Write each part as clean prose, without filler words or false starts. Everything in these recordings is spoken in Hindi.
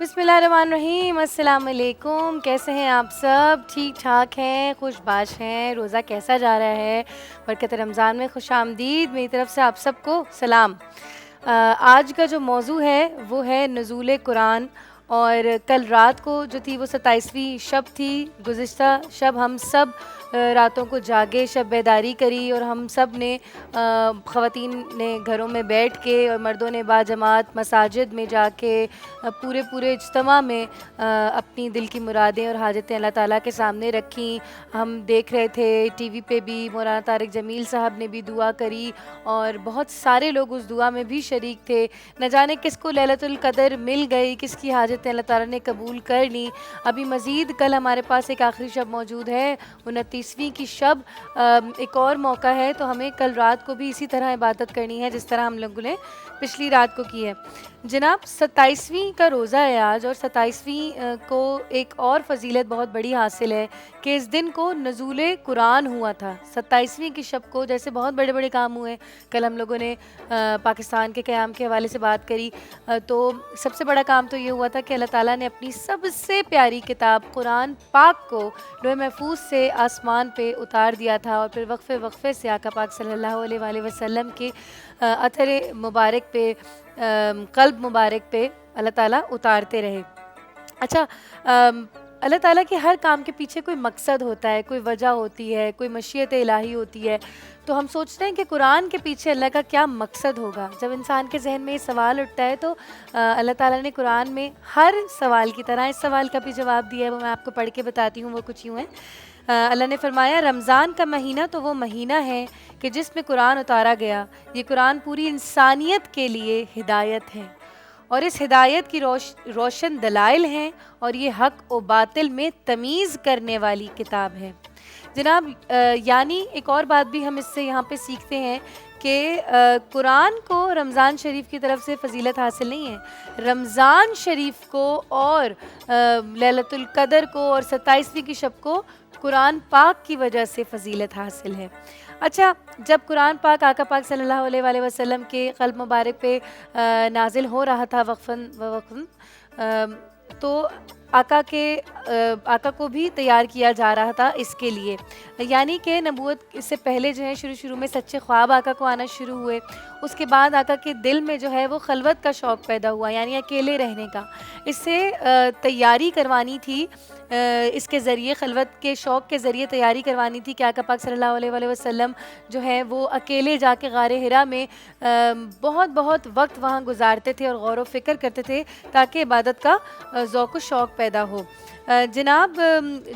बिस्मिल्लाहिर्रहमानिर्रहीम। अस्सलाम वालेकुम। कैसे हैं आप सब? ठीक ठाक हैं, खुशबाश हैं? रोज़ा कैसा जा रहा है? बरकत रमज़ान में खुश आमदीद। मेरी तरफ़ से आप सबको सलाम। आज का जो मौजू है वो है नुज़ूल कुरान। और कल रात को जो थी वो 27वीं शब थी। गुज़िश्ता शब हम सब रातों को जागे, शब बेदारी करी और हम सब ने ख़वातीन ने घरों में बैठ के और मर्दों ने बाजमात मसाजिद में जाके पूरे इज्तिमा में अपनी दिल की मुरादें और हाजतें अल्लाह ताला के सामने रखी। हम देख रहे थे टीवी पे भी मौलाना तारिक जमील साहब ने भी दुआ करी और बहुत सारे लोग उस दुआ में भी शरीक थे। न जाने किसको लैलतुल क़दर मिल गई, किसकी हाजतें अल्लाह ताला ने कबूल कर ली। अभी मज़ीद कल हमारे पास एक आखिरी शब मौजूद है, 29वीं की शब। एक और मौका है तो हमें कल रात को भी इसी तरह इबादत करनी है जिस तरह हम लोगों ने पिछली रात को की है। जनाब 27वीं का रोज़ा है आज और 27वीं को एक और फ़जीलत बहुत बड़ी हासिल है कि इस दिन को नुज़ूल कुरान हुआ था। 27वीं की शब को जैसे बहुत बड़े बड़े काम हुए, कल हम लोगों ने पाकिस्तान के क़याम के हवाले से बात करी, तो सबसे बड़ा काम तो ये हुआ था कि अल्लाह ताला ने अपनी सबसे प्यारी किताब कुरान पाक को लोहे महफूज से आसमान पे उतार दिया था और फिर वक्फ़े से आका पाक सल्लल्लाहु अलैहि वसल्लम के अथर मुबारक पे क़ल्ब मुबारक पे अल्लाह ताला उतारते रहे। अच्छा, अल्लाह ताला के हर काम के पीछे कोई मकसद होता है, कोई वजह होती है, कोई मशीयत इलाही होती है। तो हम सोचते हैं कि कुरान के पीछे अल्लाह का क्या मकसद होगा। जब इंसान के जहन में ये सवाल उठता है तो अल्लाह ताला ने कुरान में हर सवाल की तरह इस सवाल का भी जवाब दिया है। वो मैं आपको पढ़ के बताती हूँ। वो कुछ यूँ है, अल्लाह ने फरमाया, रमज़ान का महीना तो वो महीना है कि जिसमें कुरान उतारा गया। ये कुरान पूरी इंसानियत के लिए हिदायत है और इस हिदायत की रोशन दलाइल हैं और ये हक़ व बातिल में तमीज़ करने वाली किताब है। जनाब यानी एक और बात भी हम इससे यहाँ पे सीखते हैं कि कुरान को रमज़ान शरीफ की तरफ से फ़जीलत हासिल नहीं है, रमज़ान शरीफ को और लैलतुल क़दर को और 27वीं की शब को कुरान पाक की वजह से फ़जीलत हासिल है। अच्छा, जब कुरान पाक आका पाक सल्लल्लाहु अलैहि वसल्लम के क़ल्ब मुबारक पे नाजिल हो रहा था वक्फ़न तो आका को भी तैयार किया जा रहा था इसके लिए। यानी कि नबूवत से पहले जो है शुरू में सच्चे ख्वाब आका को आना शुरू हुए। उसके बाद आका के दिल में जो है वो खलवत का शौक़ पैदा हुआ, यानी अकेले रहने का। इससे तैयारी करवानी थी, इसके ज़रिए खलवत के शौक़ के ज़रिए तैयारी करवानी थी कि आका पाक सल्लल्लाहु अलैहि वसल्लम जो है वो अकेले जाके गारे हिरा में बहुत वक्त वहाँ गुजारते थे और गौर व फ़िक्र करते थे ताकि इबादत का ज़ौक़ व शौक़ पैदा हो। जनाब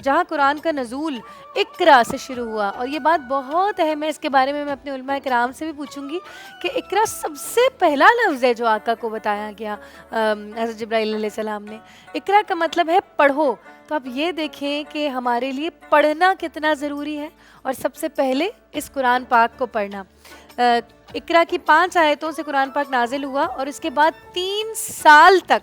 जहाँ कुरान का नज़ूल इक़रा से शुरू हुआ, और ये बात बहुत अहम है, इसके बारे में मैं अपने उलमा किराम से भी पूछूंगी कि इक़रा सबसे पहला लफ्ज़ है जो आका को बताया गया हज़रत जिब्राइल अलैहिस्सलाम ने। इक़रा का मतलब है पढ़ो। तो आप ये देखें कि हमारे लिए पढ़ना कितना ज़रूरी है और सबसे पहले इस कुरान पाक को पढ़ना। इक़रा की 5 आयतों से कुरान पाक नाजिल हुआ और इसके बाद 3 साल तक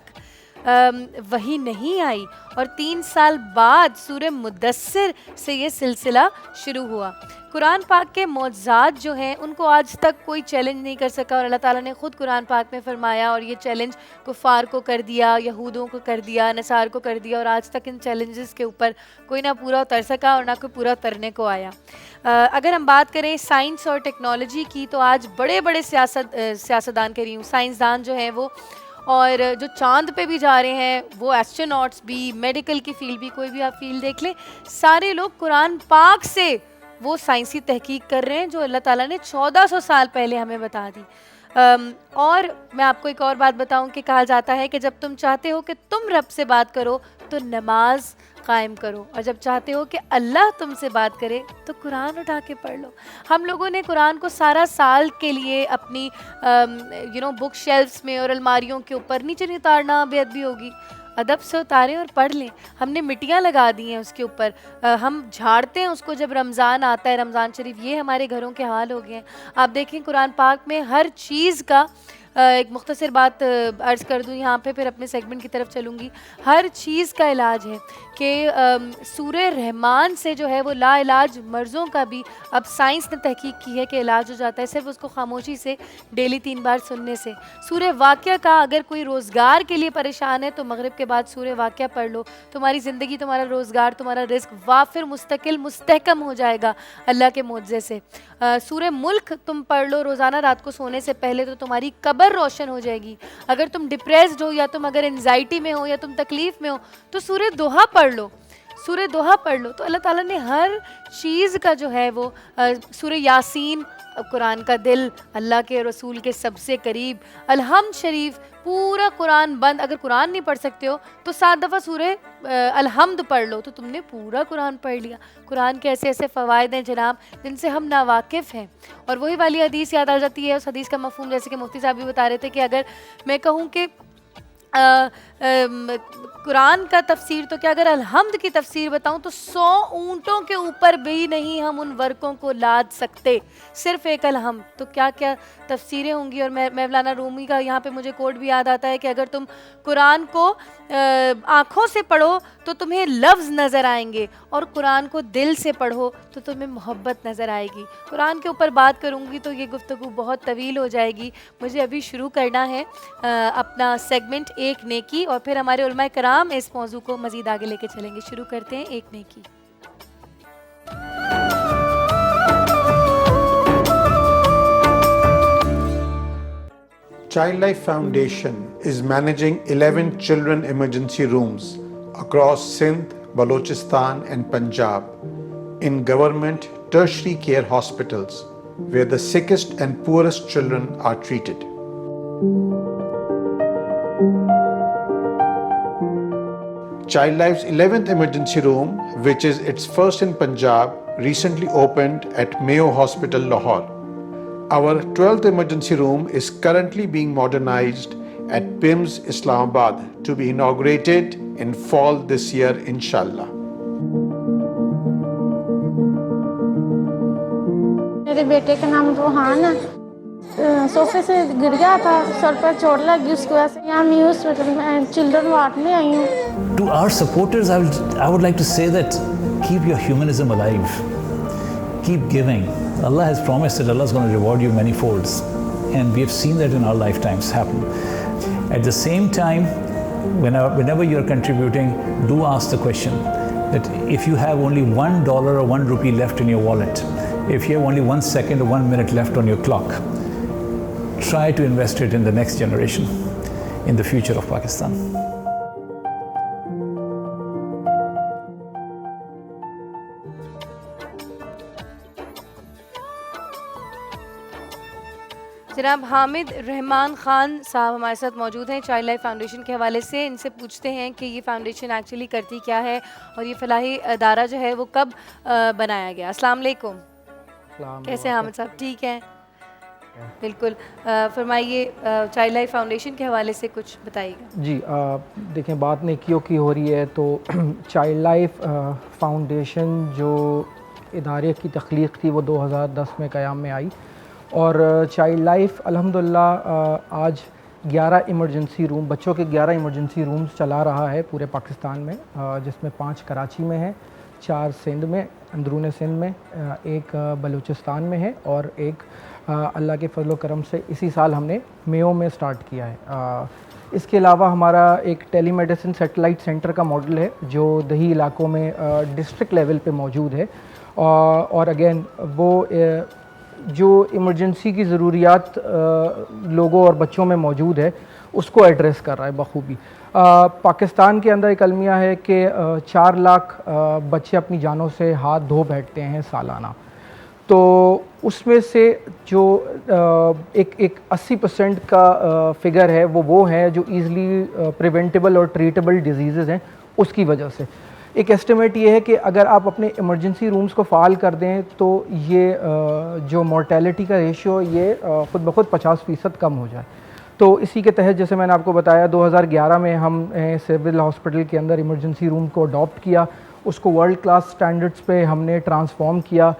वही नहीं आई और 3 साल बाद सूरह मुद्दस्सिर से ये सिलसिला शुरू हुआ। कुरान पाक के मौजज़ात जो हैं उनको आज तक कोई चैलेंज नहीं कर सका और अल्लाह ताला ने ख़ुद कुरान पाक में फ़रमाया और ये चैलेंज कुफ़ार को कर दिया, यहूदों को कर दिया, नसार को कर दिया और आज तक इन चैलेंजेस के ऊपर कोई ना पूरा उतर सका और ना कोई पूरा उतरने को आया। अगर हम बात करें साइंस और टेक्नोलॉजी की तो आज बड़े बड़े सियासतदान कह रही हूँ, साइंसदान जो हैं वो और जो चांद पे भी जा रहे हैं वो एस्ट्रोनॉट्स भी, मेडिकल की फील्ड भी, कोई भी आप फील्ड देख लें, सारे लोग कुरान पाक से वो साइंसी तहकीक कर रहे हैं जो अल्लाह ताला ने 1400 साल पहले हमें बता दी। और मैं आपको एक और बात बताऊं कि कहा जाता है कि जब तुम चाहते हो कि तुम रब से बात करो तो नमाज कायम करो और जब चाहते हो कि अल्लाह तुमसे बात करे तो कुरान उठा के पढ़ लो। हम लोगों ने कुरान को सारा साल के लिए अपनी बुक शेल्फ्स में और अलमारियों के ऊपर नीचे नहीं उतारना, बेअदबी होगी, अदब से उतारें और पढ़ लें। हमने मिट्टियाँ लगा दी हैं उसके ऊपर, हम झाड़ते हैं उसको जब रमज़ान आता है, रमज़ान शरीफ, ये हमारे घरों के हाल हो गए हैं। आप देखें कुरान पाक में हर चीज़ का एक मुख्तसर बात अर्ज़ कर दूँ यहाँ पे, फिर अपने सेगमेंट की तरफ चलूँगी। हर चीज़ का इलाज है कि सूरह रहमान से जो है वो ला इलाज मर्ज़ों का भी अब साइंस ने तहकीक की है कि इलाज हो जाता है सिर्फ उसको खामोशी से डेली 3 बार सुनने से। सूरह वाक़या का अगर कोई रोज़गार के लिए परेशान है तो मगरिब के बाद सूरह वाक़या पढ़ लो, तुम्हारी ज़िंदगी, तुम्हारा रोज़गार, तुम्हारा रिज़्क वाफिर मुस्तकिल मुस्तहकम हो जाएगा अल्लाह के मुआवजे से। सूरह मुल्क तुम पढ़ लो रोज़ाना रात को सोने से पहले तो तुम्हारी कब्र रोशन हो जाएगी। अगर तुम डिप्रेस्ड हो या तुम अगर एंजाइटी में हो या तुम तकलीफ़ में हो तो सूरह दोहा पढ़ लो, सूरह दोहा पढ़ लो। तो अल्लाह ताला ने हर चीज़ का जो है वो सूरह यासीन, कुरान का दिल, अल्लाह के रसूल के सबसे करीब, अलहम्द शरीफ, पूरा कुरान बंद। अगर कुरान नहीं पढ़ सकते हो तो 7 दफ़ा सूरह अलहम्द पढ़ लो तो तुमने पूरा कुरान पढ़ लिया। कुरान के ऐसे ऐसे फ़वाइद हैं जनाब जिनसे हम नावाकिफ़ हैं। और वही वाली हदीस याद आ जाती है, उस हदीस का मफ़हूम जैसे कि मुफ्ती साहब भी बता रहे थे कि अगर मैं कहूँ कि कुरान का तफसीर तो क्या, अगर अलहम्द की तफसीर बताऊं तो 100 ऊँटों के ऊपर भी नहीं हम उन वर्कों को लाद सकते, सिर्फ एक अलहम्द। तो क्या क्या तफसीरें होंगी। और मौलाना रूमी का यहाँ पे मुझे कोड भी याद आता है कि अगर तुम कुरान को आँखों से पढ़ो तो तुम्हें लफ्ज़ नज़र आएंगे और कुरान को दिल से पढ़ो तो तुम्हें मोहब्बत नज़र आएगी। कुरान के ऊपर बात करूँगी तो ये गुफ्तगू बहुत तवील हो जाएगी। मुझे अभी शुरू करना है अपना सेगमेंट एक नेकी और फिर हमारे उलमाए कराम इस मौजू को मज़ीद आगे लेके चलेंगे। शुरू करते हैं एक नेकी। Child Life Foundation is managing 11 children emergency rooms across Sindh, Balochistan and Punjab in government tertiary care hospitals where the sickest and poorest children are treated. Child Life's 11th emergency room, which is its first in Punjab, recently opened at Mayo Hospital, Lahore. Our 12th emergency room is currently being modernized at PIMS Islamabad to be inaugurated in fall this year, inshallah. मेरे बेटे का नाम रोहान है। सोफे से गिर गया था, सर पर चोट लगी, उसकी वजह से यहाँ मी हॉस्पिटल में चिल्ड्रन वार्ड में आई हूँ। To our supporters, I would like to say that keep your humanism alive. Keep giving. Allah has promised that Allah is going to reward you many folds, and we have seen that in our lifetimes happen. At the same time, whenever you are contributing, do ask the question that if you have only $1 or 1 rupee left in your wallet, if you have only 1 second or 1 minute left on your clock, try to invest it in the next generation, in the future of Pakistan. जनाब हामिद रहमान ख़ान साहब हमारे साथ मौजूद हैं चाइल्ड लाइफ फाउंडेशन के हवाले से। इनसे पूछते हैं कि ये फाउंडेशन एक्चुअली करती क्या है और ये फ़लाही अदारा जो है वो कब बनाया गया। अस्सलाम वालेकुम। कैसे हैं हामिद साहब? ठीक हैं, बिल्कुल। फरमाइए चाइल्ड लाइफ फाउंडेशन के हवाले से कुछ बताइएगा। जी देखें, बात नेकियों की हो रही है तो चाइल्ड लाइफ फाउंडेशन जो इदारे की तख्लीक थी वो 2010 में क़याम में आई और चाइल्ड लाइफ अल्हम्दुलिल्लाह आज 11 इमरजेंसी रूम, बच्चों के 11 इमरजेंसी रूम्स चला रहा है पूरे पाकिस्तान में, जिसमें 5 कराची में है, 4 सिंध में, अंदरून सिंध में, एक बलूचिस्तान में है और एक अल्लाह के फजल करम से इसी साल हमने मेयो में स्टार्ट किया है। इसके अलावा हमारा एक टेलीमेडिसिन सैटेलाइट सेंटर का मॉडल है जो दही इलाकों में डिस्ट्रिक्ट लेवल पे मौजूद है, और अगेन वो जो इमरजेंसी की ज़रूरियात लोगों और बच्चों में मौजूद है उसको एड्रेस कर रहा है बखूबी। पाकिस्तान के अंदर एक अलमिया है कि 4 लाख बच्चे अपनी जानों से हाथ धो बैठते हैं सालाना, तो उसमें से जो एक 80% का फिगर है वो है जो ईज़िली प्रिवेंटेबल और ट्रीटेबल डिजीज़ हैं उसकी वजह से। एक एस्टिमेट ये है कि अगर आप अपने इमरजेंसी रूम्स को फ़ाल कर दें तो ये जो मोर्टेलिटी का रेशियो ये ख़ुद ब खुद 50% कम हो जाए। तो इसी के तहत जैसे मैंने आपको बताया 2011 में हम सिविल हॉस्पिटल के अंदर इमरजेंसी रूम को अडॉप्ट किया, उसको वर्ल्ड क्लास स्टैंडर्ड्स पे हमने ट्रांसफॉर्म किया,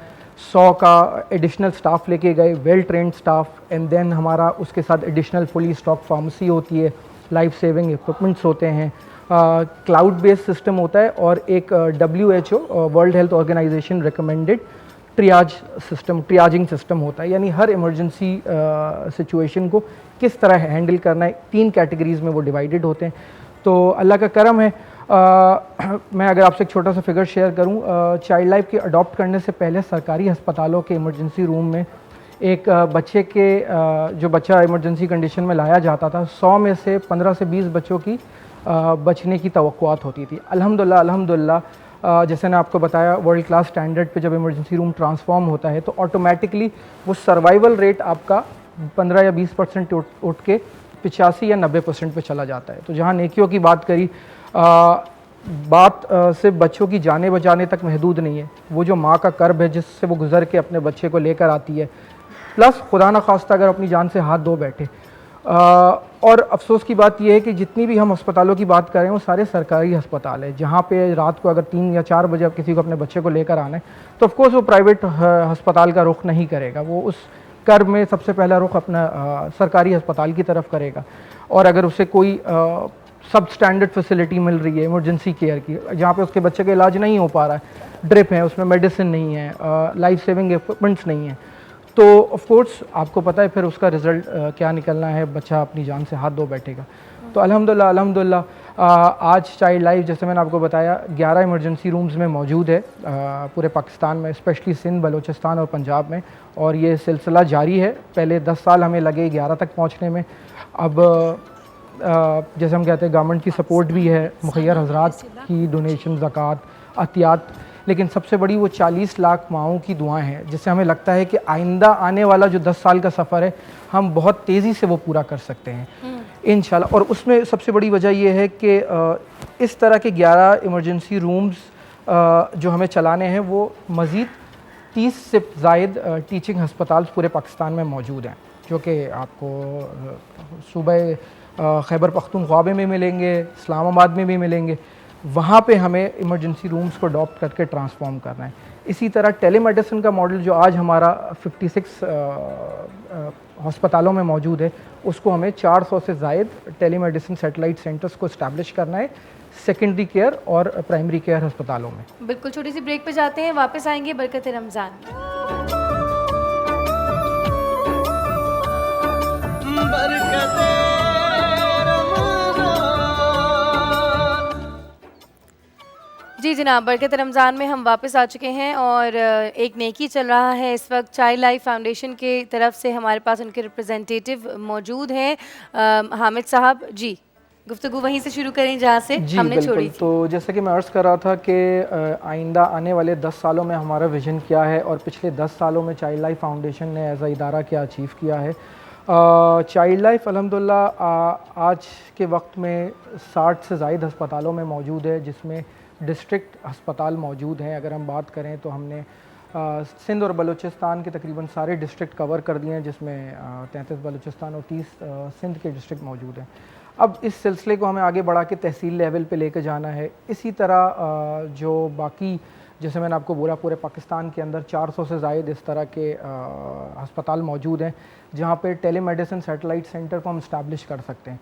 100 का एडिशनल स्टाफ लेके गए, well trained staff, and then हमारा उसके साथ एडिशनल फुली स्टॉक फार्मेसी होती है, लाइफ सेविंग इक्विपमेंट्स होते हैं, क्लाउड बेस्ड सिस्टम होता है और एक WHO world health organisation recommended triaging system होता है, यानी हर इमरजेंसी सिचुएशन को किस तरह हैंडल करना है 3 कैटेगरीज़ में वो डिवाइडेड होते हैं। तो अल्लाह का करम है, मैं अगर आपसे एक छोटा सा फिगर शेयर करूं, चाइल्ड लाइफ के अडॉप्ट करने से पहले सरकारी अस्पतालों के इमरजेंसी रूम में एक बच्चे के जो बच्चा इमरजेंसी कंडीशन में लाया जाता था 100 में से 15 से 20 बच्चों की बचने की तवक्कुआत होती थी। अल्हम्दुलिल्लाह जैसे मैं आपको बताया वर्ल्ड क्लास स्टैंडर्ड पे जब इमरजेंसी रूम ट्रांसफॉर्म होता है तो ऑटोमेटिकली वो सर्वाइवल रेट आपका 15 या 20% उठ के 85 या 90% पे चला जाता है। तो जहाँ नेकियों की बात करी, बात सिर्फ बच्चों की जाने बचाने तक महदूद नहीं है, वो जो माँ का कर्ब है जिससे वो गुजर के अपने बच्चे को लेकर आती है, प्लस खुदा न खास्ता अगर अपनी जान से हाथ धो बैठे। और अफसोस की बात यह है कि जितनी भी हम अस्पतालों की बात करें वो सारे सरकारी अस्पताल है, जहाँ पे रात को अगर 3 या 4 बजे आप किसी को अपने बच्चे को लेकर आना है तो ऑफकोर्स वो प्राइवेट अस्पताल का रुख नहीं करेगा, वो उस कर्ब में सबसे पहला रुख अपना सरकारी अस्पताल की तरफ करेगा। और अगर उसे कोई सब स्टैंडर्ड फैसिलिटी मिल रही है इमरजेंसी केयर की, जहाँ पे उसके बच्चे का इलाज नहीं हो पा रहा है, ड्रिप है, उसमें मेडिसिन नहीं है, लाइफ सेविंग इक्विपमेंट्स नहीं है, तो ऑफ कोर्स आपको पता है फिर उसका रिज़ल्ट क्या निकलना है, बच्चा अपनी जान से हाथ धो बैठेगा। तो अल्हम्दुलिल्लाह आज चाइल्ड लाइफ जैसे मैंने आपको बताया 11 इमरजेंसी रूम्स में मौजूद है पूरे पाकिस्तान में, स्पेशली सिंध, बलूचिस्तान और पंजाब में, और ये सिलसिला जारी है। पहले 10 साल हमें लगे 11 तक पहुँचने में, अब जैसे हम कहते हैं गवर्नमेंट की सपोर्ट भी है, मुखैर हजरात की डोनेशन, ज़कात, अतियात, लेकिन सबसे बड़ी वो 40 लाख माओं की दुआएं हैं, जिससे हमें लगता है कि आइंदा आने वाला जो 10 साल का सफ़र है हम बहुत तेज़ी से वो पूरा कर सकते हैं इंशाल्लाह। और उसमें सबसे बड़ी वजह ये है कि इस तरह के 11 इमरजेंसी रूम्स जो हमें चलाने हैं वो मज़ीद 30 से ज़ायद टीचिंग हस्पताल पूरे पाकिस्तान में मौजूद हैं, जो कि आपको सूबे खैबर पख्तूनख्वा में मिलेंगे, इस्लामाबाद में भी मिलेंगे। वहाँ पे हमें इमरजेंसी रूम्स को अडॉप्ट करके ट्रांसफॉर्म करना है। इसी तरह टेलीमेडिसिन का मॉडल जो आज हमारा 56 हस्पतालों में मौजूद है, उसको हमें 400 से ज़ायद टेलीमेडिसिन सैटेलाइट सेंटर्स को इस्टेब्लिश करना है सेकेंडरी केयर और प्राइमरी केयर अस्पतालों में। बिल्कुल, छोटी सी ब्रेक पे जाते हैं, वापस आएंगे बरकत रमज़ान। जी जनाब, बरकत रमज़ान में हम वापस आ चुके हैं और एक नेकी चल रहा है इस वक्त चाइल्ड लाइफ फाउंडेशन की तरफ से। हमारे पास उनके रिप्रेजेंटेटिव मौजूद हैं, हामिद साहब। जी, गुफ्तगू वहीं से शुरू करें जहाँ से हमने छोड़ी थी। तो जैसे कि मैं अर्ज़ कर रहा था कि आइंदा आने वाले 10 सालों में हमारा विज़न क्या है और पिछले 10 सालों में चाइल्ड लाइफ फाउंडेशन ने एज अ इदारा क्या अचीव किया है। चाइल्ड लाइफ अल्हम्दुलिल्लाह आज के वक्त में 60 से ज़ायद अस्पतालों में मौजूद है, जिसमें डिस्ट्रिक्ट अस्पताल मौजूद हैं। अगर हम बात करें तो हमने सिंध और बलूचिस्तान के तकरीबन सारे डिस्ट्रिक्ट कवर कर दिए हैं, जिसमें 33 बलूचिस्तान और 30 सिंध के डिस्ट्रिक्ट मौजूद हैं। अब इस सिलसिले को हमें आगे बढ़ा के तहसील लेवल पे लेकर जाना है। इसी तरह जो बाकी जैसे मैंने आपको बोला पूरे पाकिस्तान के अंदर 400 से ज़ायद इस तरह के अस्पताल मौजूद हैं जहाँ पे टेलीमेडिसिन सैटेलाइट सेंटर को हम इस्टेब्लिश कर सकते हैं।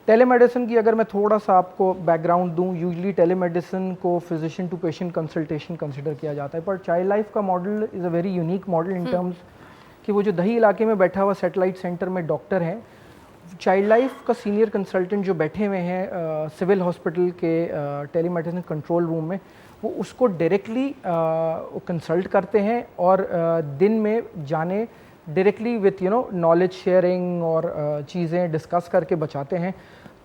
टेलीमेडिसिन की अगर मैं थोड़ा सा आपको बैकग्राउंड दूं, यूजली टेलीमेडिसिन को physician to patient consultation consider किया जाता है, पर चाइल्ड लाइफ का model is a very unique model in terms कि वो जो दही इलाके में बैठा हुआ सैटेलाइट सेंटर में डॉक्टर हैं, चाइल्ड लाइफ का सीनियर कंसल्टेंट जो बैठे हुए हैं सिविल हॉस्पिटल के टेलीमेडिसिन कंट्रोल रूम में, वो उसको डायरेक्टली कंसल्ट करते हैं और दिन में जाने डायरेक्टली विथ नॉलेज शेयरिंग और चीज़ें डिस्कस करके बचाते हैं।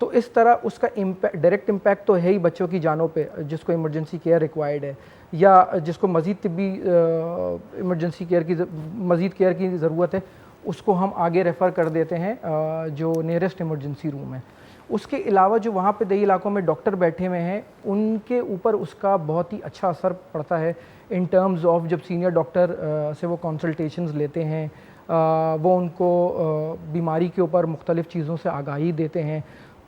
तो इस तरह उसका डायरेक्ट इम्पैक्ट तो है ही बच्चों की जानों पे जिसको इमरजेंसी केयर रिक्वायर्ड है या जिसको मज़ीद तिब्बी इमरजेंसी केयर की मज़ीद केयर की ज़रूरत है, उसको हम आगे रेफ़र कर देते हैं जो नियरेस्ट इमरजेंसी रूम है। उसके अलावा जो वहाँ पे दही इलाकों में डॉक्टर बैठे हुए हैं उनके ऊपर उसका बहुत ही अच्छा असर पड़ता है इन टर्म्स ऑफ जब सीनियर डॉक्टर से वो कंसल्टेशंस लेते हैं, वो उनको बीमारी के ऊपर मुख्तलिफ़ चीज़ों से आगाही देते हैं।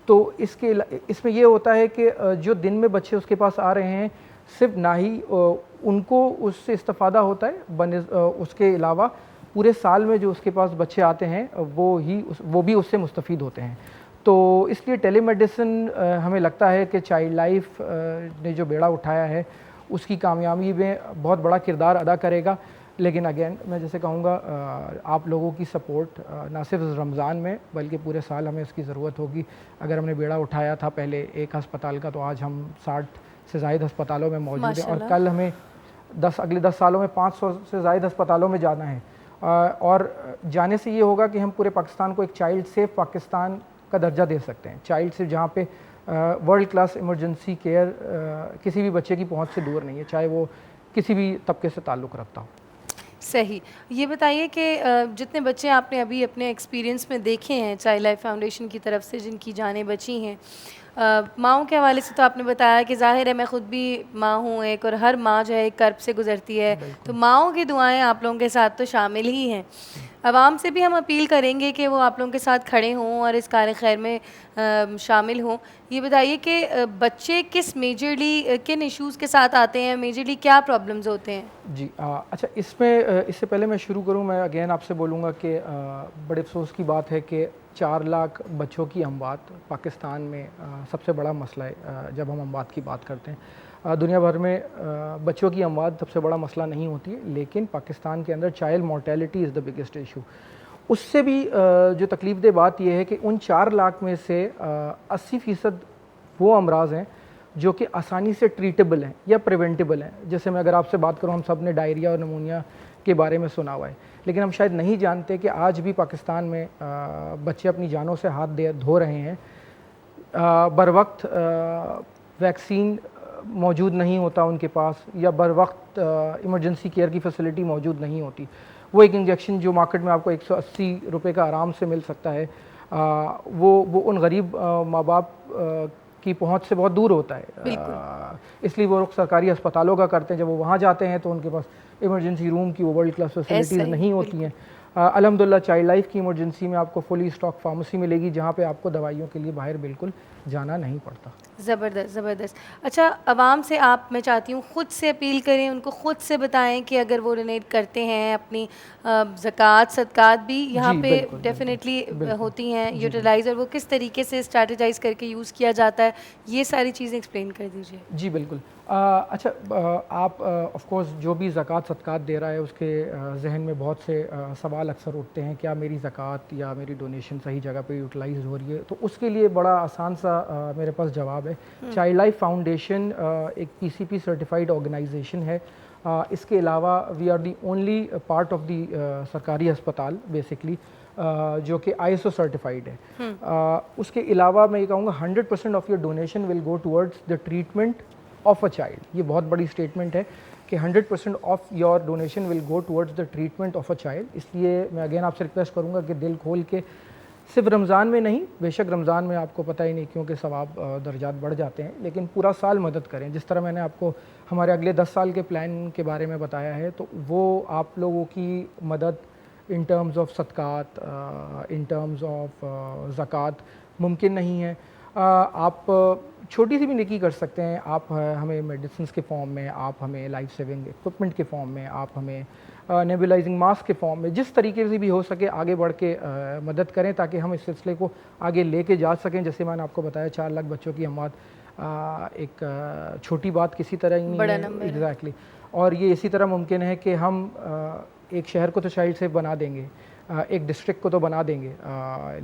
तो इसमें ये होता है कि जो दिन में बच्चे उसके पास आ रहे हैं सिर्फ ना ही उनको उससे इस्तेफ़ादा होता है, उसके अलावा पूरे साल में जो उसके पास बच्चे आते हैं वो भी उससे मुस्तफ़ीद होते हैं। तो इसलिए टेलीमेडिसिन हमें लगता है कि चाइल्ड लाइफ ने जो बेड़ा उठाया है उसकी कामयाबी में बहुत बड़ा किरदार अदा करेगा। लेकिन अगेन मैं जैसे कहूँगा आप लोगों की सपोर्ट ना सिर्फ रमज़ान में बल्कि पूरे साल हमें इसकी ज़रूरत होगी। अगर हमने बेड़ा उठाया था पहले एक अस्पताल का, तो आज हम 60 से ज़ायद अस्पतालों में मौजूद हैं और कल हमें अगले 10 सालों में 500 से ज़ायद अस्पतालों में जाना है। और जाने से ये होगा कि हम पूरे पाकिस्तान को एक चाइल्ड सेफ पाकिस्तान का दर्जा दे सकते हैं। चाइल्ड सेफ जहाँ पे वर्ल्ड क्लास इमरजेंसी केयर किसी भी बच्चे की पहुँच से दूर नहीं है, चाहे वो किसी भी तबके से ताल्लुक़ रखता हो। सही। ये बताइए कि जितने बच्चे आपने अभी अपने एक्सपीरियंस में देखे हैं चाइल्ड लाइफ फाउंडेशन की तरफ से जिनकी जानें बची हैं, माँओं के हवाले से तो आपने बताया कि ज़ाहिर है मैं ख़ुद भी माँ हूँ एक, और हर माँ जो है एक कर्ब से गुज़रती है, तो माँओं की दुआएं आप लोगों के साथ तो शामिल ही हैं। आवाम से भी हम अपील करेंगे कि वो आप लोगों के साथ खड़े हों और इस कार्य खैर में शामिल हों। ये बताइए कि बच्चे किन इश्यूज़ के साथ आते हैं, मेजरली क्या प्रॉब्लम्स होते हैं? जी अच्छा, इससे पहले मैं शुरू करूं, मैं अगेन आपसे बोलूँगा कि बड़े अफसोस की बात है कि 4 लाख बच्चों की अमवात पाकिस्तान में सबसे बड़ा मसला है। जब हम अमवात की बात करते हैं दुनिया भर में बच्चों की अमवात सबसे बड़ा मसला नहीं होती है, लेकिन पाकिस्तान के अंदर child mortality is the biggest issue. उससे भी जो तकलीफ़देह बात यह है कि उन 4 लाख में से 80% वो अमराज़ हैं जो कि आसानी से ट्रीटेबल हैं या प्रिवेंटेबल हैं। जैसे मैं अगर आपसे बात करूं, हम सब ने डायरिया और नमूनिया के बारे में सुना हुआ है, लेकिन हम शायद नहीं जानते कि आज भी पाकिस्तान में बच्चे अपनी जानों से हाथ धो रहे हैं। बर वक्त वैक्सीन मौजूद नहीं होता उनके पास, या बर वक्त इमरजेंसी केयर की फैसिलिटी मौजूद नहीं होती। वो एक इंजेक्शन जो मार्केट में आपको 180 रुपये का आराम से मिल सकता है, वो उन गरीब माँ बाप की पहुंच से बहुत दूर होता है। इसलिए वो लोग सरकारी अस्पतालों का करते हैं। जब वो वहाँ जाते हैं तो उनके पास इमरजेंसी रूम की वो वर्ल्ड क्लास फैसिलिटीज़ नहीं होती हैं। अल्हम्दुलिल्लाह चाइल्ड लाइफ की इमरजेंसी में आपको फुली स्टॉक फार्मेसी मिलेगी, जहाँ पे आपको दवाइयों के लिए बाहर बिल्कुल जाना नहीं पड़ता। ज़बरदस्त ज़बरदस्त। अच्छा, आवाम से मैं चाहती हूँ ख़ुद से अपील करें, उनको ख़ुद से बताएं कि अगर वो डोनेट करते हैं अपनी ज़कात सदकात भी यहाँ पे डेफिनेटली होती हैं यूटिलाइज़, और वो किस तरीके से स्ट्रैटेजाइज़ करके यूज़ किया जाता है, ये सारी चीज़ें एक्सप्लेन कर दीजिए। जी बिल्कुल। अच्छा, आप ऑफ कोर्स जो भी ज़कात सदकात दे रहा है उसके जहन में बहुत से सवाल अक्सर उठते हैं, क्या मेरी ज़कात या मेरी डोनेशन सही जगह पे यूटिलाइज़ हो रही है? तो उसके लिए बड़ा आसान सा मेरे पास जवाब है। चाइल्ड लाइफ फाउंडेशन एक PCP सर्टिफाइड ऑर्गेनाइजेशन है। इसके अलावा we are the only part of the सरकारी अस्पताल बेसिकली जो कि ISO सर्टिफाइड है। उसके अलावा मैं ये कहूँगा 100% of your donation will go towards the treatment of a child. ये बहुत बड़ी स्टेटमेंट है कि 100% of your donation will go towards the treatment of a child. इसलिए मैं अगेन आपसे रिक्वेस्ट करूँगा कि दिल खोल के, सिर्फ रमज़ान में नहीं, बेशक रमज़ान में आपको पता ही नहीं क्योंकि सवाब दर्जात बढ़ जाते हैं, लेकिन पूरा साल मदद करें। जिस तरह मैंने आपको हमारे अगले 10 साल के प्लान के बारे में बताया है, तो वो आप लोगों की मदद इन टर्म्स ऑफ सदकात, इन टर्म्स ऑफ ज़कात मुमकिन नहीं है। आप छोटी सी भी नेकी कर सकते हैं। आप हमें मेडिसिन के फॉर्म में, आप हमें लाइफ सेविंग इक्विपमेंट के फॉर्म में, आप हमें नेबुलाइजिंग मास्क के फॉर्म में, जिस तरीके से भी हो सके आगे बढ़ के मदद करें ताकि हम इस सिलसिले को आगे लेके जा सकें। जैसे मैंने आपको बताया 4 लाख बच्चों की अमवात एक छोटी बात किसी तरह ही नहीं बड़ा है। नंबर है। एग्जैक्टली। और ये इसी तरह मुमकिन है कि हम एक शहर को तो चाइल्ड सेफ बना देंगे, एक डिस्ट्रिक्ट को तो बना देंगे,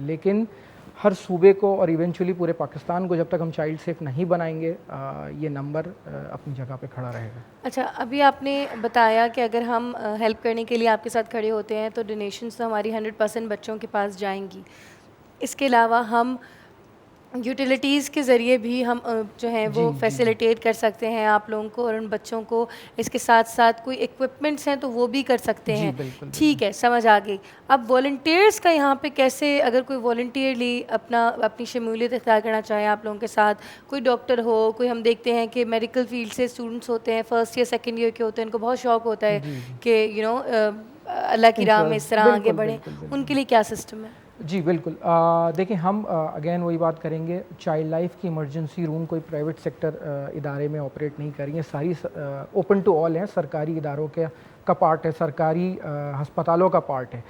लेकिन हर सूबे को और इवेंचुअली पूरे पाकिस्तान को जब तक हम चाइल्ड सेफ नहीं बनाएंगे ये नंबर अपनी जगह पे खड़ा रहेगा। अच्छा, अभी आपने बताया कि अगर हम हेल्प करने के लिए आपके साथ खड़े होते हैं तो डोनेशंस तो हमारी 100% बच्चों के पास जाएंगी। इसके अलावा हम यूटिलिटीज़ के ज़रिए भी हम जो है वो फैसिलिटेट कर सकते हैं आप लोगों को और उन बच्चों को। इसके साथ साथ कोई इक्विपमेंट्स हैं तो वो भी कर सकते हैं। बिल्कुल, ठीक है, समझ आ गई। अब वॉलंटियर्स का यहाँ पे कैसे, अगर कोई वॉलंटियरली अपनी शमूलियत इख्तियार करना चाहे आप लोगों के साथ, कोई डॉक्टर हो, कोई हम देखते हैं कि मेडिकल फील्ड से स्टूडेंट्स होते हैं, फर्स्ट ईयर सेकेंड ईयर के होते हैं, उनको बहुत शौक होता है कि अल्लाह की राह में इस तरह आगे बढ़ें, उनके लिए क्या सिस्टम है? जी बिल्कुल। देखिए, हम अगेन वही बात करेंगे, चाइल्ड लाइफ की इमरजेंसी रूम कोई प्राइवेट सेक्टर इदारे में ऑपरेट नहीं करेंगे, सारी ओपन टू ऑल हैं, सरकारी इदारों का पार्ट है, सरकारी हस्पतालों का पार्ट है।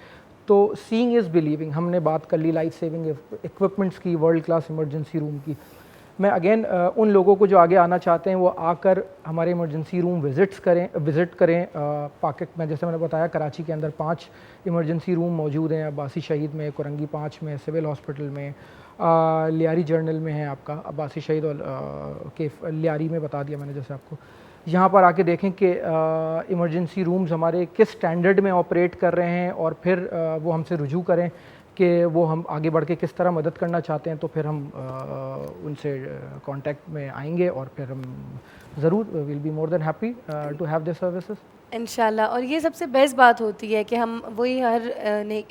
तो सीइंग इज़ बिलीविंग। हमने बात कर ली लाइफ सेविंग इक्विपमेंट्स की, वर्ल्ड क्लास इमरजेंसी रूम की। मैं अगेन उन लोगों को जो आगे आना चाहते हैं वो आकर हमारे इमरजेंसी रूम विज़िट करें। में जैसे मैंने बताया कराची के अंदर 5 इमरजेंसी रूम मौजूद हैं, अब्बासी शहीद में, कुरंगी 5 में, सिविल हॉस्पिटल में, लियारी जर्नल में है आपका, अब्बासी शहीद और के लियारी में बता दिया मैंने जैसे आपको। यहाँ पर आके देखें कि इमरजेंसी रूम्स हमारे किस स्टैंडर्ड में ऑपरेट कर रहे हैं और फिर वो हमसे रुजू करें कि वो हम आगे बढ़ के किस तरह मदद करना चाहते हैं। तो फिर हम उनसे कांटेक्ट में आएंगे और फिर हम ज़रूर will be more than happy to have this services इंशाल्लाह। और ये सबसे बेस्ट बात होती है कि हम वही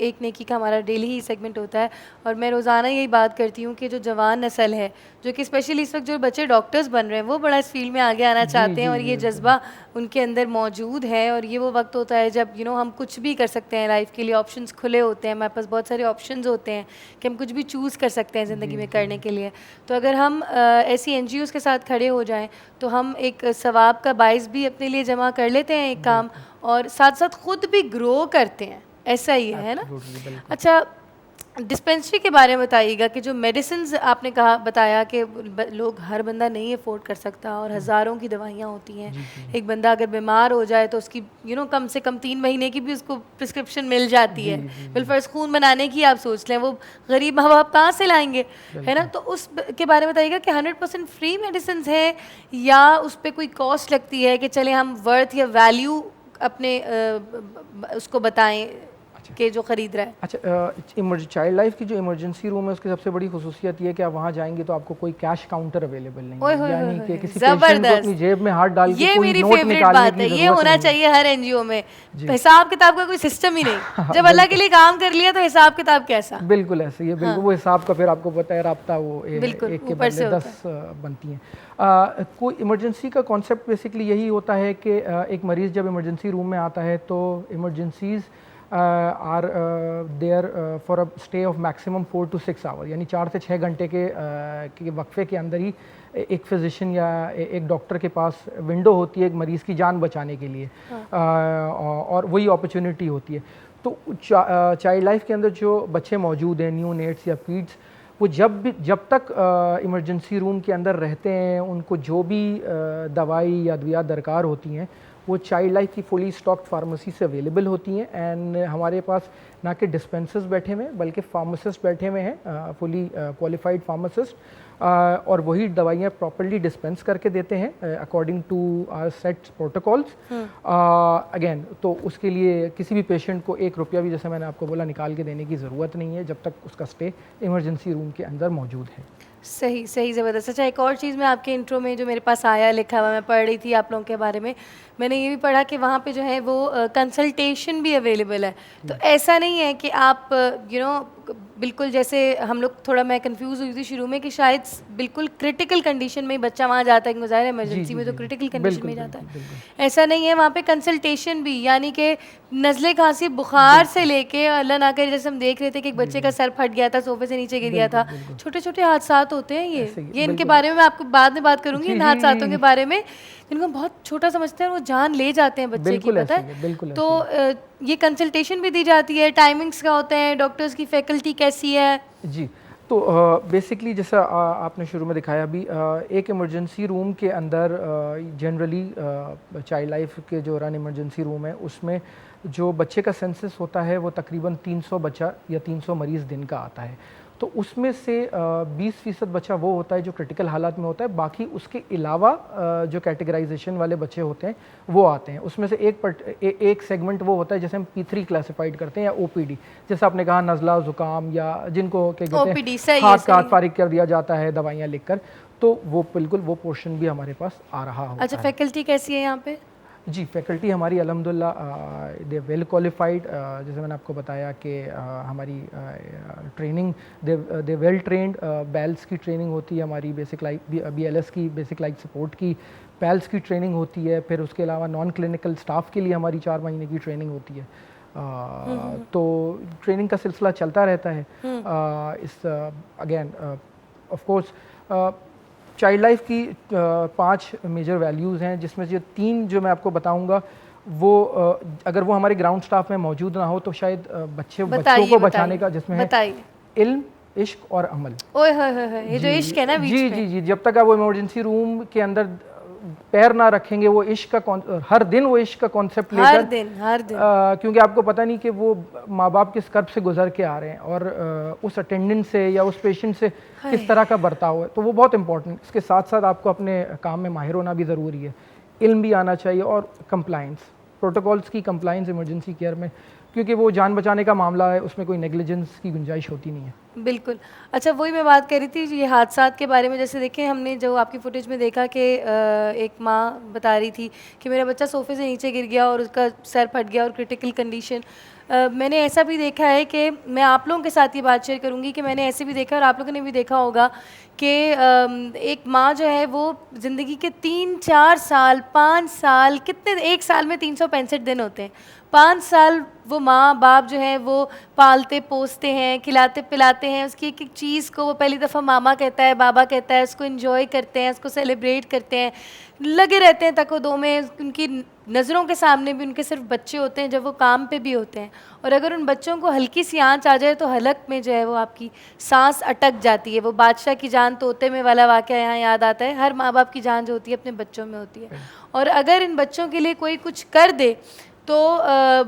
एक नेकी का हमारा डेली ही सेगमेंट होता है और मैं रोज़ाना यही बात करती हूँ कि जो जवान नस्ल है, जो कि स्पेशली इस वक्त जो बच्चे डॉक्टर्स बन रहे हैं, वो बड़ा इस फील्ड में आगे आना चाहते हैं और ये जज्बा उनके अंदर मौजूद है। और ये वो वक्त होता है जब हम कुछ भी कर सकते हैं लाइफ के लिए, ऑप्शंस खुले होते हैं, हमारे पास बहुत सारे ऑप्शंस होते हैं कि हम कुछ भी चूज़ कर सकते हैं ज़िंदगी में करने के लिए। तो अगर हम ऐसी NGOs के साथ खड़े हो जाएँ तो हम एक सवाब का बाइस भी अपने लिए जमा कर लेते हैं एक काम, और साथ साथ खुद भी ग्रो करते हैं। ऐसा ही है ना? अच्छा, डिस्पेंसरी के बारे में बताइएगा कि जो मेडिसिन आपने बताया कि लोग, हर बंदा नहीं अफोर्ड कर सकता और हज़ारों की दवाइयाँ होती हैं। एक बंदा अगर बीमार हो जाए तो उसकी कम से कम 3 महीने की भी उसको प्रिस्क्रिप्शन मिल जाती है। बिलफर्ज खून बनाने की आप सोच लें, वो गरीब माँ बाप कहाँ से लाएंगे, है ना? तो उस के बारे में बताइएगा कि 100% फ्री मेडिसिन है या उस पर कोई कॉस्ट लगती है कि चले हम वर्थ या वैल्यू अपने उसको बताएं कि जो खरीद रहा है। अच्छा, चाइल्ड लाइफ की जो इमरजेंसी रूम है उसकी सबसे बड़ी खुसूसियत ये है कि आप वहाँ जाएंगे तो आपको कोई कैश काउंटर अवेलेबल नहीं है, यानी कि किसी पेशेंट को अपनी जेब में हाथ डाल के कोई नोट निकालने की ये होना चाहिए हर NGO में। हिसाब किताब का कोई सिस्टम ही नहीं। जब अल्लाह के लिए काम कर लिया तो हिसाब किताब कैसा? बिल्कुल ऐसे ही है, बिल्कुल वो हिसाब का फिर आपको पता है राब्ता वो एक के बदले 10 बनती हैं। कोई इमरजेंसी का कॉन्सेप्ट बेसिकली यही होता है कि एक मरीज़ जब इमरजेंसी रूम में आता है तो emergencies are there for a stay of maximum 4 to 6 hour, यानी 4 से 6 घंटे के वक्फे के अंदर ही एक फिजिशियन या एक डॉक्टर के पास विंडो होती है एक मरीज़ की जान बचाने के लिए। और वही अपॉर्चुनिटी होती है। तो चाइल्ड लाइफ के अंदर जो बच्चे मौजूद हैं, न्यू नेट्स या पीड्स, वो जब तक इमरजेंसी रूम के अंदर रहते हैं उनको जो भी दवाई या अद्वियात दरकार होती हैं वो चाइल्ड लाइफ की फुली स्टॉक्ड फार्मेसी से अवेलेबल होती हैं। एंड हमारे पास ना कि डिस्पेंसर्स बैठे हुए हैं बल्कि फार्मासिस्ट बैठे हुए हैं, फुली क्वालिफाइड फार्मासिस्ट, और वही दवाइयाँ प्रॉपर्ली डिस्पेंस करके देते हैं according to our set protocols. Again तो उसके लिए किसी भी पेशेंट को 1 रुपया भी, जैसे मैंने आपको बोला, निकाल के देने की ज़रूरत नहीं है जब तक उसका स्टे इमरजेंसी रूम के अंदर मौजूद है। सही ज़बरदस्त। अच्छा, एक और चीज़ मैं आपके इंट्रो में जो मेरे पास आया लिखा हुआ, मैं पढ़ रही थी आप लोगों के बारे में, मैंने ये भी पढ़ा कि वहाँ पे जो है वो कंसल्टेशन भी अवेलेबल है। तो ऐसा नहीं है कि आप बिल्कुल जैसे हम लोग थोड़ा मैं कंफ्यूज हुई थी शुरू में कि शायद बिल्कुल क्रिटिकल कंडीशन में ही बच्चा वहाँ जाता है, कि ज़ाहिर इमरजेंसी में तो क्रिटिकल कंडीशन में ही जाता है। ऐसा नहीं है, वहाँ पे कंसल्टेशन भी, यानी कि नज़ले खांसी बुखार से लेके अल्लाह ना करे, जैसे हम देख रहे थे कि एक बच्चे का सर फट गया था, सोफे से नीचे गिर गया था, छोटे छोटे हादसात होते हैं ये इनके बारे में मैं आपको बाद में बात करूंगी, इन हादसातों के बारे में जिनको बहुत छोटा समझते हैं, वो जान ले जाते हैं बच्चे की, पता है। तो ये कंसल्टेशन भी दी जाती है, टाइमिंग्स क्या होते हैं, डॉक्टर्स की फैकल्टी कैसी है? जी, तो बेसिकली जैसा आपने शुरू में दिखाया अभी, एक इमरजेंसी रूम के अंदर जनरली चाइल्ड लाइफ के जो रन इमरजेंसी रूम है उसमें जो बच्चे का सेंसस होता है वो तकरीबन 300 बच्चा या 300 मरीज़ दिन का आता है। तो उसमें से 20% बच्चा वो होता है जो क्रिटिकल हालात में होता है, बाकी उसके अलावा जो कैटेगराइजेशन वाले बच्चे होते हैं वो आते हैं। उसमें से एक सेगमेंट वो होता है जैसे हम P3 क्लासिफाइड करते हैं, या OPD, जैसे आपने कहा नज़ला ज़ुकाम, या जिनको क्या कहते हैं हाथ का हाथ फारिग कर दिया जाता है दवाइयाँ लिखकर, तो वो बिल्कुल वो पोर्शन भी हमारे पास आ रहा होता है। अच्छा, फैकल्टी कैसी है यहाँ पे? जी, फैकल्टी हमारी अल्हम्दुलिल्लाह दे वेल क्वालिफाइड, जैसे मैंने आपको बताया कि हमारी ट्रेनिंग दे वेल ट्रेंड, बैल्स की ट्रेनिंग होती है हमारी, बेसिक लाइफ BLS की बेसिक लाइफ सपोर्ट की, पैल्स की ट्रेनिंग होती है, फिर उसके अलावा नॉन क्लिनिकल स्टाफ के लिए हमारी 4 महीने की ट्रेनिंग होती है। तो ट्रेनिंग का सिलसिला चलता रहता है। इस again of course child life की 5 मेजर वैल्यूज़ हैं, जिसमें से 3 जो मैं आपको बताऊंगा वो अगर वो हमारे ग्राउंड स्टाफ में मौजूद ना हो तो शायद बच्चों को बचाने का, जिसमें है इल्म, इश्क और अमल। ओए होए, ये जो इश्क है ना बीच में, जी, जब तक आप वो इमरजेंसी रूम के अंदर पैर ना रखेंगे, वो इश्क का हर दिन वो इश्क का कॉन्सेप्ट लेकर, हर दिन क्योंकि आपको पता नहीं कि वो माँ बाप किस कर्ब से गुजर के आ रहे हैं और उस अटेंडेंट से या उस पेशेंट से किस तरह का बर्ताव है, तो वो बहुत इंपॉर्टेंट। इसके साथ साथ आपको अपने काम में माहिर होना भी ज़रूरी है, इल्म भी आना चाहिए, और कंप्लाइंस, प्रोटोकॉल्स की कंप्लाइंस इमरजेंसी केयर में, क्योंकि वो जान बचाने का मामला है, उसमें कोई नेग्लिजेंस की गुंजाइश होती नहीं है। बिल्कुल। अच्छा, वही मैं बात कर रही थी ये हादसात के बारे में। जैसे देखें, हमने जो आपकी फुटेज में देखा कि एक माँ बता रही थी कि मेरा बच्चा सोफे से नीचे गिर गया और उसका सर फट गया और क्रिटिकल कंडीशन। मैंने ऐसा भी देखा है कि मैं आप लोगों के साथ ये बात शेयर करूँगी कि मैंने ऐसे भी देखा और आप लोगों ने भी देखा होगा कि एक माँ जो है वो ज़िंदगी के 3-4 साल 5 साल, कितने, एक साल में 365 दिन होते हैं, 5 साल वो माँ बाप जो है वो पालते पोसते हैं, खिलाते पिलाते हैं, उसकी एक एक चीज़ को वो पहली दफ़ा मामा कहता है, बाबा कहता है, उसको एंजॉय करते हैं, उसको सेलिब्रेट करते हैं, लगे रहते हैं तक दो में। उनकी नज़रों के सामने भी उनके सिर्फ बच्चे होते हैं जब वो काम पे भी होते हैं, और अगर उन बच्चों को हल्की सी आँच आ जाए तो हलक में जो है वो आपकी सांस अटक जाती है। वो बादशाह की जान तोते में वाला वाक़या यहाँ याद आता है। हर माँ बाप की जान जो होती है अपने बच्चों में होती है, और अगर इन बच्चों के लिए कोई कुछ कर दे तो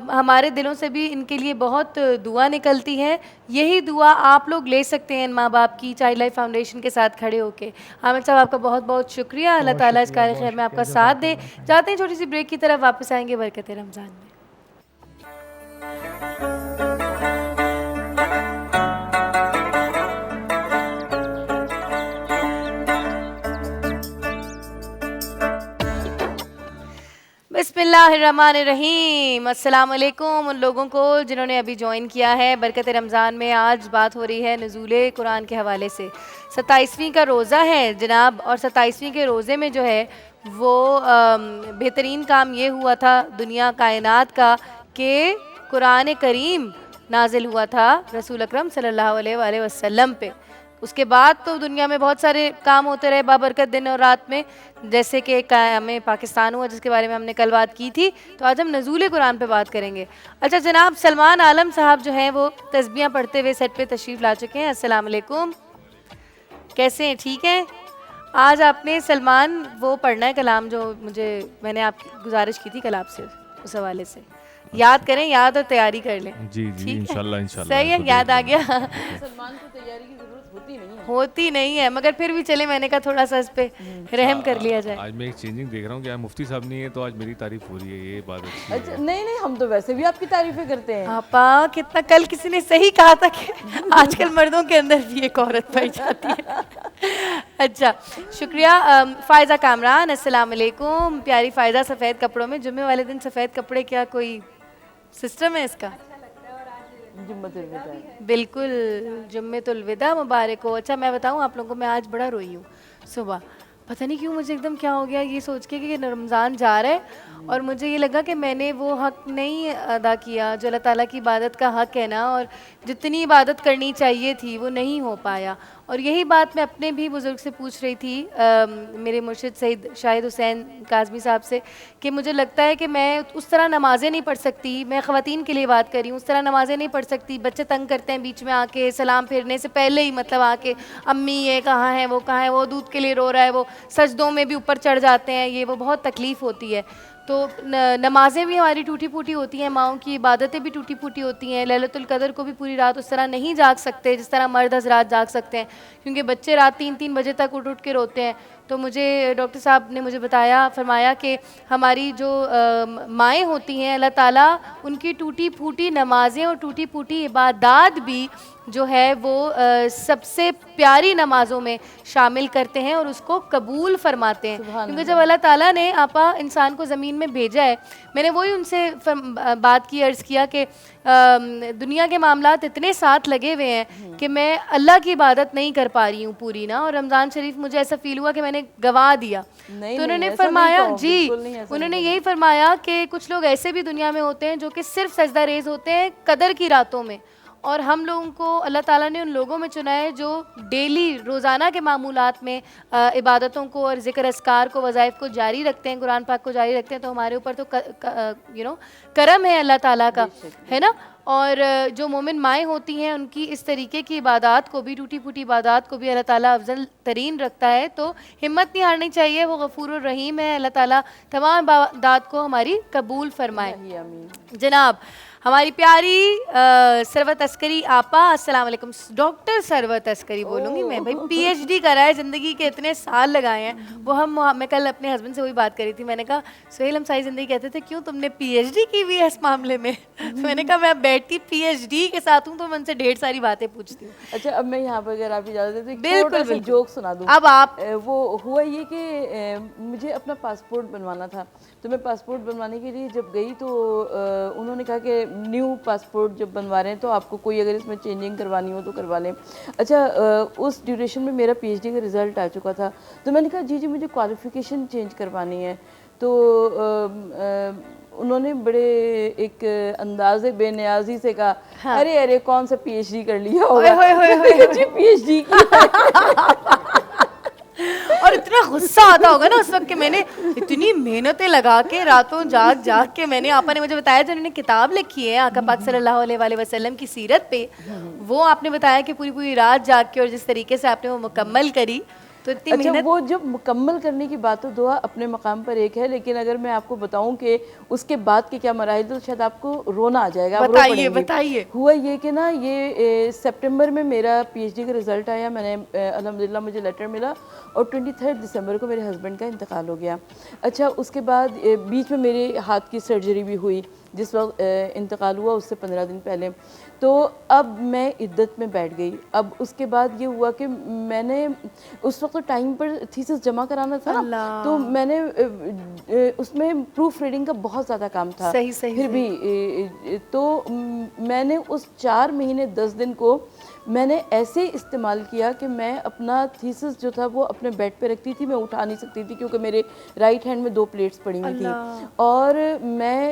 हमारे दिलों से भी इनके लिए बहुत दुआ निकलती है। यही दुआ आप लोग ले सकते हैं इन माँ बाप की, चाइल्ड लाइफ फाउंडेशन के साथ खड़े होके। आमिर साहब, आपका बहुत बहुत शुक्रिया। अल्लाह ताला इस कार्य खैर में आपका साथ दे। जाते हैं छोटी सी ब्रेक की तरफ, वापस आएंगे बरकत रमज़ान में। बिस्मिल्लाहिर्रहमानिर्रहीम। अस्सलाम वालेकुम उन लोगों को जिन्होंने अभी ज्वाइन किया है बरकत रमज़ान में। आज बात हो रही है नुज़ूले कुरान के हवाले से। 27वीं का रोज़ा है जनाब, और 27वीं के रोज़े में जो है वो बेहतरीन काम ये हुआ था दुनिया कायनात का कि कुरान करीम नाजिल हुआ था रसूल अकरम सल्लल्लाहु अलैहि वसल्लम पे। उसके बाद तो दुनिया में बहुत सारे काम होते रहे बाबरकत दिन और रात में, जैसे कि हमें पाकिस्तान हुआ जिसके बारे में हमने कल बात की थी। तो आज हम नज़ूल कुरान पे बात करेंगे। अच्छा जनाब, सलमान आलम साहब जो हैं वो तस्बीहां पढ़ते हुए सेट पे तशरीफ़ ला चुके हैं। अस्सलाम वालेकुम, कैसे हैं? ठीक हैं? आज आपने सलमान वो पढ़ना है कलाम जो मैंने आपकी गुजारिश की थी कल आपसे, उस हवाले से याद करें, याद और तैयारी कर लें। जी इंशाल्लाह सही है, याद आ गया। सलमान को तैयारी की जरूरत होती नहीं है, मगर फिर भी चले, मैंने कहा थोड़ा सा इस पे रहम कर लिया जाए। आज मैं एक चेंजिंग देख रहा हूँ कि आज मुफ्ती साहब नहीं है तो आज मेरी तारीफ हो रही है, ये बात अच्छी अच्छा, नहीं हम तो वैसे भी आपकी तारीफें करते हैं। आपा कितना, कल किसी ने सही कहा था कि आजकल मर्दों के अंदर भी एक औरत पाई जाती है। अच्छा शुक्रिया। फ़ायज़ा कामरान, अस्सलाम वालेकुम। प्यारी फ़ायज़ा सफ़ेद कपड़ों में, जुम्मे वाले दिन सफ़ेद कपड़े, क्या कोई सिस्टम है इसका? जुम्मतुल विदा। बिल्कुल, जुम्मतुल विदा मुबारक हो। अच्छा मैं बताऊँ आप लोगों को, मैं आज बड़ा रोई हूँ सुबह। पता नहीं क्यों मुझे एकदम क्या हो गया ये सोच के कि रमज़ान जा रहा है और मुझे ये लगा कि मैंने वो हक़ नहीं अदा किया जो अल्लाह ताला की इबादत का हक़ है ना, और जितनी इबादत करनी चाहिए थी वो नहीं हो पाया। और यही बात मैं अपने भी बुज़ुर्ग से पूछ रही थी, मेरे मुर्शिद सईद शाहिद हुसैन काज़मी साहब से, कि मुझे लगता है कि मैं उस तरह नमाज़ें नहीं पढ़ सकती, मैं ख़वातीन के लिए बात कर रही हूँ, उस तरह नमाज़ें नहीं पढ़ सकती। बच्चे तंग करते हैं बीच में आके, सलाम फेरने से पहले ही मतलब आके, अम्मी ये कहाँ है, वो दूध के लिए रो रहा है, वो सजदों में भी ऊपर चढ़ जाते हैं, ये वो बहुत तकलीफ़ होती है। तो नमाज़ें भी हमारी टूटी फूटी होती हैं, माओं की इबादतें भी टूटी फूटी होती हैं। लैलतुल क़द्र को भी पूरी रात उस तरह नहीं जाग सकते जिस तरह मर्द हज़रात जाग सकते हैं, क्योंकि बच्चे रात 3-3 बजे तक उठ के रोते हैं। तो मुझे डॉक्टर साहब ने मुझे फरमाया कि हमारी जो माएँ होती हैं, अल्लाह ताला उनकी टूटी फूटी नमाज़ें और टूटी फूटी इबादत भी जो है वो सबसे प्यारी नमाज़ों में शामिल करते हैं और उसको कबूल फरमाते हैं। क्योंकि जब अल्लाह ताला ने आपा इंसान को ज़मीन में भेजा है, मैंने वही उनसे बात की, अर्ज़ किया कि दुनिया के मामलात इतने साथ लगे हुए हैं कि मैं अल्लाह की इबादत नहीं कर पा रही हूँ पूरी ना, और रमज़ान शरीफ मुझे ऐसा फ़ील हुआ कि मैंने गवा दिया। तो उन्होंने फरमाया जी, उन्होंने यही फरमाया कि कुछ लोग ऐसे भी दुनिया में होते हैं जो कि सिर्फ सजदा रेज़ होते हैं कदर की रातों में, और हम लोगों को अल्लाह ताला ने उन लोगों में चुना है जो डेली रोज़ाना के मामूलात में इबादतों को और ज़िक्र अस्कार को, वज़ाइफ को जारी रखते हैं, कुरान पाक को जारी रखते हैं। तो हमारे ऊपर तो करम है अल्लाह ताला का, है ना। और जो मोमिन माएँ होती हैं उनकी इस तरीके की इबादत को भी, टूटी फूटी इबादत को भी अल्लाह ताला अफजल तरीन रखता है। तो हिम्मत नहीं हारनी चाहिए, वो गफूरुर रहीम है। अल्लाह ताला तमाम इबादत को हमारी कबूल फरमाए। जनाब हमारी प्यारी सरवत अस्करी आपा, अस्सलाम वालेकुम। डॉक्टर सरवत अस्करी बोलूँगी मैं, भाई PhD करा है, ज़िंदगी के इतने साल लगाए हैं वो। मैं कल अपने हस्बैंड से वही बात करी थी, मैंने कहा सुहेल हम सारी ज़िंदगी कहते थे क्यों तुमने PhD की हुई है इस मामले में। तो मैंने कहा मैं बैठती PhD के साथ हूँ तो मैं उनसे ढेर सारी बातें पूछती हूँ। अच्छा अब मैं यहाँ पर अगर आप इजाज़त दें तो बिल्कुल जोक सुना दूँ। अब आप वो हुआ ये कि मुझे अपना पासपोर्ट बनवाना था, तो मैं पासपोर्ट बनवाने के लिए जब गई तो उन्होंने कहा कि न्यू पासपोर्ट जब बनवा रहे हैं तो आपको कोई अगर इसमें चेंजिंग करवानी हो तो करवा लें। अच्छा उस ड्यूरेशन में मेरा PhD का रिज़ल्ट आ चुका था, तो मैंने कहा जी मुझे क्वालिफ़िकेशन चेंज करवानी है। तो उन्होंने बड़े एक अंदाज़े बेनियाजी से कहा हाँ। अरे कौन सा PhD कर लिया होगा। PhD की और इतना गुस्सा आता होगा ना उस वक्त कि मैंने इतनी मेहनतें लगा के रातों जाग के मैंने, आपा ने मुझे बताया जो उन्होंने किताब लिखी है आका पाक सल्लल्लाहु अलैहि वसल्लम की सीरत पे, वो आपने बताया कि पूरी रात जाग के और जिस तरीके से आपने वो मुकम्मल करी, तो इतनी अच्छा मेहनत। वो जब मुकम्मल करने की बात तो दुआ अपने मकाम पर एक है, लेकिन अगर मैं आपको बताऊं कि उसके बाद के क्या मराहिल तो शायद आपको रोना आ जाएगा। बताइए। हुआ ये कि ना ये सितंबर में मेरा PhD का रिज़ल्ट आया, मैंने अल्हम्दुलिल्लाह मुझे लेटर मिला और 23 दिसंबर को मेरे हस्बैंड का इंतकाल हो गया। अच्छा उसके बाद बीच में मेरे हाथ की सर्जरी भी हुई, जिस वक्त इंतकाल हुआ उससे 15 दिन पहले। तो अब मैं इद्दत में बैठ गई। अब उसके बाद ये हुआ कि मैंने उस वक्त तो टाइम पर थीसिस जमा कराना था ना, तो मैंने उसमें प्रूफ रीडिंग का बहुत ज़्यादा काम था। सही फिर भी तो मैंने उस 4 महीने 10 दिन को मैंने ऐसे इस्तेमाल किया कि मैं अपना थीसिस जो था वो अपने बेड पे रखती थी, मैं उठा नहीं सकती थी क्योंकि मेरे राइट हैंड में 2 प्लेट्स पड़ी हुई थी, और मैं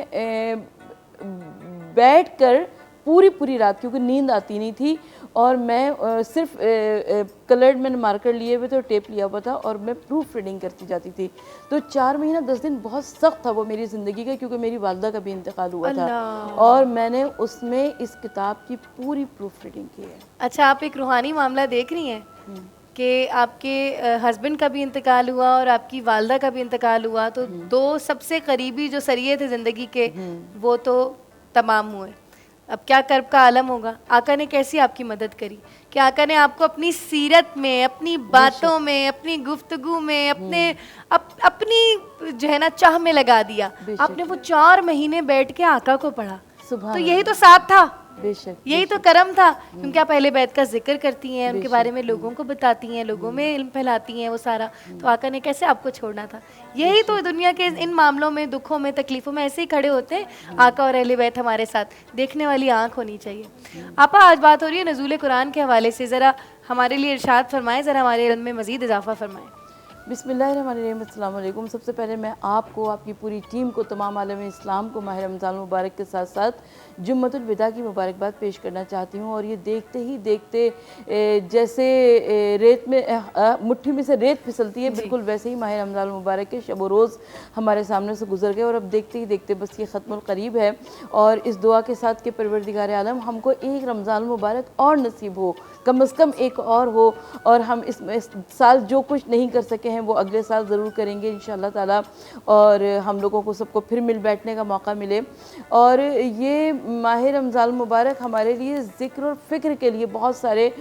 बैठकर पूरी रात, क्योंकि नींद आती नहीं थी, और मैं सिर्फ कलर्ड मैंने मार्कर लिए हुए थे और टेप लिया हुआ था और मैं प्रूफ रीडिंग करती जाती थी। तो 4 महीना 10 दिन बहुत सख्त था वो मेरी ज़िंदगी का, क्योंकि मेरी वालदा का भी इंतकाल हुआ था और मैंने उसमें इस किताब की पूरी प्रूफ रीडिंग की है। अच्छा आप एक रूहानी मामला देख रही हैं कि आपके हस्बैंड का भी इंतकाल हुआ और आपकी वालदा का भी इंतकाल हुआ, तो 2 सबसे करीबी जो सरिये थे ज़िंदगी के वो तो तमाम हुए। अब क्या कर्ब का आलम होगा। आका ने कैसी आपकी मदद करी कि आका ने आपको अपनी सीरत में, अपनी बातों में, अपनी गुफ्तगू में, अपनी जो है ना चाह में लगा दिया। आपने वो 4 महीने बैठ के आका को पढ़ा, तो यही तो साथ था। बेशक यही तो करम था, क्योंकि आप अहले बैत का जिक्र करती हैं, उनके बारे में लोगों को बताती हैं, लोगों में इल्म फैलाती हैं वो सारा, तो आका ने कैसे आपको छोड़ना था। यही तो दुनिया के इन मामलों में, दुखों में, तकलीफ़ों में ऐसे ही खड़े होते हैं आका और अहले बैत हमारे साथ। देखने वाली आँख होनी चाहिए। आपा आज बात हो रही है नज़ूल कुरान के हवाले से, ज़रा हमारे लिए इरशाद फरमाएं, ज़रा हमारे इल्म में मज़ीद इजाफ़ा फरमाएं। बिस्मिल्लाहिर्रहमानिर्रहीम, अस्सलाम वालेकुम। सबसे पहले मैं आपको, आपकी पूरी टीम को, तमाम आलम इस्लाम को माह रमज़ान मुबारक के साथ साथ जुम्मतुल विदा की मुबारकबाद पेश करना चाहती हूँ। और ये देखते ही देखते जैसे रेत में मुट्ठी में से रेत फिसलती है, बिल्कुल वैसे ही माह रमज़ान मुबारक के शब व रोज़ हमारे सामने से गुजर गए और अब देखते ही देखते बस ये ख़त्मुल क़रीब है। और इस दुआ के साथ कि परवरदिगार आलम हमको एक रमज़ान मुबारक और नसीब हो, कम अज़ कम एक और हो, और हम इस साल जो कुछ नहीं कर सके हैं वो अगले साल ज़रूर करेंगे इंशाअल्लाह ताला, और हम लोगों को सबको फिर मिल बैठने का मौका मिले। और ये माह रमज़ान मुबारक हमारे लिए ज़िक्र और फ़िक्र के लिए बहुत सारे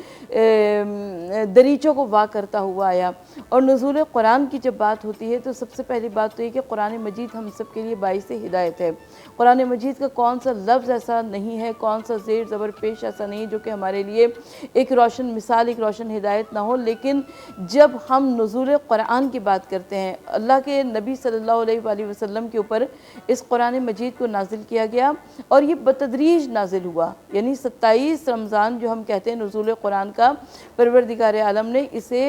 दरीचों को वाह करता हुआ आया। और नुज़ूल कुरान की जब बात होती है तो सबसे पहली बात तो ये कि कुरान मजीद हम सब के लिए बाइस हिदायत है। कुरान मजीद का कौन सा लफ्ज़ ऐसा नहीं है, कौन सा ज़ेर ज़बर पेश ऐसा नहीं जो कि हमारे लिए एक रोशन मिसाल, एक रोशन हिदायत ना हो। लेकिन जब हम नुज़ूल कुरान की बात करते हैं, अल्लाह के नबी सल्लल्लाहु अलैहि वसल्लम के ऊपर इस कुरान मजीद को नाजिल किया गया और ये बतदरीज नाजिल हुआ। यानी 27 रमज़ान जो हम कहते हैं नुज़ूल कुरान का, परवरदिगार आलम ने इसे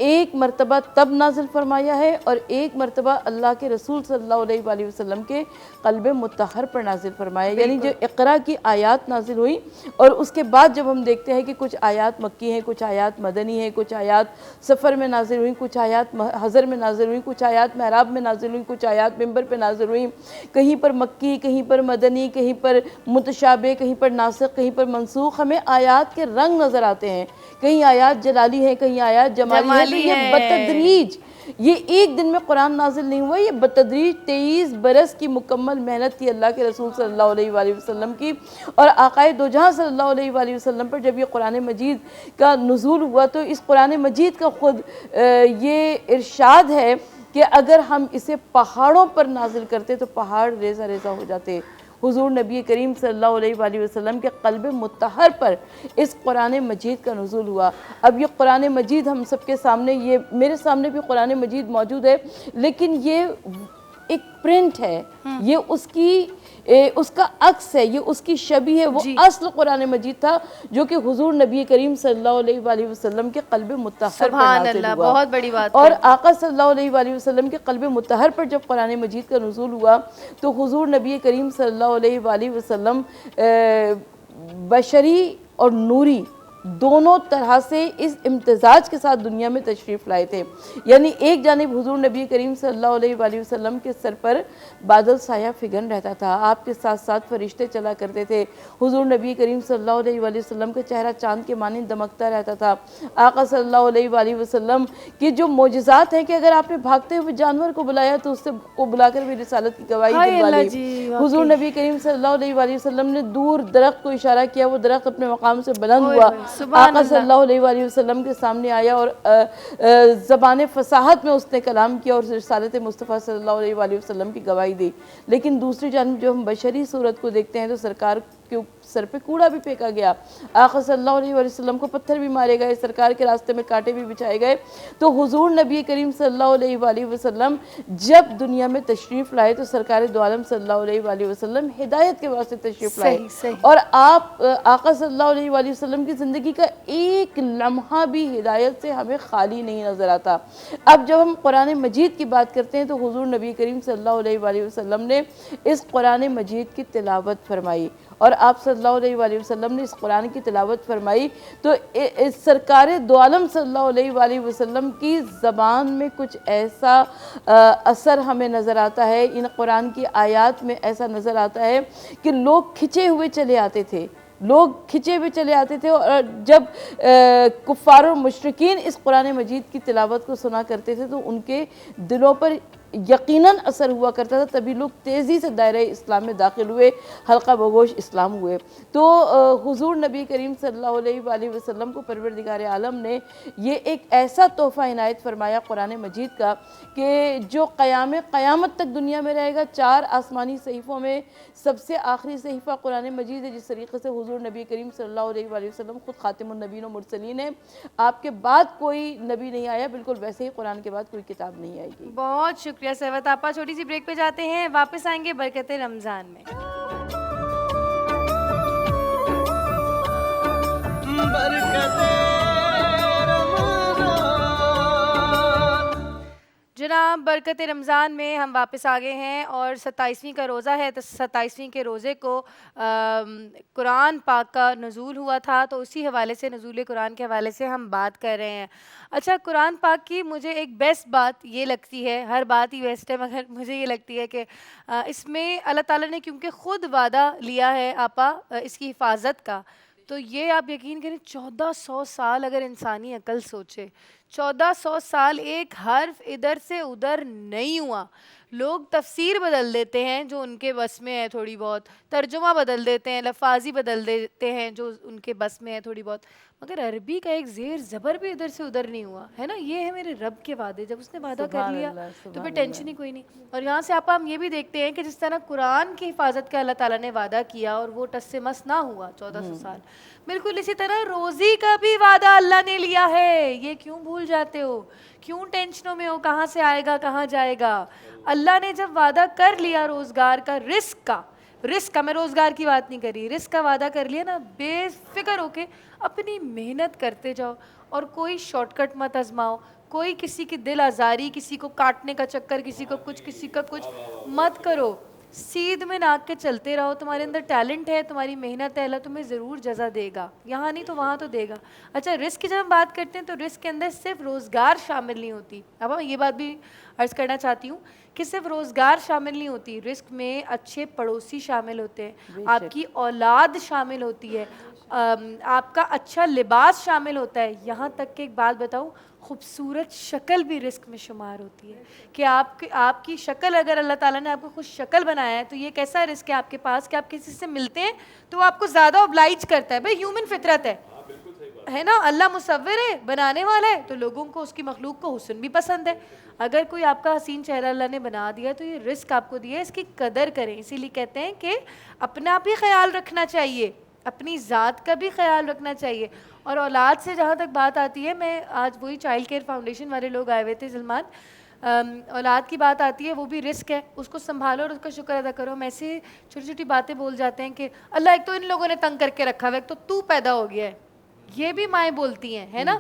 एक मरतबा तब नाजिल फरमाया है और एक मरतबा अल्लाह के रसूल सल्लल्लाहु अलैहि वसल्लम के क़ल्ब मुत्तहर पर नाजिल फरमाया। यानी जो इक़रा की आयात नाजिल हुई और उसके बाद जब हम देखते हैं कि कुछ आयात मक्की हैं, कुछ आयात मदनी हैं, कुछ आयात सफ़र में नाजिल हुई, कुछ आयात हज़र में नाजिल हुई, कुछ आयात महराब में नाजिल हुई, कुछ आयात मिंबर पे नाजिल हुई, कहीं पर मक्की, कहीं पर मदनी, कहीं पर मुतशाबे, कहीं पर नासिख, कहीं पर मनसूख। हमें आयात के रंग नज़र आते हैं, कहीं आयात जलाली है, कहीं आयात जमाली है। तो ये बतदरीज, ये एक दिन में कुरान नाजिल नहीं हुआ, ये बतदरीज 23 बरस की मुकम्मल मेहनत थी अल्लाह के रसूल सल्लल्लाहु अलैहि वसल्लम की। और आक़ाए दो जहां सल्लल्लाहु अलैहि वसल्लम पर जब ये कुरान मजीद का नुज़ूल हुआ तो इस कुरान मजीद का ख़ुद ये इरशाद है कि अगर हम इसे पहाड़ों पर नाजिल करते तो पहाड़ रेज़ा रेज़ा हो जाते। हुज़ूर नबी करीम सल्लल्लाहु अलैहि वसल्लम के क़ल्ब मुत्तहर पर इस कुरान मजीद का नुज़ूल हुआ। अब ये कुरान मजीद हम सब के सामने, ये मेरे सामने भी कुरान मजीद मौजूद है, लेकिन ये एक प्रिंट है, ये उसका अक्स है, ये उसकी शबी है। वो असल कुरान मजीद था जो कि हुज़ूर नबी करीम सल्लल्लाहु अलैहि वसल्लम के क़ल्ब मुत्तहर पर नाज़िल हुआ। बहुत बड़ी बात। और आका सल्लल्लाहु अलैहि वसल्लम के क़ल्ब मुत्तहर पर जब कुरान मजीद का नुज़ूल हुआ तो हुज़ूर नबी करीम सल्लल्लाहु अलैहि वसल्लम बशरी और नूरी दोनों तरह से इस इम्तिज़ाज के साथ दुनिया में तशरीफ़ लाए थे। यानी एक जानिब हुज़ूर नबी करीम सल्लल्लाहु अलैहि वसल्लम के सर पर बादल साया फिगन रहता था, आपके साथ साथ फरिश्ते चला करते थे। हुज़ूर नबी करीम सल्लल्लाहु अलैहि वसल्लम का चेहरा चाँद के मानिंद दमकता रहता था। आका सल्लल्लाहु अलैहि वसल्लम की जो मोजज़ात हैं कि अगर आपने भागते हुए जानवर को बुलाया तो उससे को बुलाकर भी रिसालत की गवाही दिलवा ली। हुज़ूर नबी करीम सल्लल्लाहु अलैहि वसल्लम ने दूर दरख्त को इशारा किया, वो दरख्त अपने मकाम से बुलंद हुआ, आका सल्लल्लाहु अलैहि वसल्लम के सामने आया और ज़बान फ़साहत में उसने कलाम किया और रिसालत मुस्तफ़ा सल्लल्लाहु अलैहि वसल्लम की गवाही दी। लेकिन दूसरी जानिब जो हम बशरी सूरत को देखते हैं तो सरकार के सर पे कूड़ा भी फेंका गया, आका सल्लल्लाहु अलैहि वसल्लम को पत्थर भी मारे गए, सरकार के रास्ते में कांटे भी बिछाए गए। तो हुज़ूर नबी करीम सल्लल्लाहु अलैहि वसल्लम जब दुनिया में तशरीफ़ लाए तो सरकार दो आलम सल्लल्लाहु अलैहि वसल्लम हिदायत के वास्ते तशरीफ़ लाए। और आप आका सल्लल्लाहु अलैहि वसल्लम की ज़िंदगी का एक लम्हा भी हिदायत से हमें खाली नहीं नज़र आता। अब जब हम कुरान मजीद की बात करते हैं तो हुज़ूर नबी करीम सल्लल्लाहु अलैहि वसल्लम ने इस कुरान मजीद की तिलावत फरमाई और आप सल्लल्लाहु अलैहि वसल्लम ने इस कुरान की तिलावत फरमाई तो इस सरकार दो आलम सल्लल्लाहु अलैहि वसल्लम की ज़बान में कुछ ऐसा असर हमें नज़र आता है, इन कुरान की आयात में ऐसा नज़र आता है कि लोग खिंचे हुए चले आते थे, लोग खिंचे हुए चले आते थे। और जब कुफ़ार और मुशरिकीन इस कुरान मजीद की तिलावत को सुना करते थे तो उनके दिलों पर यकीनन असर हुआ करता था, तभी लोग तेज़ी से दायरे इस्लाम में दाखिल हुए, हल्का बगोश इस्लाम हुए। तो हुजूर नबी करीम सल्लल्लाहु अलैहि वसल्लम को परवरदिगार आलम ने ये एक ऐसा तोहफ़ा इनायत फरमाया कुरान मजीद का कि जो क़यामत तक दुनिया में रहेगा। 4 आसमानी सहीफ़ों में सबसे आखिरी सहीफ़ा कुरान मजीद है। जिस तरीके से हुजूर नबी करीम सल्लल्लाहु अलैहि वसल्लम ख़ुद ख़ातिमुन नबीन व मुरसलीन है, आपके बाद कोई नबी नहीं आया, बिल्कुल वैसे ही कुरान के बाद कोई किताब नहीं आएगी। बहुत शुक्रिया सरवत आपा। छोटी सी ब्रेक पे जाते हैं, वापस आएंगे बरकते रमज़ान में। जनाब बरकत रमज़ान में हम वापस आ गए हैं और 27वीं का रोज़ा है, तो 27वीं के रोज़े को कुरान पाक का नज़ूल हुआ था, तो उसी हवाले से नज़ूल कुरान के हवाले से हम बात कर रहे हैं। अच्छा, कुरान पाक की मुझे एक बेस्ट बात ये लगती है, हर बात ही बेस्ट है, मगर मुझे ये लगती है कि इसमें अल्लाह ताला ने क्योंकि ख़ुद वादा लिया है आपा इसकी हिफाजत का, तो ये आप यकीन करें 1400 साल अगर इंसानी अकल सोचे, 1400 साल एक हर्फ इधर से उधर नहीं हुआ। लोग तफसीर बदल देते हैं जो उनके बस में है, थोड़ी बहुत तर्जुमा बदल देते हैं, लफाजी बदल देते हैं जो उनके बस में है थोड़ी बहुत, मगर अरबी का एक ज़ेर ज़बर भी इधर से उधर नहीं हुआ है ना। ये है मेरे रब के वादे, जब उसने वादा कर लिया तो फिर टेंशन ही कोई नहीं। और यहाँ से आप हम ये भी देखते हैं कि जिस तरह कुरान की हिफाजत का अल्लाह ताला ने वादा किया और वो टस से मस ना हुआ 1400 साल, बिल्कुल इसी तरह रोज़ी का भी वादा अल्लाह ने लिया है। ये क्यों भूल जाते हो, क्यों टेंशनों में हो, कहाँ से आएगा कहाँ जाएगा। अल्लाह ने जब वादा कर लिया रोज़गार का, रिस्क का मैं रोज़गार की बात नहीं कर रही, रिस्क का वादा कर लिया ना, बेफिक्र होके अपनी मेहनत करते जाओ और कोई शॉर्टकट मत आजमाओ, कोई किसी की दिल आज़ारी, किसी को काटने का चक्कर, किसी को कुछ किसी का कुछ मत करो। सीध में नाक के चलते रहो। तुम्हारे अंदर टैलेंट है, तुम्हारी मेहनत है, अल्लाह तुम्हें ज़रूर जज़ा देगा, यहाँ नहीं तो वहाँ तो देगा। अच्छा, रिस्क की जब हम बात करते हैं तो रिस्क के अंदर सिर्फ रोज़गार शामिल नहीं होती। अब मैं ये बात भी अर्ज़ करना चाहती हूँ कि सिर्फ रोज़गार शामिल नहीं होती, रिस्क में अच्छे पड़ोसी शामिल होते हैं, आपकी औलाद शामिल होती है, आपका अच्छा लिबास शामिल होता है। यहाँ तक कि एक बात बताऊँ, खूबसूरत शक्ल भी रिस्क में शुमार होती है कि आपकी शक्ल, अगर अल्लाह ताला ने आपको खुद शक्ल बनाया है तो ये कैसा रिस्क है आपके पास कि आप किसी से मिलते हैं तो वो आपको ज़्यादा ऑब्लाइज करता है। भाई ह्यूमन फितरत है ना, अल्लाह मुसव्विर है, बनाने वाला है, तो लोगों को उसकी मखलूक को हुस्न भी पसंद है। अगर कोई आपका हसीन चेहरा अल्लाह ने बना दिया तो ये रिस्क आपको दिया है, इसकी कदर करें। इसीलिए कहते हैं कि अपना भी ख्याल रखना चाहिए, अपनी ज़ात का भी ख्याल रखना चाहिए। और औलाद से जहाँ तक बात आती है, मैं आज वही चाइल्ड केयर फाउंडेशन वाले लोग आए हुए थे सलमान, औलाद की बात आती है, वो भी रिस्क है, उसको संभालो और उसका शुक्र अदा करो। हम ऐसे छोटी छोटी बातें बोल जाते हैं कि अल्लाह एक तो इन लोगों ने तंग करके रखा हुआ है, एक तो तू पैदा हो गया है, ये भी माएँ बोलती हैं, है ना।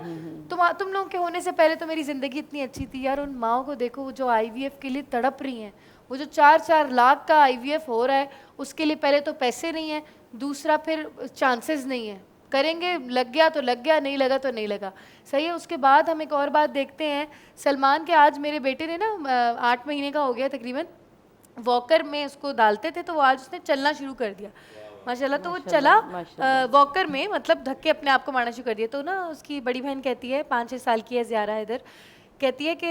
तुम लोगों के होने से पहले तो मेरी ज़िंदगी इतनी अच्छी थी यार। उन माओं को देखो वो जो IVF के लिए तड़प रही हैं, वो जो 4-4 लाख का IVF हो रहा है, उसके लिए पहले तो पैसे नहीं है, दूसरा फिर चांसेस नहीं है, करेंगे, लग गया तो लग गया, नहीं लगा तो नहीं लगा, सही है। उसके बाद हम एक और बात देखते हैं सलमान के, आज मेरे बेटे ने ना 8 महीने का हो गया तकरीबन, वॉकर में उसको डालते थे तो वो आज उसने चलना शुरू कर दिया माशाल्लाह। तो वो चला वॉकर में, मतलब धक्के अपने आप को मारना शुरू कर दिया। तो ना उसकी बड़ी बहन कहती है, 5-6 साल की है ज़ियारा इधर, कहती है कि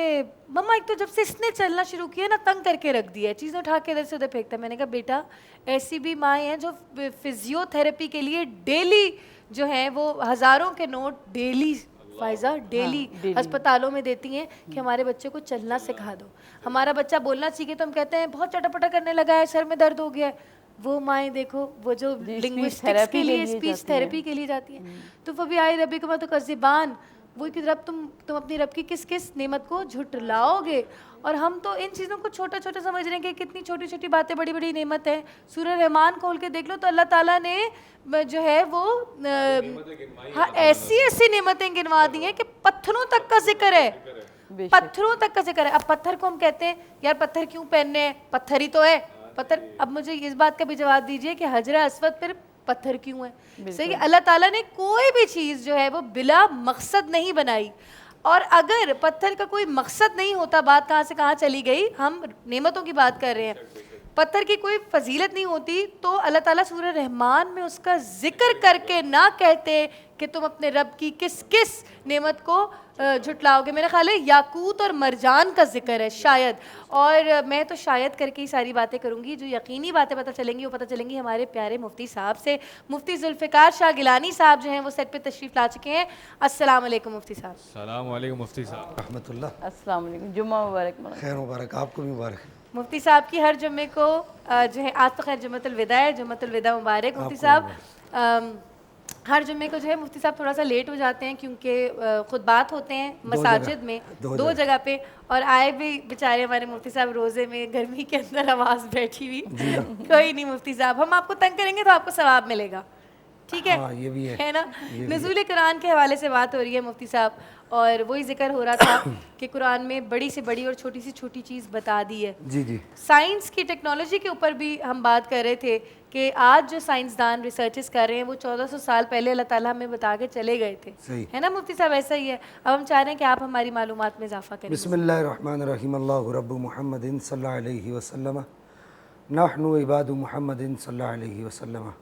मम्मा एक तो जब से इसने चलना शुरू किया ना तंग करके रख दिया है, चीज़ें उठा के इधर से उधर फेंकता है। मैंने कहा बेटा ऐसी भी माएँ हैं जो फिजियोथेरेपी के लिए डेली जो हैं वो हज़ारों के नोट डेली फायजा डेली अस्पतालों में देती हैं कि हमारे बच्चे को चलना सिखा दो। हमारा बच्चा बोलना सीखे तो हम कहते हैं बहुत चटापटा करने लगा है, सर में दर्द हो गया है। वो माएँ देखो वो जो लिंग्विस्टिक्स के लिए, स्पीच थेरेपी के लिए जाती हैं, तो वो भी आई रबी को तो कज़िबान, वो कि रब तुम अपनी रब की किस किस नेमत को झुटलाओगे। और हम तो इन चीज़ों को छोटा छोटा समझ रहे हैं कि कितनी छोटी छोटी बातें बड़ी बड़ी नेमत है। सूरह रहमान खोल के देख लो तो अल्लाह ताला ने जो है वो हाँ ऐसी ऐसी नेमतें गिनवा दी हैं कि पत्थरों तक का जिक्र है, पत्थरों तक का जिक्र है। अब पत्थर को हम कहते हैं यार पत्थर क्यों पहनने हैं, पत्थर ही तो है पत्थर। अब मुझे इस बात का भी जवाब दीजिए कि हजरा अस्वद फिर पत्थर क्यों है। सही, अल्लाह ताला ने कोई भी चीज़ जो है वो बिला मकसद नहीं बनाई। और अगर पत्थर का कोई मकसद नहीं होता, बात कहाँ से कहाँ चली गई। हम नेमतों की बात कर रहे हैं, पत्थर की कोई फजीलत नहीं होती तो अल्लाह ताला सूरह रहमान में उसका जिक्र करके ना कहते कि तुम अपने रब की किस किस नेमत को झुटलाओगे। मेरा ख्याल है याकूत और मरजान का जिक्र है शायद, और मैं तो शायद करके ही सारी बातें करूंगी। जो यकीनी बातें पता चलेंगी वो पता चलेंगी हमारे प्यारे मुफ्ती साहब से। मुफ्ती जुल्फ़िकार शाह गिलानी साहब जो हैं वो सेट पे तशरीफ़ ला चुके हैं। अस्सलाम वालेकुम मुफ्ती साहब। सलाम वालेकुम मुफ्ती साहब। रहमतुल्लाह। अस्सलाम वालेकुम, जुम्मा मुबारक मौलाना। खैर मुबारक, आपको भी मुबारक। मुफ्ती साहब की हर जुम्मे को जो है, आज तो खैर जुम्मतुल विदा है, जुम्मतुल विदा मुबारक मुफ्ती साहब। हर जुम्मे को जो है मुफ्ती साहब थोड़ा सा लेट हो जाते हैं क्योंकि खुतबात होते हैं मसाजिद में दो जगह पे, और आए भी बेचारे हमारे मुफ्ती साहब रोज़े में गर्मी के अंदर आवाज़ बैठी हुई। कोई नहीं मुफ्ती साहब, हम आपको तंग करेंगे तो आपको सवाब मिलेगा, ठीक है? हाँ, ये भी है ना। नज़ूल कुरान के हवाले से बात हो रही है मुफ्ती साहब, और वही जिक्र हो रहा था कि कुरान में बड़ी से बड़ी और छोटी से छोटी चीज़ बता दी है। जी जी। साइंस की टेक्नोलॉजी के ऊपर भी हम बात कर रहे थे कि आज जो साइंसदान रिसर्चेस कर रहे हैं वो 1400 साल पहले अल्लाह ताला हमें बता के चले गए थे, है ना मुफ्ती साहब? ऐसा ही है। अब हम चाह रहे हैं कि आप हमारी मालूमात में इजाफा करें। बिस्मिल्लाहिर्रहमानिर्रहीम। अल्लाहु रब्बु मुहम्मदिन सल्लल्लाहु अलैहि वसल्लम नहनु इबादु मुहम्मदिन सल्लल्लाहु अलैहि वसल्लम।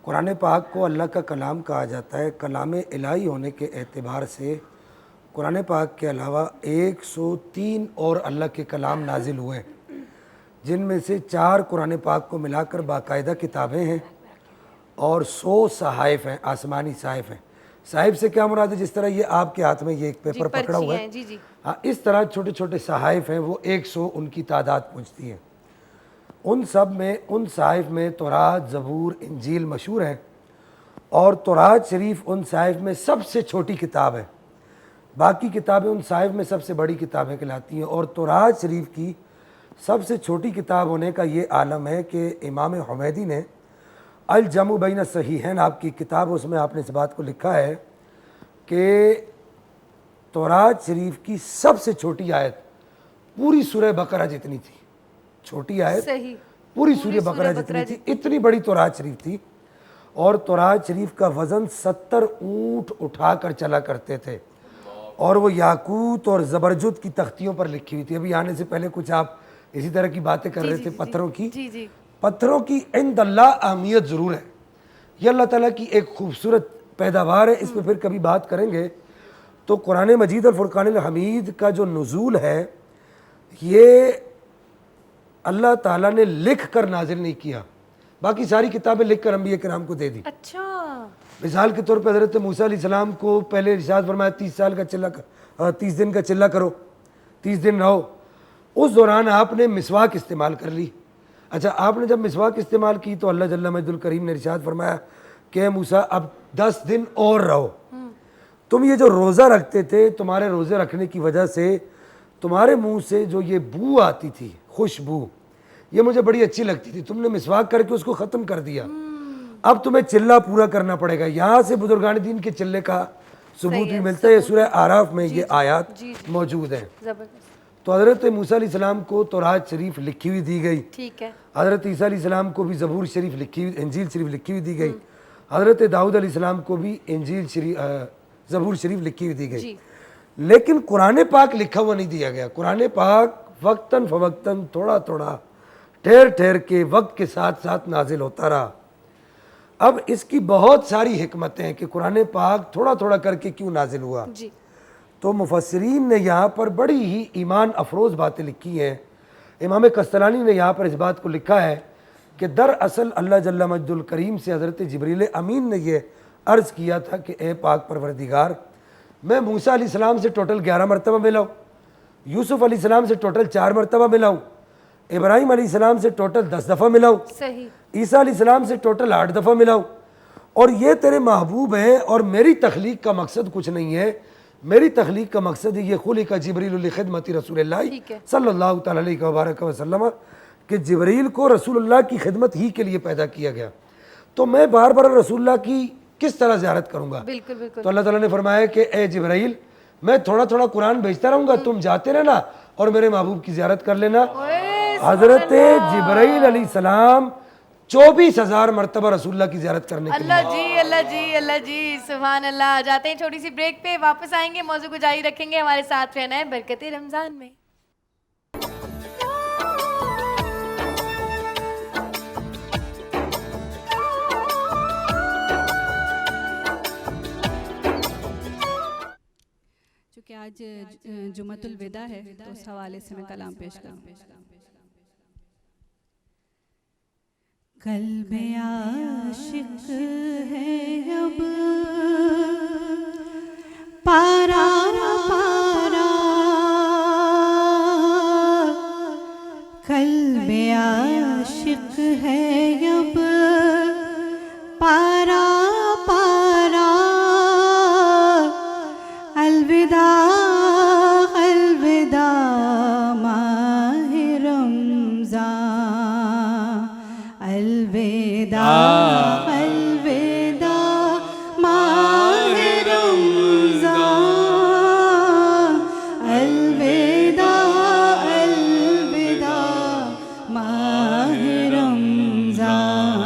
कुरान पाक को अल्लाह का कलाम कहा जाता है। कलाम इलाही होने के एतबार से कुरान पाक के अलावा 103 और अल्लाह के कलाम नाजिल हुए, जिनमें से 4 कुरान पाक को मिलाकर बाकायदा किताबें हैं और 100 सहाइफ हैं, आसमानी सहाइफ हैं। साहिब से क्या मुराद है? जिस तरह ये आपके हाथ में ये एक पेपर पकड़ा हुआ है, जी। हाँ, इस तरह छोटे छोटे सहाइफ हैं, वो 100 उनकी तादाद पहुँचती है। उन सब में, उन सहाइफ में तौरात, ज़बूर, इंजील मशहूर हैं, और तौरात शरीफ उन सहाइफ में सबसे छोटी किताब है। बाकी किताबें उन सहाइफ में सबसे बड़ी किताबें कहलाती हैं, और तौरात शरीफ की सबसे छोटी किताब होने का ये आलम है कि इमाम हुमैदी ने अल जमु बैन सहीहैन आपकी किताब, उसमें आपने इस बात को लिखा है कि तौरात शरीफ की सबसे छोटी आयत पूरी सूरह बकरा जितनी थी। छोटी आयत पूरी सूरह बकरा जितनी थी, इतनी बड़ी तौरात शरीफ थी। और तौरात शरीफ का वज़न 70 ऊँट उठा कर चला करते थे, और वो याकूत और ज़बरजुद की तख्तियों पर लिखी हुई थी। अभी आने से पहले कुछ आप इसी तरह की बातें कर रहे थे पत्थरों की। पत्थरों की इंद अल्लाह अहमियत ज़रूर है, ये अल्लाह ताला की एक खूबसूरत पैदावार है। इस पर फिर कभी बात करेंगे। तो कुरान मजीद और फुरकान हमीद का जो नुज़ूल है, ये अल्लाह ताला ने लिख कर नाजिल नहीं किया, बाकी सारी किताबें लिख कर अंबिया किराम को दे दी। अच्छा। मिसाल के तौर पर हज़रत मूसा अलैहिस्सलाम को पहले इरशाद फरमाया 30 दिन का चिल्ला करो, 30 दिन रहो। उस दौरान आपने मिसवाक इस्तेमाल कर ली। अच्छा, आपने जब मिसवाक इस्तेमाल की तो अल्लाह जल्ला मजदुल करीम ने इरशाद फरमाया कि मूसा अब 10 दिन और रहो। तुम ये जो रोज़ा रखते थे, तुम्हारे रोज़े रखने की वजह से तुम्हारे मुंह से जो ये बू आती थी, खुशबू, ये मुझे बड़ी अच्छी लगती थी, तुमने मिसवाक करके उसको ख़त्म कर दिया। अब तुम्हें चिल्ला पूरा करना पड़ेगा। यहाँ से बुजुर्गान दीन के चिल्ले का सबूत भी मिलता है। सूरह आराफ में ये आयत मौजूद है। तो हज़रत मूसा अलैहिस्सलाम को तौरात शरीफ लिखी हुई दी गई, ठीक है। हज़रत ईसा अलैहिस्सलाम को भी ज़बूर शरीफ लिखी हुई, इंजील शरीफ लिखी हुई दी गई। हज़रत दाऊद अलैहिस्सलाम को भी इंजील शरीफ, ज़बूर शरीफ लिखी हुई दी गई। लेकिन कुरान पाक लिखा हुआ नहीं दिया गया। कुरान पाक वक्तन फवक्तन, थोड़ा थोड़ा, ठहर ठहर के, वक्त के साथ साथ नाजिल होता रहा। अब इसकी बहुत सारी हिकमतें हैं कि कुरान पाक थोड़ा थोड़ा करके क्यों नाजिल हुआ जी। तो मुफस्सिरीन ने यहाँ पर बड़ी ही ईमान अफरोज़ बातें लिखी हैं। इमाम कस्तलानी ने यहाँ पर इस बात को लिखा है कि दरअसल अल्लाह जल्ला मजदुल करीम से हज़रत जिब्रील अमीन ने यह अर्ज़ किया था कि ए पाक परवरदिगार, मैं मूसा अलैहिस्सलाम से टोटल 11 मरतबा मिला हूँ, यूसुफ़ अलैहिस्सलाम से टोटल 4 मरतबा मिला हूँ, इब्राहीम अलैहिस्सलाम से टोटल 10 दफ़ा मिला हूँ, ईसा अलैहिस्सलाम से टोटल 8 दफ़ा मिला हूँ। और ये तेरे महबूब हैं, और मेरी तख्लीक का मकसद कुछ नहीं है। मेरी तख्लीक का मकसद है ये खुलिक़ जिब्रील लिखिदमति रसूलिल्लाह सल्लल्लाहु तआला अलैहि वसल्लम, कि जिब्रील को रसूलुल्लाह की खिदमत ही के लिए पैदा किया गया। तो मैं बार बार रसूलुल्लाह की किस तरह ज़ियारत करूँगा? तो अल्लाह ताला ने फरमाया कि ए जिब्रील, मैं थोड़ा थोड़ा कुरान भेजता रहूँगा, तुम जाते रहना और मेरे महबूब की ज़ियारत कर लेना। हज़रत जिब्रील अलैहिस्सलाम 24,000 मरतबा रसूलुल्लाह की ज़ियारत करने के लिए। अल्लाह जी, अल्लाह जी, अल्लाह जी, सुभान अल्लाह। जाते हैं छोटी सी ब्रेक पे, वापस आएंगे, मौजू को जारी रखेंगे। हमारे साथ रहना है बरकते रमज़ान में। आज जुमतुल विदा है, तो उस हवाले से मैं कलाम पेश करूँ। कल्बे आशिक है अब पारा पारा, कल्बे आशिक है अब पारा पारा, अलविदा अलविदा माह रमज़ान, अलविदा अलविदा माह रमज़ान, अलविदा अलविदा माह रमज़ान,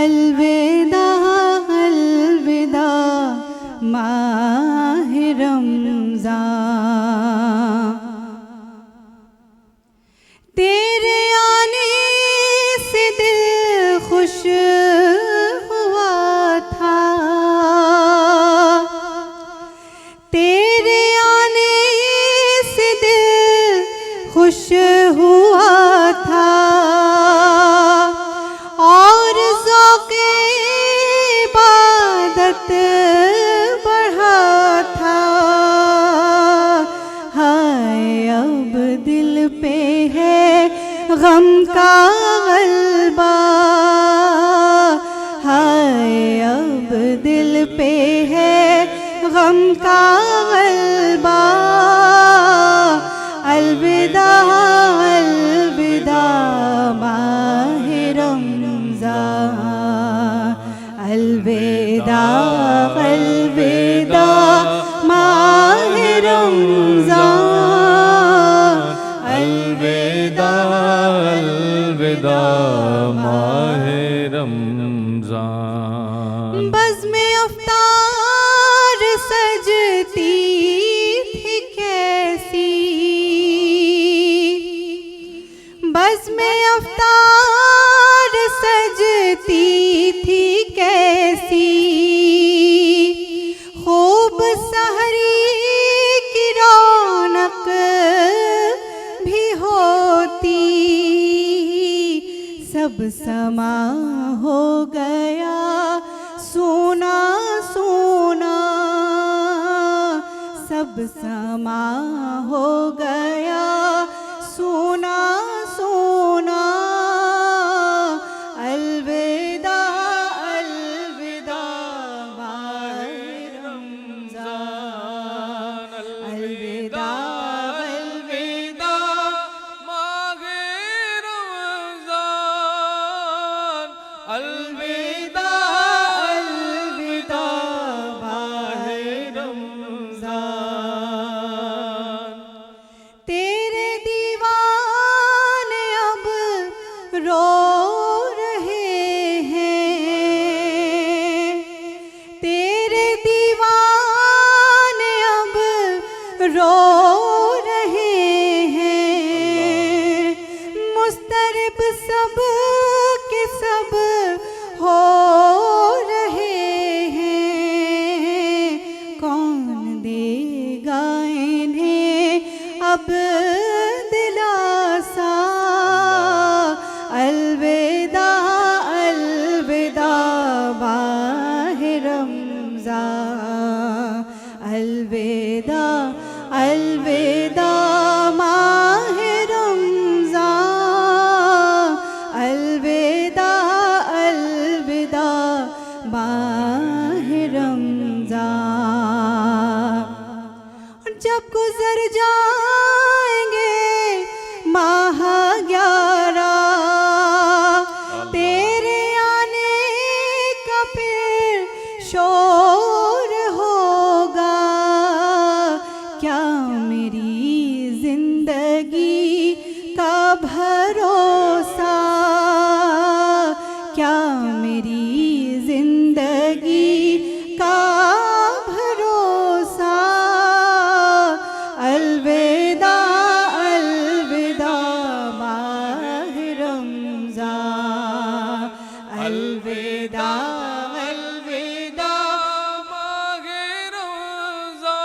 अलविदा अलविदा माह रमज़ान। तेरे आने से दिल खुश हुआ था, तेरे आने से दिल खुश हुआ था, और ज़ौक़े इबादत बढ़ा था। हाय अब दिल पे है गम का गलबा, हाय अब दिल पे है गम का गलबा, अलविदा अलविदा माह रमज़ान, अलविदा अलविदा माह रमज़ान, अलविदा अलविदा माह रमज़ान। बज़्म-ए अफ़्तार सजती थी कैसी, बज़्म-ए अफ़्तार सजती थी कैसी, खूब सहरी की रौनक भी होती, सब समा हो गया सोना सोना, सब समा हो गया सोना सोना, अलविदा अलविदा माह रमज़ान, अलविदा अलविदा माह रमज़ान, अलविदा अलविदा माह रमज़ान। तेरे दीवाने अब रो रहे हैं, तेरे दीवाने अब रो रहे हैं, मुस्तरब सब के सब हो रहे हैं, कौन देगा इन्हें अब दिलासा, अलविदा अलविदा माह रमज़ान, अलविदा अलविदा माह रमज़ान, अलविदा अलविदा माह रमज़ान। जब गुजर जाएंगे माह 11, तेरे आने का फिर शोर होगा, क्या मेरी जिंदगी का भरोसा, क्या मेरी जिंदगी का भरोसा, अलविदा अलविदा माह रमज़ान, अलविदा अलविदा माह रमज़ान,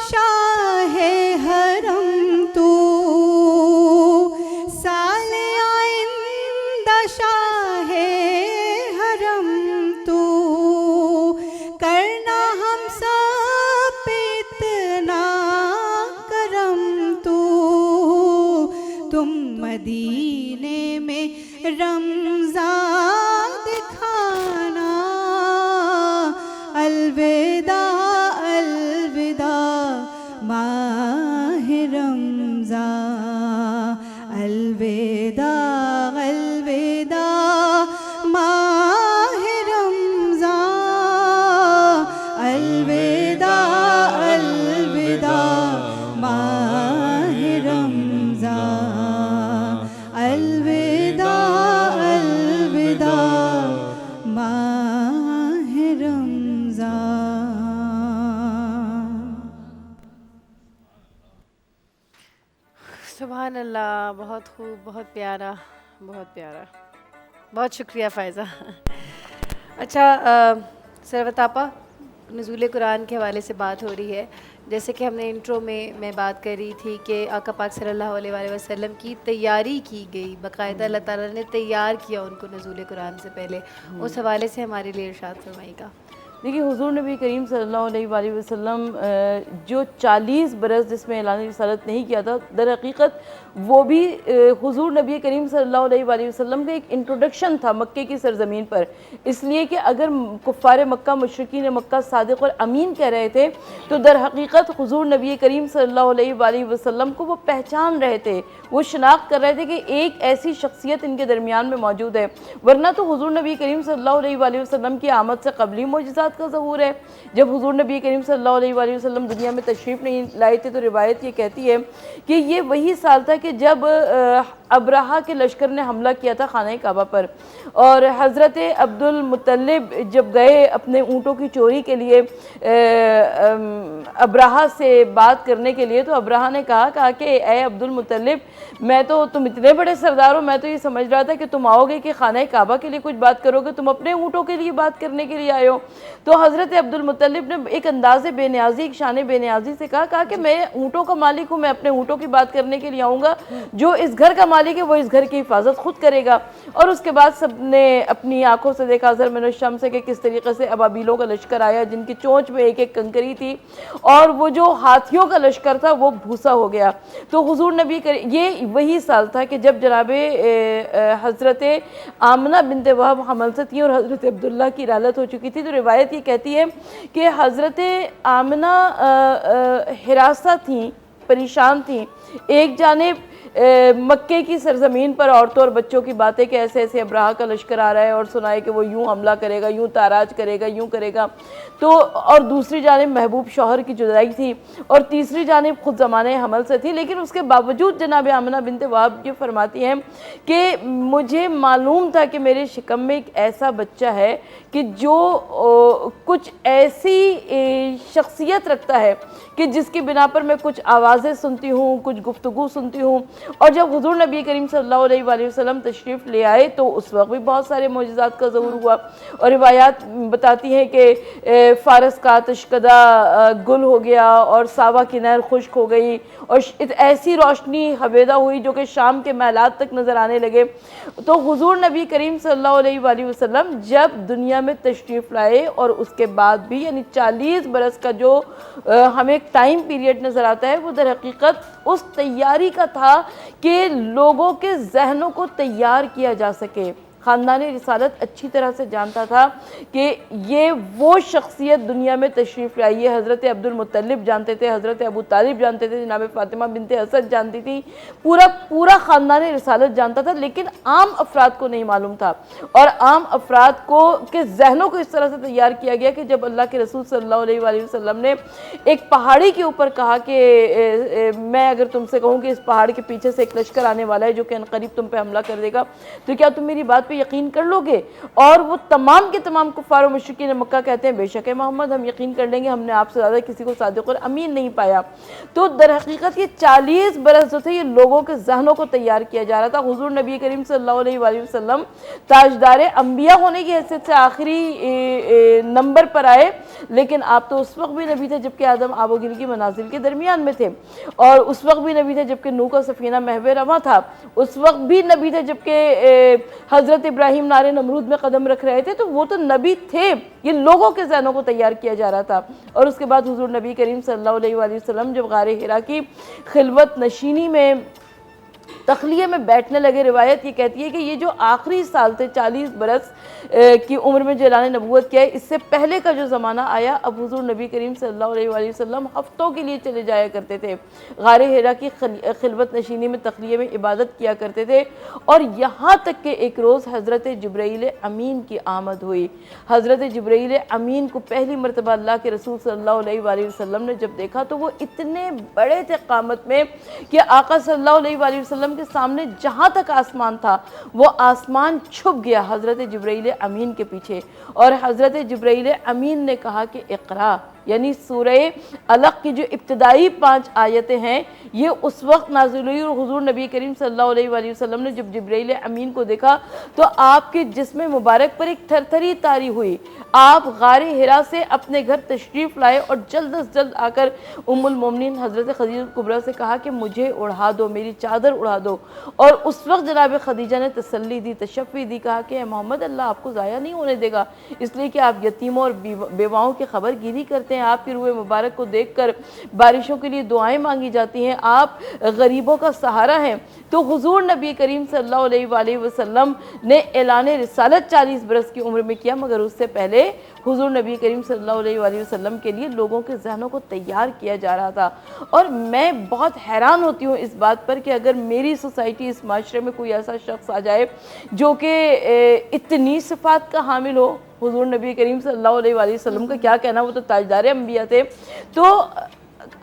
शाहे हरम तू, साले आइंदा शाहे हरम तू, करना हम सब पे इतना करम तू, तुम मदीने में रमज़ान दिखाना, अलविदा अलविदा माह रमज़ान, अलविदा अलविदा माह रमज़ान, अलविदा अलविदा माह रमज़ान, अलविदा अलविदा माह रमज़ान। सुभान अल्लाह, बहुत खूब, बहुत प्यारा, बहुत प्यारा। बहुत शुक्रिया फ़ायज़ा। अच्छा सरवत आपा, नुज़ूल कुरान के हवाले से बात हो रही है। जैसे कि हमने इंट्रो में मैं बात कर रही थी कि आका पाक सल्लल्लाहु अलैहि वसल्लम की तैयारी की गई, बाकायदा अल्लाह ताला ने तैयार किया उनको नुज़ूल कुरान से पहले। उस हवाले से हमारे लिए इरशाद फरमाइएगा। देखिए हुज़ूर नबी करीम सल्लल्लाहु अलैहि वसल्लम जो 40 बरस जिसमें ऐलान रिसालत नहीं किया था, दर हकीकत वो भी हुज़ूर नबी करीम सल्लल्लाहु अलैहि वसल्लम का एक इंट्रोडक्शन था मक्के की सरज़मीन पर। इसलिए कि अगर कुफ़ार मक्का मुशरिकीन मक्का सादिक़ और अमीन कह रहे थे, तो दर हकीकत हुज़ूर नबी करीम सल्लल्लाहु अलैहि वसल्लम को वो पहचान रहे थे, वो शनाख्त कर रहे थे कि एक ऐसी शख्सियत इनके दरमियान में मौजूद है। वरना तो हुज़ूर नबी करीम सल्लल्लाहु अलैहि वसल्लम की आमद से क़बली मोजज़ात का ज़हूर है। जब हुज़ूर नबी करीम सल्लल्लाहु अलैहि वसल्लम दुनिया में तशरीफ़ नहीं लाए थे, तो रिवायत ये कहती है कि ये वही साल था कि जब अब्राहा के लश्कर ने हमला किया था खाना काबा पर, और हज़रत अब्दुल मुत्तलिब जब गए अपने ऊँटों की चोरी के लिए अब्राहा से बात करने के लिए, तो अब्राहा ने कहा कि ए अब्दुल मुत्तलिब, मैं तो, तुम इतने बड़े सरदार हो, मैं तो ये समझ रहा था कि तुम आओगे कि खाना काबा के लिए कुछ बात करोगे, तुम अपने ऊँटों के लिए बात करने के लिए आए हो। तो हज़रत अब्दुल मुत्तलिब ने एक अंदाज़े बेनियाजी, एक शान बेनियाजी से कहा कि मैं ऊँटों का मालिक हूँ, मैं अपने ऊँटों की बात करने के लिए आऊँगा, जो इस घर का मालिक है वो इस घर की हिफाजत खुद करेगा। और उसके बाद सब ने अपनी आंखों से देखा ज़र मिन शम्स से कि किस तरीके से अबाबीलों का लश्कर आया, जिनकी चोंच में एक एक कंकरी थी, और वो जो हाथियों का लश्कर था वो भूसा हो गया। तो हुज़ूर नबी ये वही साल था कि जब जनाब हज़रत आमना बिनत वहब हमल से थी और हज़रत अब्दुल्ला की रालत हो चुकी थी। तो रिवायत ये कहती है कि हज़रत आमना हिरासा थी, परेशान थी। एक जानिब मक्के की सरजमीन पर औरतों और बच्चों की बातें कि ऐसे ऐसे अब्राहा का लश्कर आ रहा है और सुनाए कि वो यूं हमला करेगा, यूं ताराज करेगा, यूं करेगा। तो और दूसरी जानिब महबूब शौहर की जुदाई थी, और तीसरी जानिब खुद ज़माने हमल से थी। लेकिन उसके बावजूद जनाब आमना बिनत वहब ये फरमाती हैं कि मुझे मालूम था कि मेरे शिकम में एक ऐसा बच्चा है कि जो कुछ ऐसी शख्सियत रखता है कि जिसकी बिना पर मैं कुछ आवाज़ें सुनती हूँ, कुछ गुफ्तगू सुनती हूँ। और जब हुज़ूर नबी करीम सल्लल्लाहु अलैहि वसल्लम तशरीफ़ ले आए, तो उस वक्त भी बहुत सारे मोजज़ात का ज़हूर हुआ। और रिवायात बताती हैं कि फ़ारस का तशकदा गुल हो गया और सावा की नहर खुश्क हो गई, और ऐसी रोशनी हवेदा हुई जो कि शाम के महलात तक नज़र आने लगे। तो हुज़ूर नबी करीम सल्लल्लाहु अलैहि वसल्लम जब दुनिया में तशरीफ़ लाए, और उसके बाद भी यानी 40 बरस का जो हमें टाइम पीरियड नज़र आता है, वो दर हकीकत उस तैयारी का था कि लोगों के जहनों को तैयार किया जा सके। ख़ानदान रिसालत अच्छी तरह से जानता था कि ये वो शख्सियत दुनिया में तशरीफ़ लाई है। हज़रत अब्दुल मुत्तलिब जानते थे, हज़रत अबू तालिब जानते थे, जनाब फ़ातिमा बिनते असद जानती थी, पूरा ख़ानदान रिसालत जानता था। लेकिन आम अफराद को नहीं मालूम था, और आम अफराद को के जहनों को इस तरह से तैयार किया गया कि जब अल्लाह के रसूल सल्लल्लाहु अलैहि वसल्लम ने एक पहाड़ी के ऊपर कहा कि मैं अगर तुमसे कहूँ कि इस पहाड़ के पीछे से एक लश्कर आने वाला है जो कि अनकरीब तुम पे हमला कर देगा, तो क्या तुम मेरी बात पे यकीन कर लोगे? और वो तमाम के तमाम कुफ़ार और मुशरिकीन मक्का कहते हैं बेशक है मोहम्मद, हम यकीन कर लेंगे, हमने आपसे ज़्यादा किसी को सादिक़ और अमीन नहीं पाया। तो दर हकीकत ये 40 बरस जो थे ये लोगों के जहनों को तैयार किया जा रहा था। हुज़ूर नबी करीम सल्लल्लाहु अलैहि वसल्लम ताजदार अंबिया होने की हैसियत से आखिरी नंबर पर आए, लेकिन आप तो उस वक्त भी नबी थे जबकि आदम आबोगिल की मनाजिल के दरमियान में थे, और उस वक्त भी नबी थे जबकि नूह का सफ़ीना महवे रवा था, उस वक्त भी नबी थे जबकि हज़रत इब्राहीम नारे नमरूद में कदम रख रहे थे। तो वो तो नबी थे, ये लोगों के जहनों को तैयार किया जा रहा था। और उसके बाद हुज़ूर नबी करीम सल्लल्लाहु अलैहि वसल्लम जब गारे हिरा की खिलवत नशीनी में तखलिए में बैठने लगे, रिवायत ये कहती है कि ये जो आखिरी साल थे 40 बरस की उम्र में जो ऐलान नबूवत किया है, इससे पहले का जो ज़माना आया, अब हुज़ूर नबी करीम सल्लल्लाहु अलैहि वसल्लम हफ्तों के लिए चले जाया करते थे, गारे हिरा की खिलवत नशीनी में तखलिए में इबादत किया करते थे। और यहाँ तक कि एक रोज़ हज़रत जिब्राईल अमीन की आमद हुई। हज़रत जिब्राईल अमीन को पहली मरतबा अल्लाह के रसूल सल्लल्लाहु अलैहि वसल्लम ने जब देखा तो वो इतने बड़े थे क़ामत में कि आका सल्लल्लाहु अलैहि वसल्लम के सामने जहाँ तक आसमान था वो आसमान छुप गया हज़रत जिब्राईल अमीन के पीछे। और हज़रत जिब्राईल अमीन ने कहा कि इक़रा, यानी सूरह अलक़ की जो इब्तिदाई 5 आयतें हैं ये उस वक्त नाज़िल हुई। और हुज़ूर नबी करीम सल्लल्लाहु अलैहि वसल्लम ने जब जिब्राईल अमीन को देखा तो आपके जिस्म मुबारक पर एक थरथरी तारी हुई। आप गारे हिरा से अपने घर तशरीफ़ लाए और जल्द अज जल्द आकर उम्मुल मोमिनीन हज़रत खदीजा कुबरा से कहा कि मुझे उड़ा दो, मेरी चादर उड़ा दो। और उस वक्त जनाब खदीजा ने तसल्ली दी, तशफ़ी दी, कहा कि मोहम्मद अल्लाह आपको ज़ाया नहीं होने देगा, इसलिए कि आप यतीमों और बेवाओं की खबर गिरी करते हैं, आपकी रूह मुबारक को देखकर बारिशों के लिए दुआएं मांगी जाती हैं, आप गरीबों का सहारा हैं। तो हुज़ूर नबी करीम सल्लल्लाहु अलैहि वसल्लम ने ऐलान रिसालत 40 बरस की उम्र में किया, मगर उससे पहले हुज़ूर नबी करीम सल्लल्लाहु अलैहि वसल्लम के लिए लोगों के जहनों को तैयार किया जा रहा था। और मैं बहुत हैरान होती हूँ इस बात पर कि अगर मेरी सोसाइटी, इस माशरे में कोई ऐसा शख्स आ जाए जो कि इतनी सिफ़ात का हामिल हो। हुज़ूर नबी करीम सल्लल्लाहु अलैहि वसल्लम का क्या कहना, वो तो ताजदार अंबिया थे। तो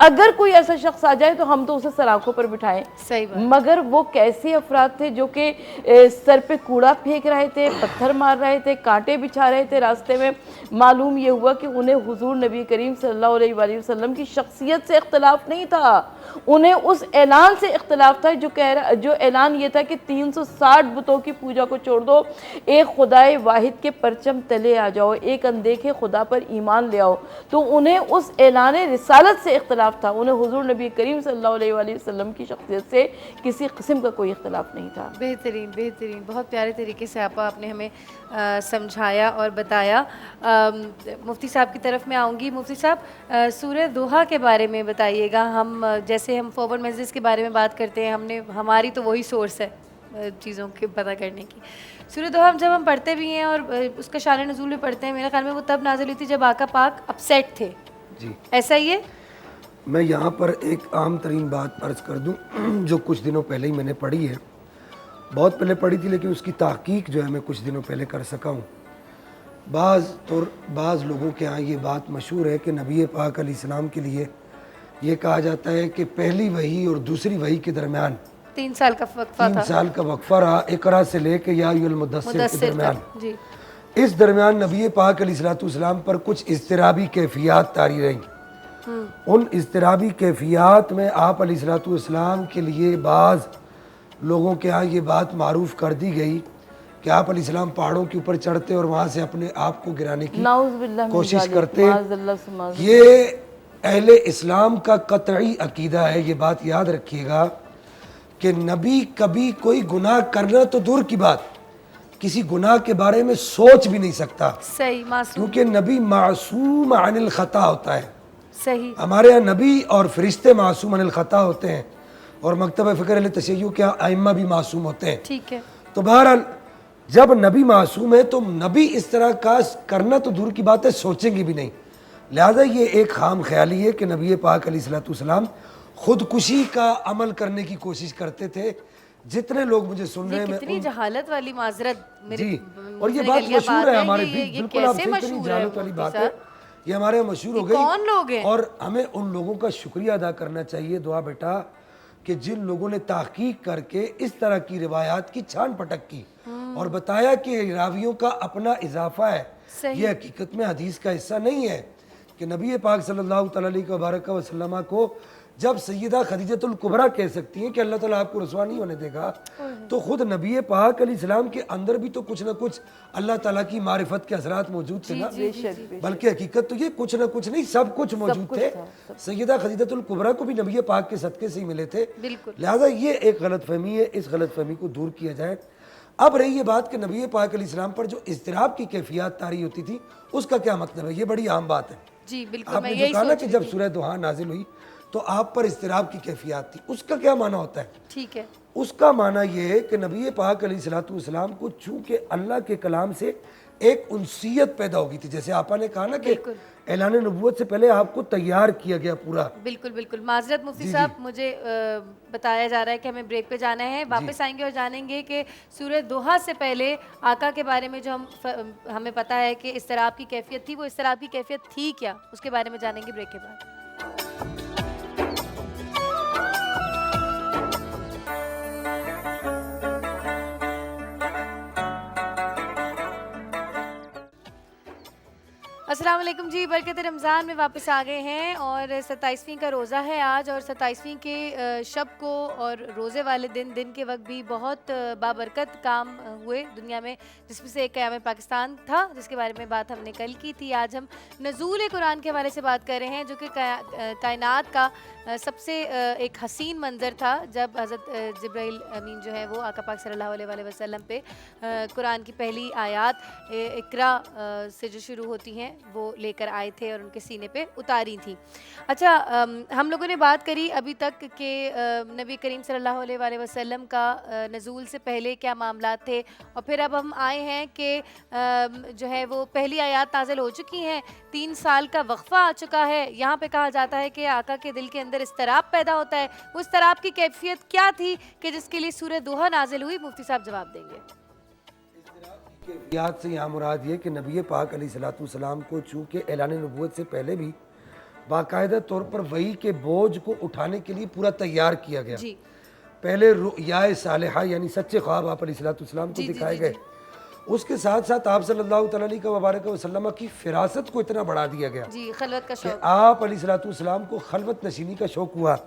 अगर कोई ऐसा शख्स आ जाए तो हम तो उसे सराखों पर बिठाएं। सही बात। मगर वो कैसे अफराद थे जो कि सर पे कूड़ा फेंक रहे थे, पत्थर मार रहे थे, कांटे बिछा रहे थे रास्ते में। मालूम ये हुआ कि उन्हें हुज़ूर नबी करीम सल्लल्लाहु अलैहि वसल्लम की शख्सियत से इख्तलाफ नहीं था, उन्हें उस ऐलान से इख्तलाफ था जो ऐलान ये था कि 360 बुतों की पूजा को छोड़ दो, एक खुदाए वाहिद के परचम तले आ जाओ, एक अनदेखे खुदा पर ईमान ले आओ। तो उन्हें उस ऐलान रिसालत से इख्तलाफ था, उन्हें हुज़ूर नबी करीम सल्लल्लाहु अलैहि वसल्लम की शख्सियत से किसी किस्म का कोई इख्तलाफ नहीं था। बेहतरीन बेहतरीन, बहुत प्यारे तरीके से आपने हमें समझाया और बताया। मुफ्ती साहब की तरफ मैं आऊँगी। मुफ्ती साहब, सूरह दुहा के बारे में बताइएगा। हम जैसे हम फॉरवर्ड मैसेज के बारे में बात करते हैं, हमारी तो वही सोर्स है चीज़ों के पता करने की। सूरह दुहा जब हम पढ़ते भी हैं और उसका शान नज़ूल भी पढ़ते हैं, मेरे ख्याल में वो तब नाज़िल हुई थी जब आका पाक अपसेट थे। जी, ऐसा ही है। मैं यहाँ पर एक आम तरीन बात अर्ज़ कर दूँ जो कुछ दिनों पहले ही मैंने पढ़ी है, बहुत पहले पढ़ी थी, लेकिन उसकी तहकीक जो है मैं कुछ दिनों पहले कर सका हूँ। बाज़ लोगों के यहाँ ये बात मशहूर है कि नबी पाक अलैहिस्सलाम के लिए ये कहा जाता है कि पहली वही और दूसरी वही के दरमियान 3 साल का वक्फा था। 3 साल का वक्फा रहा, इकरा से लेके या अय्युहल मुद्दस्सिर के दरमियान। जी। इस दरमियान नबी पाक अलैहिस्सलाम पर कुछ इज़्तिराबी कैफियत तारी रही। उन इज़्तिराबी कैफियत में आप अलैहिस्सलाम के लिए बाज़ लोगों के यहाँ ये बात मारूफ कर दी गई कि आप अलैहिस्सलाम पहाड़ों के ऊपर चढ़ते और वहाँ से अपने आप को गिराने की कोशिश करते। ये अहले इस्लाम का कतई अकीदा है, ये बात याद रखिएगा कि नबी कभी कोई गुनाह करना तो दूर की बात, किसी गुनाह के बारे में सोच भी नहीं सकता। सही, मासूम। क्योंकि नबी मासूम अनिल खता होता है। सही। हमारे यहाँ नबी और फरिश्ते मासूम अनिल खता होते हैं, और मकतब फ़िक्र अहले तशय्युअ के आइम्मा भी मासूम होते हैं। ठीक है। तो बहरहाल जब नबी मासूम है तो नबी इस तरह का करना तो दूर की बात है, सोचेंगे भी नहीं। लिहाजा ये एक खाम ख्याली है कि नबी पाक अलैहिस्सलाम खुदकुशी का अमल करने की कोशिश करते थे। जितने लोग मुझे सुन रहे हैं, कितनी जहालत वाली माजरत जी, और ये बात मशहूर है हमारे बीच, बिल्कुल आप कितनी जहालत वाली बात है, ये हमारे यहाँ मशहूर हो गई। कौन लोग हैं? और हमें उन लोगों का शुक्रिया अदा करना चाहिए, दुआ बेटा, कि जिन लोगों ने तहकीक करके इस तरह की रिवायात की छान पटक की और बताया कि रावियों का अपना इजाफा है, सही। ये हकीकत में हदीस का हिस्सा नहीं है कि नबी पाक सल्लल्लाहु अलैहि वसल्लम को जब सैयदा खदीजतुल कुबरा कह सकती हैं कि अल्लाह ताला आपको रुसवा नहीं होने देगा, तो खुद नबी पाक अलैहिस्सलाम के अंदर भी तो कुछ ना कुछ अल्लाह ताला की मारिफत के असरात मौजूद थे ना, बल्कि हकीकत तो ये कुछ ना कुछ नहीं सब कुछ मौजूद थे। सैयदा खदीजतुल कुबरा को भी नबी पाक के सदके से ही मिले थे। लिहाजा ये एक गलत फहमी है, इस गलत फहमी को दूर किया जाए। अब रही ये बात कि नबी पाक अलैहिस्सलाम पर जो इज़्तिराब की कैफियत तारी होती थी उसका क्या मतलब है, ये बड़ी आम बात है। जी बिल्कुल, आपने जो कहा ना कि जब सूरह दुहा नाजिल हुई तो आप पर इज़्तिराब की कैफियत थी, उसका क्या माना होता है? ठीक है, उसका माना ये है कि नबी पाक अलैहिस्सलाम को चूंकि अल्लाह के कलाम से एक उनसियत पैदा हो गई थी, जैसे आपा ने कहा ना कि ऐलान नबूवत से पहले आपको तैयार किया गया पूरा। बिल्कुल बिल्कुल। माजरत मुफ्ती साहब, मुझे बताया जा रहा है कि हमें ब्रेक पे जाना है, वापस आएंगे और जानेंगे कि सूरह दोहा से पहले आका के बारे में जो हमें पता है कि इस्तराब की कैफियत थी, वो इस्तराब की कैफियत थी क्या, उसके बारे में जानेंगे ब्रेक के बाद। अस्सलाम वालेकुम जी, बरकत रमज़ान में वापस आ गए हैं और 27वीं का रोज़ा है आज, और 27वीं के शब को और रोज़े वाले दिन के वक्त भी बहुत बाबरकत काम हुए दुनिया में, जिसमें से एक क़याम पाकिस्तान था जिसके बारे में बात हमने कल की थी। आज हम नज़ूल कुरान के हवाले से बात कर रहे हैं, जो कि कायनात का सबसे एक हसीन मंज़र था जब हज़रत जिब्राइल अमीन जो है वो आका पाक सल्लल्लाहु अलैहि वसल्लम पे कुरान की पहली आयात इकरा से जो शुरू होती हैं वो लेकर आए थे और उनके सीने पे उतारी थी। अच्छा, हम लोगों ने बात करी अभी तक कि नबी करीम सल्लल्लाहु अलैहि वसल्लम का नज़ूल से पहले क्या मामलात थे, और फिर अब हम आए हैं कि जो है वो पहली आयात नाज़िल हो चुकी हैं, 3 साल का वक्फ़ा आ चुका है। यहाँ पे कहा जाता है कि आका के दिल के अंदर इस्तराब पैदा होता है। उस इस्तराब की कैफियत क्या थी कि जिसके लिए सूरह दोहा नाज़िल हुई? मुफ्ती साहब जवाब देंगे। याद से यहाँ मुराद ये कि नबी पाक अलैहिस्सलाम को चूँकि ऐलान नबूवत से पहले भी बाकायदा तौर पर वही के बोझ को उठाने के लिए पूरा तैयार किया गया। जी। पहले रुया सालिहा यानी सच्चे ख्वाब आप अलैहिस्सलाम को दिखाए गए, उसके साथ साथ आप सल्लल्लाहु अलैहि वसल्लम की फिरासत को इतना बढ़ा दिया गया जी, खलवत का शौक, आप अलैहिस्सलाम को खलवत नशीनी का शौक हुआ।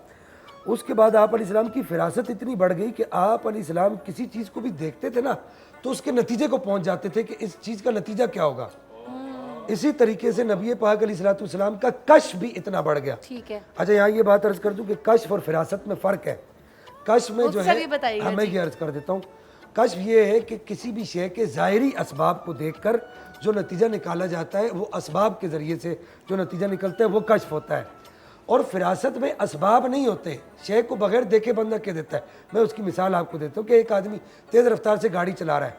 उसके बाद आप अलैहिस्सलाम की फिरासत इतनी बढ़ गई कि आप अलैहिस्सलाम किसी चीज़ को भी देखते थे ना तो उसके नतीजे को पहुंच जाते थे कि इस चीज़ का नतीजा क्या होगा। इसी तरीके से नबी पाक अलैहिस्सलाम का कश्फ भी इतना बढ़ गया। ठीक है। अच्छा, यहाँ ये बात अर्ज कर दूं कि कश्फ और फिरासत में फ़र्क है। कश्फ में जो है, मैं ये अर्ज कर देता हूँ, कश्फ ये है कि किसी भी शय के ज़ाहिरी असबाब को देखकर जो नतीजा निकाला जाता है, वो असबाब के ज़रिए से जो नतीजा निकलता है वो कश्फ होता है। और फिरासत में असबाब नहीं होते, शय को बगैर देखे बंदा कह देता है। मैं उसकी मिसाल आपको देता हूँ कि एक आदमी तेज़ रफ्तार से गाड़ी चला रहा है,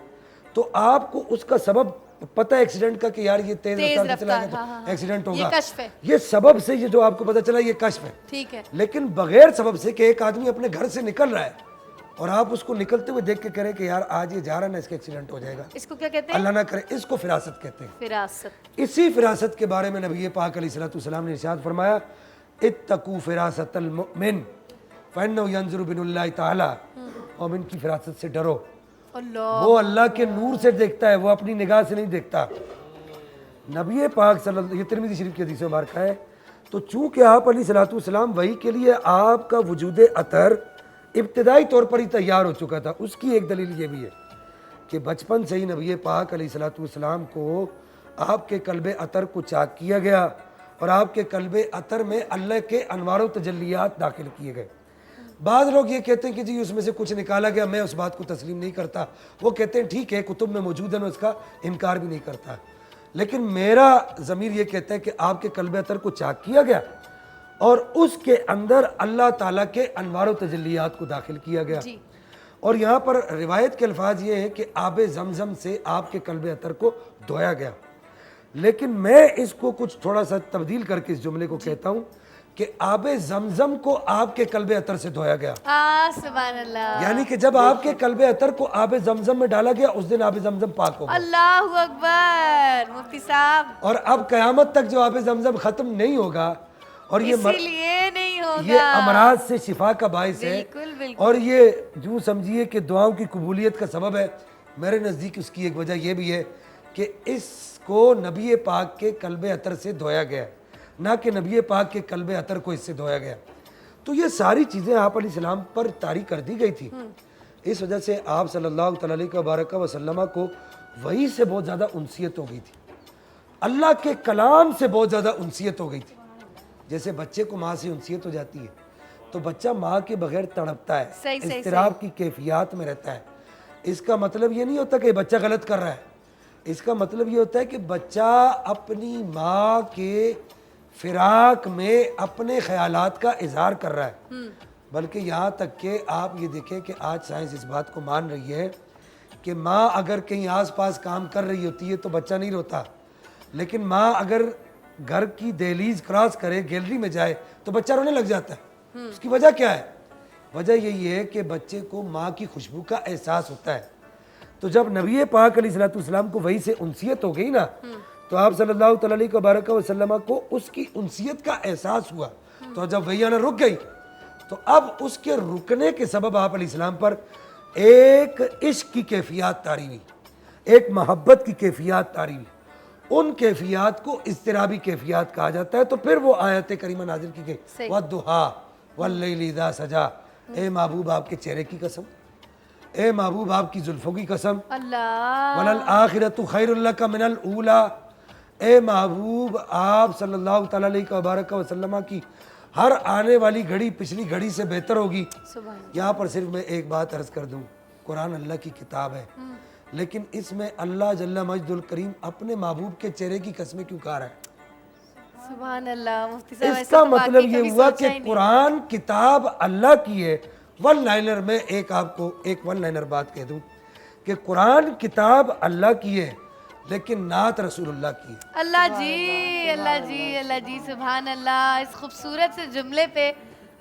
तो आपको उसका सबब पता है एक्सीडेंट का कि यार ये तेज़ रफ्तार से चला गया तो एक्सीडेंट होगा, ये सबब से ये जो आपको पता चला ये कश्फ है। ठीक है। लेकिन बगैर सबब से कि एक आदमी अपने घर से निकल रहा है और आप उसको निकलते हुए देख के करें कि यार आज ये जा रहा है ना, इसका एक्सीडेंट हो जाएगा, इसको क्या कहते हैं? अल्लाह ना करे, इसको फिरासत कहते हैं। फिरासत। इसी फिरासत के बारे में नबी पाक अलैहिस्सलाम ने इरशाद फरमाया, इत्तकू फिरासतल मुमिन फइन्नहु यंजुरु बिनुल्लाहि तआला, मोमिन की फिरासत से डरो, वो अल्लाह के नूर से देखता है, वो अपनी निगाह से नहीं देखता। नबी पाक सल्लल्लाहु, ये तिरमिज़ी शरीफ की हदीस मुबारक है। तो चूँकि आप अलैहिस्सलाम वही के लिए आपका वजूद अतर इब्तिदाई तौर पर ही तैयार हो चुका था। उसकी एक दलील ये भी है कि बचपन से ही नबी पाक अलैहिस्सलाम को आपके कल्बे अतर को चाक किया गया और आपके कल्बे अतर में अल्लाह के अनवार तजल्लियात दाखिल किए गए। बाद लोग ये कहते हैं कि जी उसमें से कुछ निकाला गया, मैं उस बात को तस्लीम नहीं करता। वो कहते हैं ठीक है, कुतुब में मौजूद है, मैं उसका इनकार भी नहीं करता, लेकिन मेरा ज़मीर ये कहता है कि आपके कल्बे अतर को चाक किया गया और उसके अंदर अल्लाह ताला के अनवार तजल्लियात को दाखिल किया गया। और यहाँ पर रिवायत के अल्फाज ये है कि आब जमजम से आपके कल्बे अतर को धोया गया। लेकिन मैं इसको कुछ थोड़ा सा तब्दील करके इस जुमले को कहता हूँ कि आबे जमजम को आपके कल्बे अतर से धोया गया। सुभान अल्लाह। यानी कि जब आपके कल्बे अतर को आबे जमजम में डाला गया, उस दिन आबे जमजम पाक हो गया। अल्लाहु अकबर मुफ्ती साहब। और अब कयामत तक जो आबे जमजम खत्म नहीं होगा और ये इसीलिए नहीं होगा, ये अमराज से शिफा का बाइस है। बिल्कुल बिल्कुल। और ये जो समझिए कि दुआओं की कबूलियत का सबब है। मेरे नज़दीक उसकी एक वजह यह भी है कि इसको नबी पाक के कल्बे अतर से धोया गया, ना कि नबी पाक के कल्बे अतर को इससे धोया गया। तो ये सारी चीज़ें आप अलैहिस्सलाम पर तारी कर दी गई थी। इस वजह से आप सल्लल्लाहु अलैहि वसल्लम को वही से बहुत ज़्यादा उनसियत हो गई थी, अल्लाह के कलाम से बहुत ज़्यादा उनसियत हो गई थी। जैसे बच्चे को माँ से उनसियत हो जाती है तो बच्चा माँ के बगैर तड़पता है, इज़्तिराब की कैफियत में रहता है। इसका मतलब ये नहीं होता कि बच्चा गलत कर रहा है, इसका मतलब ये होता है कि बच्चा अपनी माँ के फिराक में अपने ख्यालात का इजहार कर रहा है। बल्कि यहाँ तक कि आप ये देखें कि आज साइंस इस बात को मान रही है कि माँ अगर कहीं आसपास काम कर रही होती है तो बच्चा नहीं रोता, लेकिन माँ अगर घर की दहलीज क्रॉस करे, गैलरी में जाए तो बच्चा रोने लग जाता है। उसकी वजह क्या है? वजह यही है कि बच्चे को माँ की खुशबू का एहसास होता है। तो जब नबी पाक अलैहिस्सलाम को वही से उनसियत हो गई ना, तो आप सल्लल्लाहु अलैहि वसल्लम को उसकी उनसियत का एहसास हुआ। तो जब वही आना रुक गई तो अब उसके रुकने के सबब आप अलैहिस्सलाम पर एक इश्क की कैफियत तारी हुई, एक मोहब्बत की कैफियत तारी हुई। उन कैफियत को इज़्तिराबी कैफियत कहा जाता है। तो फिर वो आयत करीमा नाज़िल की गई, वद्दुहा वल्लैलि इज़ा सजा। ए महबूब आपके चेहरे की कसम, ए महबूब आपकी जुल्फ़ों की कसम, वलल आखिरतु खैरुल लका मिनल ऊला। ए महबूब आप सल्लल्लाहु अलैहि वसल्लम की हर आने वाली घड़ी पिछली घड़ी से बेहतर होगी। यहाँ पर सिर्फ मैं एक बात अर्ज़ कर दूँ, कुरान अल्लाह की किताब है, लेकिन इसमें अल्लाह जल्ला मजदुल करीम अपने महबूब के चेहरे की कसमें क्यों कहा रहा है? सुभान अल्लाह। मुफ्ती साहब, ऐसा इसका तो मतलब वाकई ये कभी हुआ सोचा कि ही नहीं। कुरान किताब अल्लाह की है। वन लाइनर में एक आपको एक वन लाइनर बात कह दूं कि कुरान किताब अल्लाह की है लेकिन नात रसूलुल्लाह की है। अल्लाह जी, अल्लाह जी, अल्लाह जी, सुभान अल्लाह। इस खूबसूरत से जुमले पे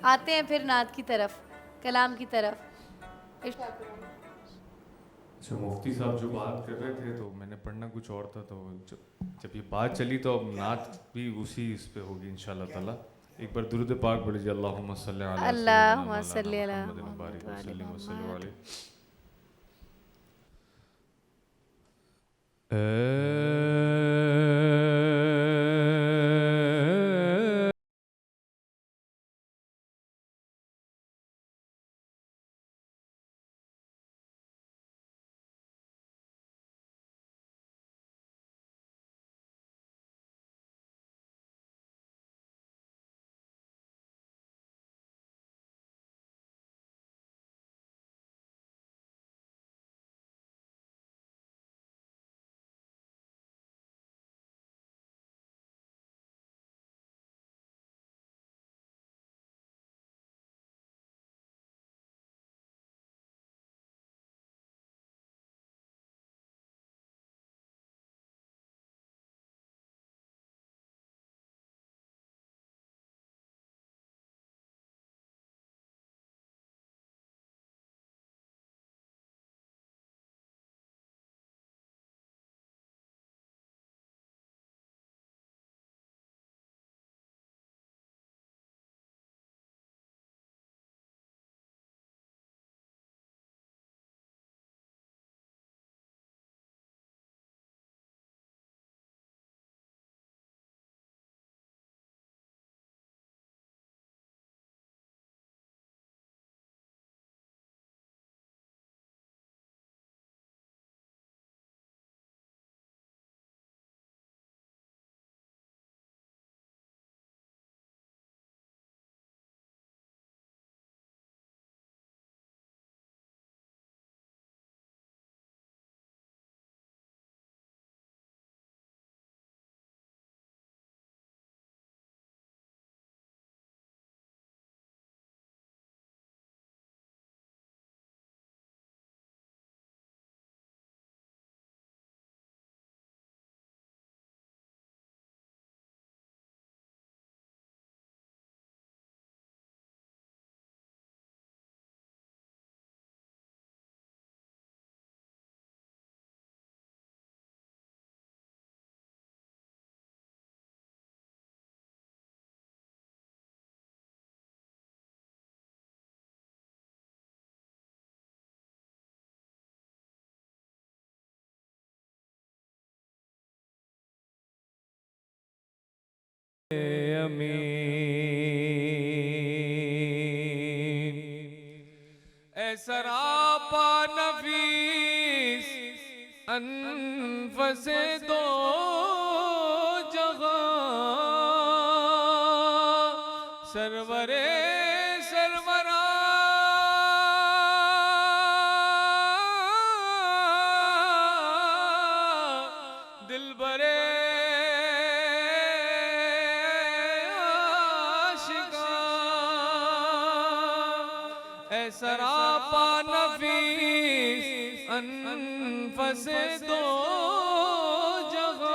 आते हैं फिर नात की तरफ, कलाम की तरफ। अच्छा, मुफ्ती साहब जो बात कर रहे थे तो मैंने पढ़ना कुछ और था, तो जब ये बात चली तो अब नात भी उसी इस पे होगी इंशाल्लाह ताला। एक बार दुरूद पाक पढ़ लीजिए, अल्लाहुम्मा सल्ली अला अल्लाहुम्मा सय्यिदिना सल्ली अला मुहम्मदिन बारिक वसल्लिम वसल्लम अलैहि। अनफसे दो जगह सरवरे सरवरा दिलबरे आशिका ऐ सरापा नफीस अनफसे दो जगह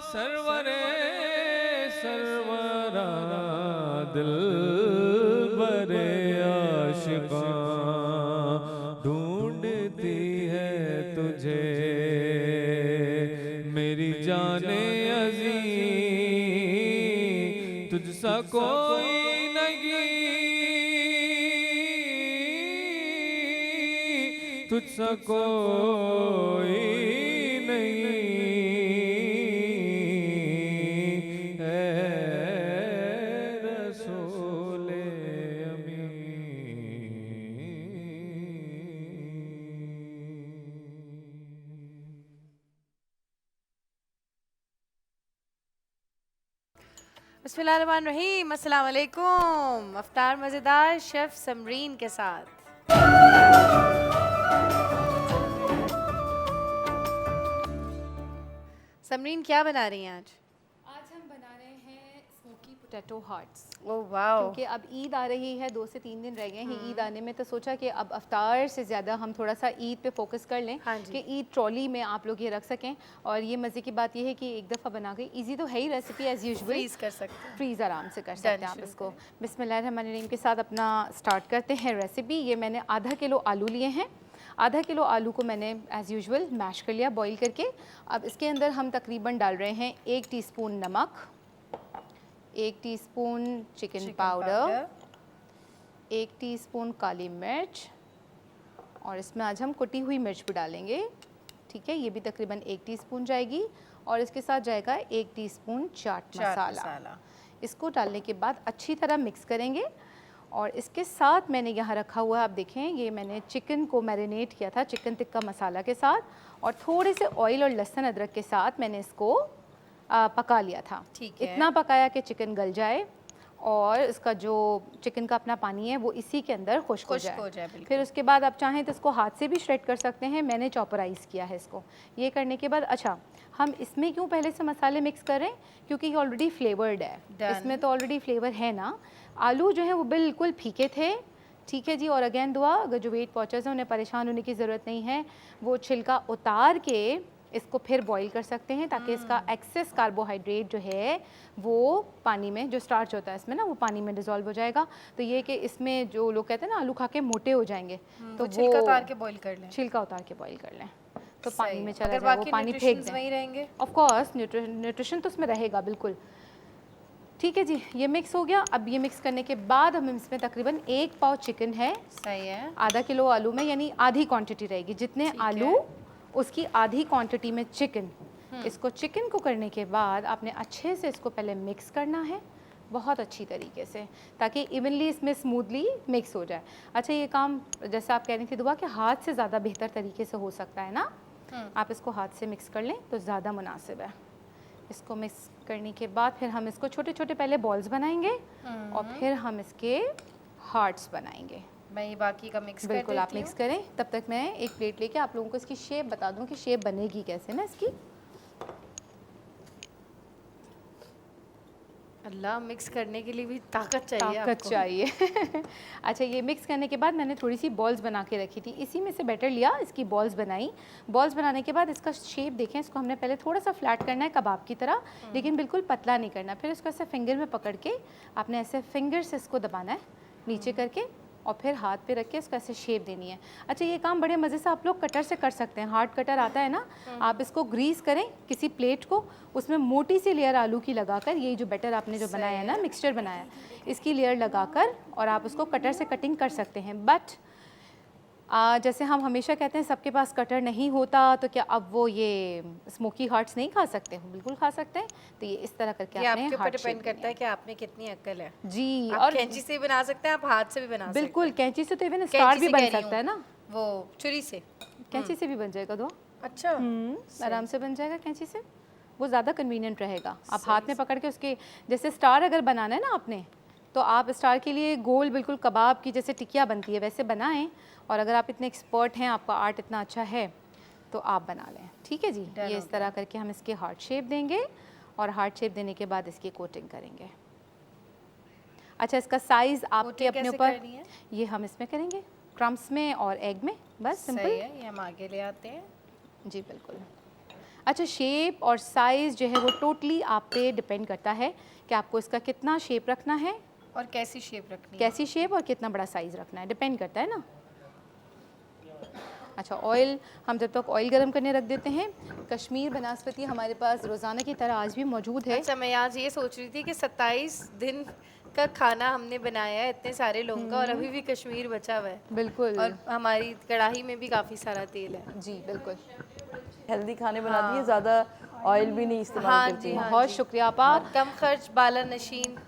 सरवरे सरवरा दिलबरे आशिका ढूंढती है तुझे मेरी जाने अज़ीं तुझसा कोई नहीं तुझसा कोई नहीं है रसूले बिस्मिल्लाहिर्रहमानिर्रहीम, अस्सलाम वालेकुम। अफ्तार मज़ेदार शेफ़ समरीन के साथ। समरीन क्या बना रही हैं आज? आज हम बना रहे हैं smoky potato hearts. Oh wow. क्योंकि अब ईद आ रही है, 2 से 3 दिन रह गए हैं ईद आने में, तो सोचा कि अब अफ्तार से ज़्यादा हम थोड़ा सा ईद पे फोकस कर लें कि ईद ट्रॉली में आप लोग ये रख सकें। और ये मज़े की बात ये है कि एक दफ़ा बना गई, ईजी तो है ही रेसिपी एज़ यूजुअल, फ्रीज़ कर सकते हैं, फ्रीज़ आराम से कर सकते हैं आप इसको। बिस्मिल्लाहिर्रहमानिर्रहीम के साथ अपना स्टार्ट करते हैं रेसिपी। ये मैंने आधा किलो आलू लिए हैं। आधा किलो आलू को मैंने एज़ यूजुअल मैश कर लिया बॉईल करके। अब इसके अंदर हम तकरीबन डाल रहे हैं 1 टीस्पून नमक, 1 टीस्पून चिकन पाउडर, 1 टीस्पून काली मिर्च, और इसमें आज हम कुटी हुई मिर्च भी डालेंगे। ठीक है, ये भी तकरीबन 1 टीस्पून जाएगी। और इसके साथ जाएगा 1 टीस्पून चाट मसाला। इसको डालने के बाद अच्छी तरह मिक्स करेंगे। और इसके साथ मैंने यहाँ रखा हुआ है, आप देखें, ये मैंने चिकन को मैरिनेट किया था चिकन टिक्का मसाला के साथ, और थोड़े से ऑयल और लहसुन अदरक के साथ मैंने इसको पका लिया था। ठीक है। इतना पकाया कि चिकन गल जाए और इसका जो चिकन का अपना पानी है वो इसी के अंदर खुश्क हो जाए। फिर उसके बाद आप चाहें तो इसको हाथ से भी श्रेड कर सकते हैं, मैंने चॉपराइज़ किया है इसको। ये करने के बाद अच्छा, हम इसमें क्यों पहले से मसाले मिक्स कर रहे हैं? क्योंकि ये ऑलरेडी फ्लेवर्ड है, इसमें तो ऑलरेडी फ्लेवर है ना। आलू जो है वो बिल्कुल फीके थे। ठीक है जी। और अगेन दुआ, अगर जो वेट वॉचर्स हैं उन्हें परेशान होने की ज़रूरत नहीं है, वो छिलका उतार के इसको फिर बॉईल कर सकते हैं ताकि इसका एक्सेस कार्बोहाइड्रेट जो है वो पानी में, जो स्टार्च होता है इसमें ना, वो पानी में डिज़ोल्व हो जाएगा। तो ये कि इसमें जो लोग कहते हैं ना आलू खा के मोटे हो जाएंगे, तो छिलका उतार के बॉईल कर लें। छिलका उतार के बॉईल कर लें तो पानी में चला जाए, वो पानी फेंक दें। वहीं रहेंगे ऑफ कोर्स न्यूट्रिशन तो उसमें रहेगा बिल्कुल। ठीक है जी, ये मिक्स हो गया। अब ये मिक्स करने के बाद हम इसमें तकरीबन 1 पाव चिकन है, सही है, आधा किलो आलू में, यानी आधी क्वांटिटी रहेगी। जितने आलू उसकी आधी क्वांटिटी में चिकन। इसको चिकन को करने के बाद आपने अच्छे से इसको पहले मिक्स करना है, बहुत अच्छी तरीके से, ताकि इवनली इसमें स्मूथली मिक्स हो जाए। अच्छा, ये काम जैसे आप कह रही थी दुआ कि हाथ से ज़्यादा बेहतर तरीके से हो सकता है ना, आप इसको हाथ से मिक्स कर लें तो ज़्यादा मुनासिब है। इसको मिक्स करने के बाद फिर हम इसको छोटे छोटे पहले बॉल्स बनाएंगे और फिर हम इसके हार्ट्स बनाएंगे। मैं ये बाकी का मिक्स कर बिल्कुल, आप मिक्स करें। तब तक मैं एक प्लेट लेके आप लोगों को इसकी शेप बता दूं कि शेप बनेगी कैसे ना इसकी। अल्लाह, मिक्स करने के लिए भी ताकत चाहिए, ताकत चाहिए। अच्छा, ये मिक्स करने के बाद मैंने थोड़ी सी बॉल्स बना के रखी थी, इसी में से बैटर लिया, इसकी बॉल्स बनाई। बॉल्स बनाने के बाद इसका शेप देखें, इसको हमने पहले थोड़ा सा फ्लैट करना है कबाब की तरह, लेकिन बिल्कुल पतला नहीं करना। फिर इसको ऐसे फिंगर में पकड़ के आपने ऐसे फिंगर से इसको दबाना है नीचे करके, और फिर हाथ पे रख के इसको ऐसे शेप देनी है। अच्छा, ये काम बड़े मज़े से आप लोग कटर से कर सकते हैं, हार्ड कटर आता है ना, आप इसको ग्रीस करें किसी प्लेट को, उसमें मोटी सी लेयर आलू की लगाकर, ये जो बैटर आपने जो बनाया है ना, मिक्सचर बनाया, इसकी लेयर लगाकर और आप उसको कटर से कटिंग कर सकते हैं। बट जैसे हम हमेशा कहते हैं सबके पास कटर नहीं होता, तो क्या अब वो ये स्मोकी हार्ट्स नहीं खा सकते? बिल्कुल खा सकते हैं। तो ये इस तरह करके आपने आपके ऊपर डिपेंड करता है कि आप में कितनी अक्ल है जी। आप और कैंची से भी बना सकते हैं, आप हाथ से भी बना सकते हैं। बिल्कुल, कैंची से तो इवन स्टार भी बन सकता है ना, वो छुरी से कैंची से भी बन जाएगा दुआ। अच्छा, आराम से बन जाएगा कैंची से, वो ज़्यादा कन्वीनियंट रहेगा। आप हाथ में पकड़ के उसके, जैसे स्टार अगर बनाना है ना आपने, तो आप स्टार के लिए गोल बिल्कुल कबाब की जैसे टिकिया बनती है वैसे बनाएं। और अगर आप इतने एक्सपर्ट हैं, आपका आर्ट इतना अच्छा है, तो आप बना लें। ठीक है जी, ये इस तरह करके हम इसके हार्ट शेप देंगे और हार्ट शेप देने के बाद इसकी कोटिंग करेंगे। अच्छा, इसका साइज़ आपके अपने ऊपर, ये हम इसमें करेंगे क्रम्स में और एग में, बस सिंपल है, ये हम आगे ले आते हैं जी, बिल्कुल। अच्छा, शेप और साइज़ जो है वो टोटली आप पे डिपेंड करता है कि आपको इसका कितना शेप रखना है और कैसी शेप रखनी है, कैसी शेप और कितना बड़ा साइज़ रखना है, डिपेंड करता है ना। अच्छा, ऑयल हम जब तक ऑयल गरम करने रख देते हैं। कश्मीर बनास्पति हमारे पास रोज़ाना की तरह आज भी मौजूद है। अच्छा, मैं आज ये सोच रही थी कि 27 दिन का खाना हमने बनाया है इतने सारे लोगों का और अभी भी कश्मीर बचा हुआ है। बिल्कुल, और हमारी कढ़ाई में भी काफ़ी सारा तेल है। जी बिल्कुल, हेल्दी खाने बनाती है, ज़्यादा ऑयल भी नहीं इस्तेमाल करती है। बहुत शुक्रिया आप। कम खर्च, बाला नशीन।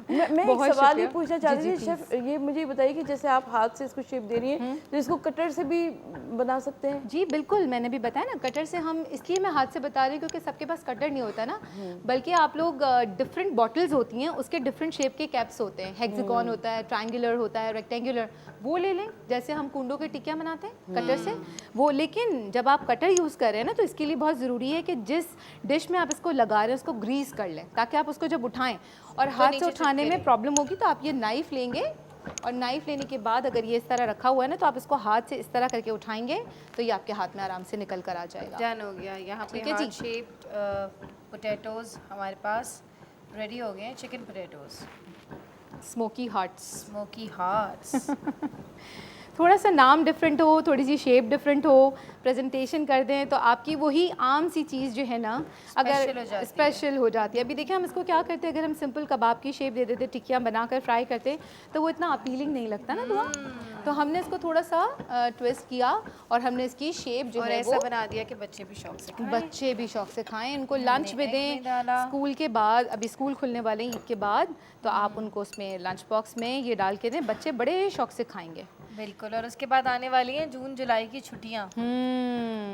मैं एक सवाल ये पूछना चाहती थी शेफ, ये मुझे बताइए कि जैसे आप हाथ से इसको शेप दे रही हैं, तो इसको कटर से भी बना सकते हैं? जी बिल्कुल, मैंने भी बताया ना, कटर से हम, इसलिए मैं हाथ से बता रही हूँ क्योंकि सबके पास कटर नहीं होता ना, बल्कि आप लोग डिफरेंट बॉटल्स होती हैं, उसके डिफरेंट शेप के कैप्स होते हैं। हेक्सागोन होता है, ट्रायंगुलर होता है, रेक्टेंगुलर, वो ले लें जैसे हम कुंडों की टिक्कियाँ बनाते हैं कटर से वो। लेकिन जब आप कटर यूज़ कर रहे हैं ना, तो इसके लिए बहुत ज़रूरी है कि जिस डिश में आप इसको लगा रहे हैं उसको ग्रीस कर लें, ताकि आप उसको जब उठाएं और हाथ से उठाने में प्रॉब्लम होगी, तो आप ये नाइफ़ लेंगे और नाइफ़ लेने के बाद अगर ये इस तरह रखा हुआ है ना, तो आप इसको हाथ से इस तरह करके उठाएंगे तो ये आपके हाथ में आराम से निकल कर आ जाएगा। डन हो गया। यहाँ पे हार्ट शेप्ड पोटैटोज़ हमारे पास रेडी हो गए हैं। Chicken potatoes, smoky hearts. Smoky hearts. थोड़ा सा नाम डिफरेंट हो, थोड़ी सी शेप डिफरेंट हो, प्रेजेंटेशन कर दें तो आपकी वही आम सी चीज़ जो है ना, अगर स्पेशल हो जाती है। अभी देखिए हम इसको क्या करते हैं, अगर हम सिंपल कबाब की शेप दे देते, टिक्कियाँ बनाकर फ्राई करते, तो वो इतना अपीलिंग नहीं लगता ना दुआ। तो हमने इसको थोड़ा सा ट्विस्ट किया और हमने इसकी शेप जो है ऐसा बना दिया कि बच्चे भी शौक से खाएं। बच्चे भी शौक से खाएं, इनको लंच में दें स्कूल के बाद। अभी स्कूल खुलने वाले हैं ईद के बाद, तो आप उनको उसमें लंच बॉक्स में ये डाल के दें, बच्चे बड़े शौक से खाएंगे। बिल्कुल। और उसके बाद आने वाली हैं जून जुलाई की छुट्टियां,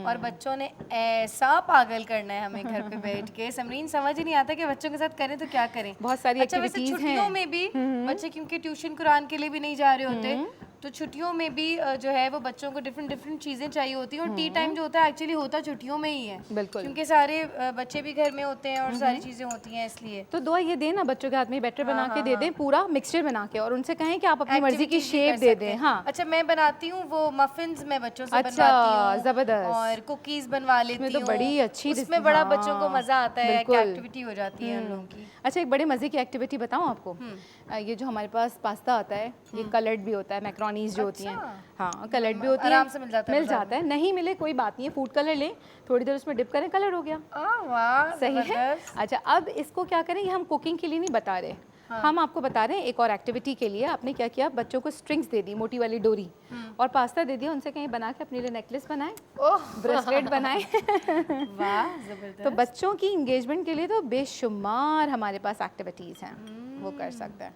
और बच्चों ने ऐसा पागल करना है हमें घर पे बैठ के, समरीन समझ ही नहीं आता कि बच्चों के साथ करें तो क्या करें। बहुत सारी एक्टिविटीज हैं। छुट्टियों में भी बच्चे क्योंकि ट्यूशन कुरान के लिए भी नहीं जा रहे होते, तो छुट्टियों में भी जो है वो बच्चों को डिफरेंट चीज़ें चाहिए होती हैं। और टी टाइम जो होता है एक्चुअली होता छुट्टियों में ही है, बिल्कुल, क्योंकि सारे बच्चे भी घर में होते हैं और सारी चीज़ें होती हैं, इसलिए। तो दुआ ये दें ना, बच्चों के हाथ में बैटर बना के दे दें, पूरा मिक्सचर बना के, और उनसे कहें कि आप अपनी मर्जी की शेप दे दें। हाँ, अच्छा, मैं बनाती हूँ वो मफिन्स, मैं बच्चों से बनवाती हूँ, जबरदस्त, और कुकीज़ बनवा लेती हूँ, तो बड़ी अच्छी, उसमें बड़ा बच्चों को मज़ा आता है, एक्टिविटी हो जाती है उन लोगों की। अच्छा, एक बड़े मज़े की एक्टिविटी बताऊँ आपको। ये जो हमारे पास पास्ता आता है, ये कलर्ड भी होता है, मैक्रोनीज जो होती हैं, हाँ कलर्ड भी होती है, आराम से मिल जाता है। नहीं मिले कोई बात नहीं है, फूड कलर लें, थोड़ी देर उसमें डिप करें, कलर हो गया। वाह, सही है। अच्छा, अब इसको क्या करें, ये हम कुकिंग के लिए नहीं बता रहे, हम आपको बता रहे हैं एक और एक्टिविटी के लिए। आपने क्या किया, बच्चों को स्ट्रिंग्स दे दी, मोटी वाली डोरी, और पास्ता दे दिया, उनसे कहीं बना के अपने लिए नेकलेस बनाए, ब्रेसलेट बनाए। वाह, जबरदस्त। तो बच्चों की इंगेजमेंट के लिए तो बेशुमार हमारे पास एक्टिविटीज़ हैं, वो कर सकते हैं।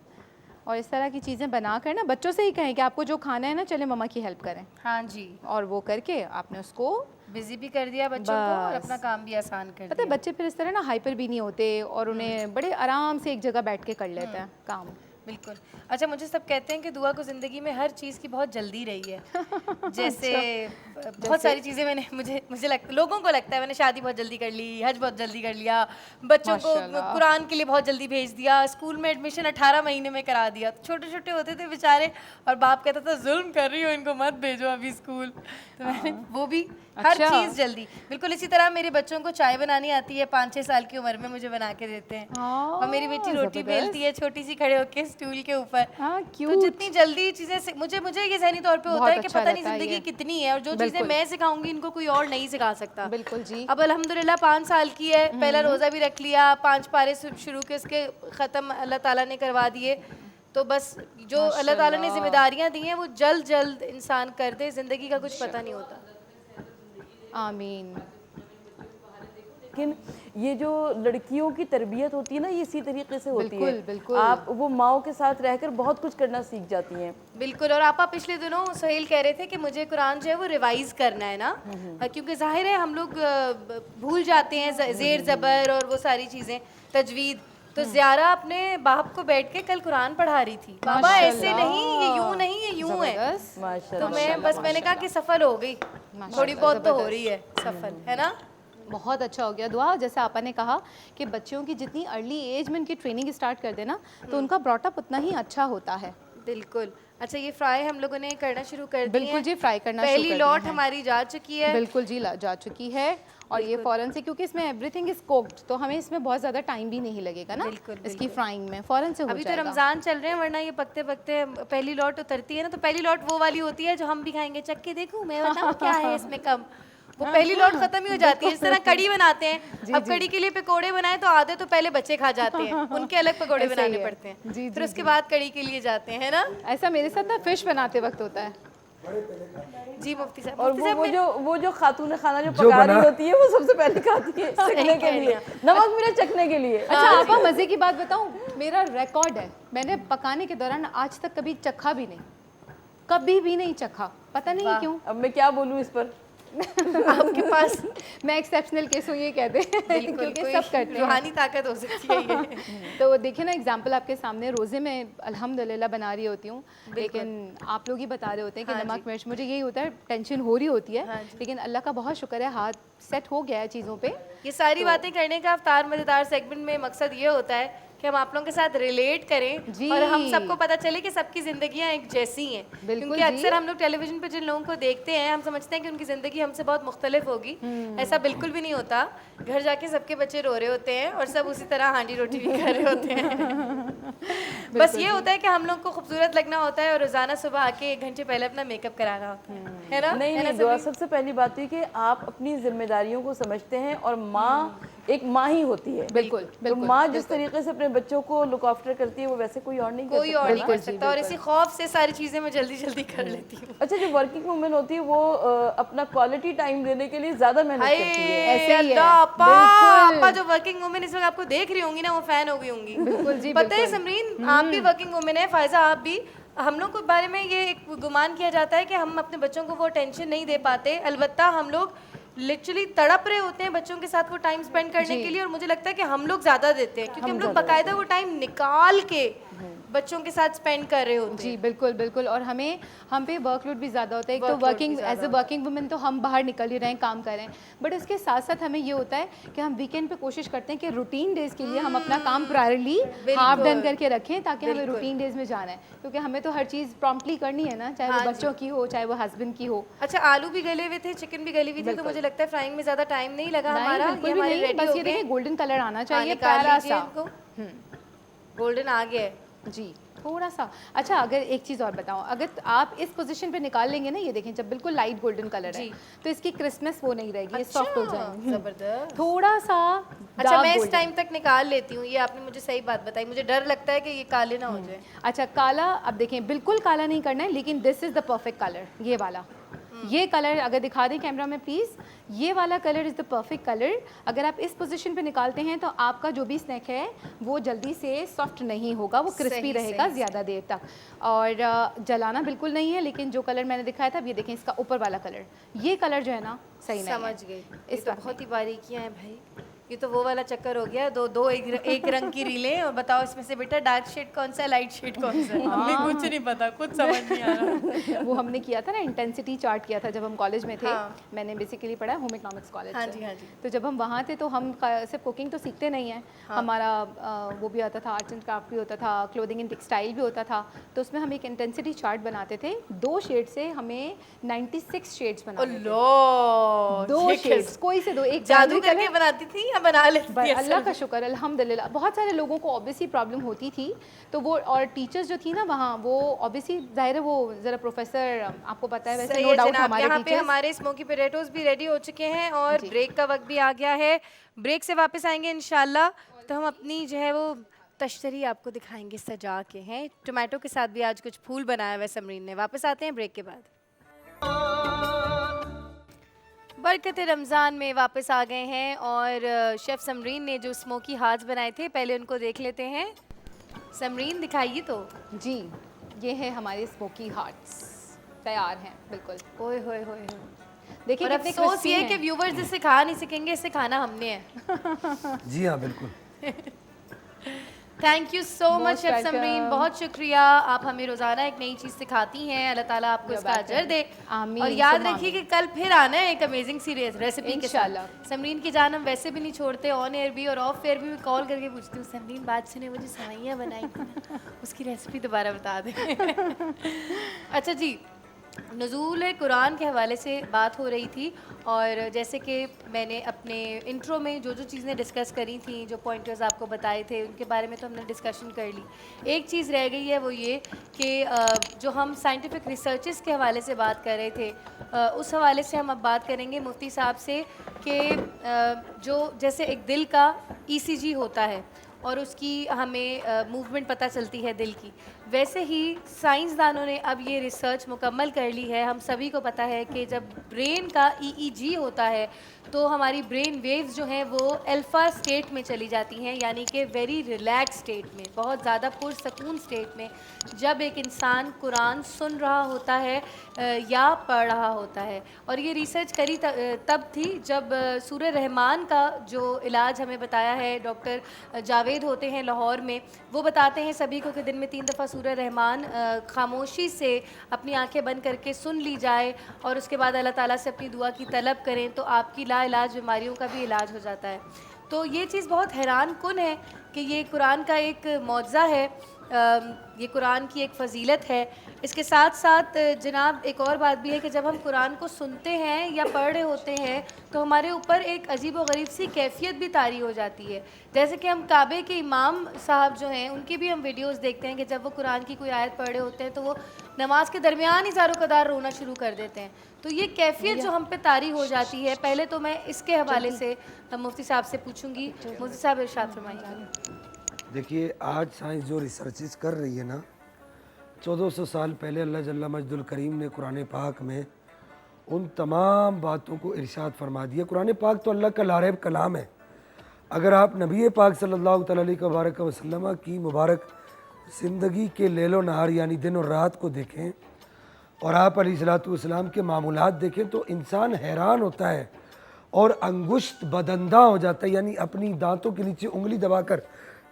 और इस तरह की चीज़ें बना कर ना, बच्चों से ही कहें कि आपको जो खाना है ना, चले मम्मा की हेल्प करें। हाँ जी, और वो करके आपने उसको बिजी भी कर दिया बच्चों को और अपना काम भी आसान कर दिया। पता है बच्चे फिर इस तरह ना हाइपर भी नहीं होते, और उन्हें बड़े आराम से एक जगह बैठ के कर लेते हैं काम। बिल्कुल। अच्छा, मुझे सब कहते हैं कि दुआ को ज़िंदगी में हर चीज़ की बहुत जल्दी रही है। जैसे बहुत सारी चीज़ें मैंने मुझे लगता, लोगों को लगता है मैंने शादी बहुत जल्दी कर ली, हज बहुत जल्दी कर लिया, बच्चों को कुरान के लिए बहुत जल्दी भेज दिया, स्कूल में एडमिशन 18 महीने में करा दिया। छोटे छोटे होते थे बेचारे, और बाप कहता था जुल्म कर रही हो, इनको मत भेजो अभी स्कूल। तो मैंने वो भी हर चीज़ जल्दी। बिल्कुल इसी तरह मेरे बच्चों को चाय बनानी आती है, 5-6 साल की उम्र में मुझे बना के देते हैं, और मेरी बेटी रोटी बेलती है छोटी सी खड़े होकर स्टूल के ऊपर। तो जितनी जल्दी चीज़ें मुझे ये ज़हनी तौर पे होता है कि पता नहीं ज़िंदगी कितनी है, और जो चीज़ें मैं सिखाऊंगी इनको कोई और नहीं सिखा सकता। बिल्कुल जी। अब अल्हम्दुलिल्लाह 5 साल की है, पहला रोज़ा भी रख लिया, 5 पारे शुरू के उसके ख़त्म अल्लाह ताला ने करवा दिए। तो बस जो अल्लाह ताला ने जिम्मेदारियाँ दी हैं वो जल्द इंसान कर दे, ज़िंदगी का कुछ पता नहीं होता। आमीन। लेकिन ये जो लड़कियों की तरबियत होती है ना, ये इसी तरीके से होती है। बिल्कुल। आप वो माओ के साथ रहकर बहुत कुछ करना सीख जाती हैं। बिल्कुल। और आपा पिछले दिनों सुहेल कह रहे थे कि मुझे कुरान जो है वो रिवाइज करना है ना, क्योंकि जाहिर है हम लोग भूल जाते हैं जेर ज़बर और वो सारी चीज़ें, तजवीद। तो ज़ियारा अपने बाप को बैठ के कल कुरान पढ़ा रही थी, बाबा ऐसे नहीं, ये यूं नहीं, ये यूं है। तो मैंने कहा कि सफल हो गई, थोड़ी बहुत तो हो रही है सफल, है ना। बहुत अच्छा हो गया दुआ। जैसे आपा ने कहा कि बच्चों की जितनी अर्ली एज में उनकी ट्रेनिंग स्टार्ट कर देना तो उनका ब्रॉटअप उतना ही अच्छा होता है। बिल्कुल। अच्छा, ये फ्राई हम लोगों ने करना शुरू कर दिया। बिल्कुल जी, फ्राई करना शुरू पहली कर लॉट दिया है। हमारी जा चुकी है। बिल्कुल जी, जा चुकी है। और ये फ़ौरन से, क्योंकि इसमें एवरीथिंग इज कुक्ड, तो हमें इसमें बहुत ज़्यादा टाइम भी नहीं लगेगा ना। बिल्कुल, इसकी फ्राइंग में फ़ौरन से हो अभी तो जाएगा। रमज़ान चल रहे हैं, वरना ये पकते पकते पहली लॉट उतरती है ना, तो पहली लॉट वो वाली होती है जो हम भी खाएंगे, चख के देखूं मैं, बताऊं क्या है इसमें कम। वो पहली लॉट खत्म ही हो जाती है। जिस तरह कड़ी बनाते हैं, अब कड़ी के लिए पकोड़े बनाए तो आधे तो पहले बच्चे खा जाते हैं, उनके अलग पकोड़े बनाने पड़ते हैं, फिर उसके बाद कड़ी के लिए जाते हैं, है ना। ऐसा मेरे साथ ना फिश बनाते वक्त होता है जी मुफ्ती साहब। और वो जो खातून खाना जो पका रही होती है वो सबसे पहले खाती है चखने के लिए, नमक मिर्च चखने के लिए। अच्छा आपा, मज़े की बात बताऊं, मेरा रिकॉर्ड है, मैंने पकाने के दौरान आज तक कभी चखा भी नहीं, कभी भी नहीं चखा, पता नहीं क्यों। अब मैं क्या बोलूं इस पर। आपके पास मैं एक्सेप्शनल केस हूँ ये कहते हैं, क्योंकि सब करते हैं, रूहानी ताकत हो सकती है ये। तो देखिए ना, एग्जाम्पल आपके सामने, रोज़े में अल्हम्दुलिल्लाह बना रही होती हूँ, लेकिन आप लोग ही बता रहे होते हैं कि नमक मिर्च, मुझे यही होता है, टेंशन हो रही होती है, लेकिन अल्लाह का बहुत शुक्र है हाथ सेट हो गया है चीज़ों पे। ये सारी बातें करने का अफ्तार मज़ेदार सेगमेंट में मकसद ये होता है कि हम आप लोगों के साथ रिलेट करें और हम सबको पता चले कि सबकी ज़िंदगियाँ एक जैसी हैं। क्योंकि अक्सर हम लोग टेलीविज़न पे जिन लोगों को देखते हैं, हम समझते हैं कि उनकी ज़िंदगी हमसे बहुत मुख्तलिफ होगी। ऐसा बिल्कुल भी नहीं होता। घर जाके सबके बच्चे रो रहे होते हैं और सब उसी तरह हांडी रोटी भी कर रहे होते हैं। बस ये होता है कि हम लोग को खूबसूरत लगना होता है और रोज़ाना सुबह आके 1 घंटे पहले अपना मेकअप कराना होता है ना। नहीं, दुआ सबसे पहली बात है कि आप अपनी जिम्मेदारियों को समझते हैं और माँ एक माँ ही होती है। बिल्कुल, तो माँ जिस तरीके से अपने बच्चों को लुक आफ्टर करती है वो वैसे कोई और नहीं कर सकता। और इसी खौफ से सारी चीज़ें मैं जल्दी जल्दी कर लेती हूँ। अच्छा, जो वर्किंग वुमेन होती है वो अपना क्वालिटी टाइम देने के लिए ज़्यादा मेहनत करती है। ऐसे ही है। आपा जो वर्किंग वुमेन इस वक्त आपको देख रही होंगी ना, वो फैन हो गई होंगी। बिल्कुल जी, पता है समरीन, आप भी वर्किंग वुमेन है, फायजा आप भी। हम लोग के बारे में ये एक गुमान किया जाता है कि हम अपने बच्चों को वो टेंशन नहीं दे पाते। अलबत्ता हम लोग लिटरली तड़प रहे होते हैं बच्चों के साथ वो टाइम स्पेंड करने के लिए, और मुझे लगता है कि हम लोग ज़्यादा देते हैं क्योंकि हम लोग बाकायदा वो टाइम निकाल के बच्चों के साथ स्पेंड कर रहे होते हैं। जी बिल्कुल बिल्कुल। और हम पे वर्कलोड भी ज़्यादा होता है। एक तो working as a working women तो हम बाहर निकल ही रहे हैं, काम कर रहे हैं, बट इसके साथ साथ हमें ये होता है कि हम वीकेंड पे कोशिश करते हैं कि रूटीन डेज के लिए हम अपना काम प्रायरली हाफ डन करके रखें, ताकि हमें रूटीन डेज में जाना है, क्योंकि हमें तो हर चीज़ प्रॉम्प्टली करनी है ना, चाहे वो बच्चों की हो चाहे वो हस्बैंड की हो। अच्छा, आलू भी गले हुए थे, चिकन भी गली हुई थी, तो मुझे लगता है फ्राइंग में ज़्यादा टाइम नहीं लगा हमारा। बस ये देखिए गोल्डन कलर आना चाहिए, प्यारा सा गोल्डन आ गया है जी, थोड़ा सा। अच्छा, अगर एक चीज़ और बताऊं, अगर आप इस पोजीशन पे निकाल लेंगे ना, ये देखें जब बिल्कुल लाइट गोल्डन कलर है, तो इसकी क्रिस्पनेस वो नहीं रहेगी, सॉफ्ट हो जाएगी जबरदस्त, थोड़ा सा। अच्छा, मैं इस टाइम तक निकाल लेती हूँ, ये आपने मुझे सही बात बताई। मुझे डर लगता है कि ये काले ना हो जाए। अच्छा, काला, अब देखें बिल्कुल काला नहीं करना है, लेकिन this is the perfect colour, ये वाला, ये कलर अगर दिखा दें कैमरा में प्लीज़, ये वाला colour is the perfect colour. अगर आप इस पोजीशन पे निकालते हैं तो आपका जो भी स्नैक है वो जल्दी से सॉफ्ट नहीं होगा, वो क्रिस्पी रहेगा ज़्यादा देर तक, और जलाना बिल्कुल नहीं है। लेकिन जो कलर मैंने दिखाया था, अब ये देखें इसका ऊपर वाला कलर, ये कलर जो है ना सही नहीं है। समझ गई, इस तो बहुत ही बारीकियाँ हैं भाई। ये तो वो वाला चक्कर हो गया, दो एक रंग की रीलें, और बताओ इसमें से बेटा डार्क शेड कौन सा है, लाइट शेड कौन सा है। हमें कुछ नहीं पता, कुछ समझ नहीं आ रहा। वो हमने किया था ना, इंटेंसिटी चार्ट किया था जब हम कॉलेज में थे। मैंने बेसिकली पढ़ा होम इकोनॉमिक्स कॉलेज से। हाँ जी। तो जब हम वहाँ थे तो हम सिर्फ कुकिंग तो सीखते नहीं हैं, हमारा वो भी आता था, आर्ट्स एंड क्राफ्ट भी होता था, क्लोथिंग एंड टेक्सटाइल भी होता था। तो उसमें हम एक इंटेंसिटी चार्ट बनाते थे, 2 शेड से हमें 96 शेड्स बनाने थे। 2 शेड्स, कोई से 2, एक जादू करके बनाती थी या बना लेती थी? अल्लाह का शुक्र अल्हम्दुलिल्लाह। बहुत सारे लोगों को ऑब्वियसली प्रॉब्लम होती थी, तो वो, और टीचर्स जो थी ना वहाँ, वो ऑब्वियसली जाहिर है वो ज़रा प्रोफेसर, आपको पता है वैसे नो डाउट हमारे यहाँ पे हमारे स्मोकी पोटैटोज भी रेडी हो चुके हैं और ब्रेक का वक्त भी आ गया है। ब्रेक से वापस आएंगे इंशाल्लाह, तो हम अपनी जो है वो तश्तरी आपको दिखाएंगे सजा के हैं। टोमेटो के साथ भी आज कुछ फूल बनाया हुआ है समरीन ने। वापस आते हैं ब्रेक के बाद। बरकत रमज़ान में वापस आ गए हैं और शेफ़ समरीन ने जो स्मोकी हार्ट्स बनाए थे पहले उनको देख लेते हैं। समरीन दिखाइए तो। जी, ये है हमारे स्मोकी हार्ट्स, तैयार हैं बिल्कुल। ओए होए होए होए। देखिए और कितने अफसोस crispy ये हैं। कि व्यूवर्स इससे खा नहीं सकेंगे, इससे खाना हमने है। जी हाँ बिल्कुल। Thank you so much Most chef welcome. Samreen, बहुत शुक्रिया। आप हमें रोज़ाना एक नई चीज़ सिखाती हैं। अल्लाह ताला आपको You're इसका अजर welcome. दे। आमीन, और याद सुम्मा रखिए कि आमीन। कल फिर आना है एक अमेजिंग सी रेसिपी के साथ। इंशाल्लाह। समरीन की जान हम वैसे भी नहीं छोड़ते, ऑन एयर भी और ऑफ एयर भी मैं कॉल करके पूछती हूँ, समरीन बात सुने वो जो सवाइयाँ बनाई थी ना, उसकी रेसिपी दोबारा बता दें। अच्छा जी, नज़ूल कुरान के हवाले से बात हो रही थी और जैसे कि मैंने अपने इंट्रो में जो जो चीज़ें डिस्कस करी थी, जो पॉइंटर्स आपको बताए थे, उनके बारे में तो हमने डिस्कशन कर ली। एक चीज़ रह गई है, वो ये कि जो हम साइंटिफिक रिसर्चेस के हवाले से बात कर रहे थे, उस हवाले से हम अब बात करेंगे मुफ्ती साहब से कि जो जैसे एक दिल का ECG होता है और उसकी हमें मूवमेंट पता चलती है दिल की, वैसे ही साइंसदानों ने अब ये रिसर्च मुकम्मल कर ली है। हम सभी को पता है कि जब ब्रेन का EEG होता है तो हमारी ब्रेन वेव्स जो हैं वो अल्फ़ा स्टेट में चली जाती हैं, यानी कि वेरी रिलैक्स स्टेट में, बहुत ज़्यादा पुरसकून स्टेट में, जब एक इंसान कुरान सुन रहा होता है या पढ़ रहा होता है। और ये रिसर्च करी तब थी जब सूरह रहमान का जो इलाज हमें बताया है डॉक्टर जावेद होते हैं लाहौर में, वो बताते हैं सभी को कि दिन में 3 दफ़ा सूरह रहमान खामोशी से अपनी आंखें बंद करके सुन ली जाए और उसके बाद अल्लाह ताला से अपनी दुआ की तलब करें तो आपकी लाइलाज बीमारियों का भी इलाज हो जाता है। तो ये चीज़ बहुत हैरान कुन है कि ये कुरान का एक मौज़ा है, ये कुरान की एक फ़जीलत है। इसके साथ साथ जनाब एक और बात भी है कि जब हम कुरान को सुनते हैं या पढ़ रहे होते हैं तो हमारे ऊपर एक अजीब व गरीब सी कैफियत भी तारी हो जाती है। जैसे कि हम काबे के इमाम साहब जो हैं उनकी भी हम वीडियोस देखते हैं कि जब वो कुरान की कोई आयत पढ़ रहे होते हैं तो वो नमाज के दरमियान ही ज़ारो कदार रोना शुरू कर देते हैं। तो ये कैफियत जो हम पे तारी हो जाती है, पहले तो मैं इसके हवाले से मुफ्ती साहब से पूछूंगी। मुफ्ती साहब इरशाद फरमाइए। देखिए आज साइंस जो रिसर्चेस कर रही है ना, 1400 साल पहले अल्लाह जल्ला मजदुल करीम ने कुरान पाक में उन तमाम बातों को इरशाद फरमा दिया। कुरान पाक तो अल्लाह का लारैब कलाम है। अगर आप नबी पाक सल्लल्लाहु अलैहि वसल्लम की मुबारक ज़िंदगी के लेलो नहार यानी दिन और रात को देखें और आप अलैहिस्सलाम के मामूलात देखें तो इंसान हैरान होता है और अंगुश्त बदंदा हो जाता है, यानी अपनी दांतों के नीचे उंगली दबाकर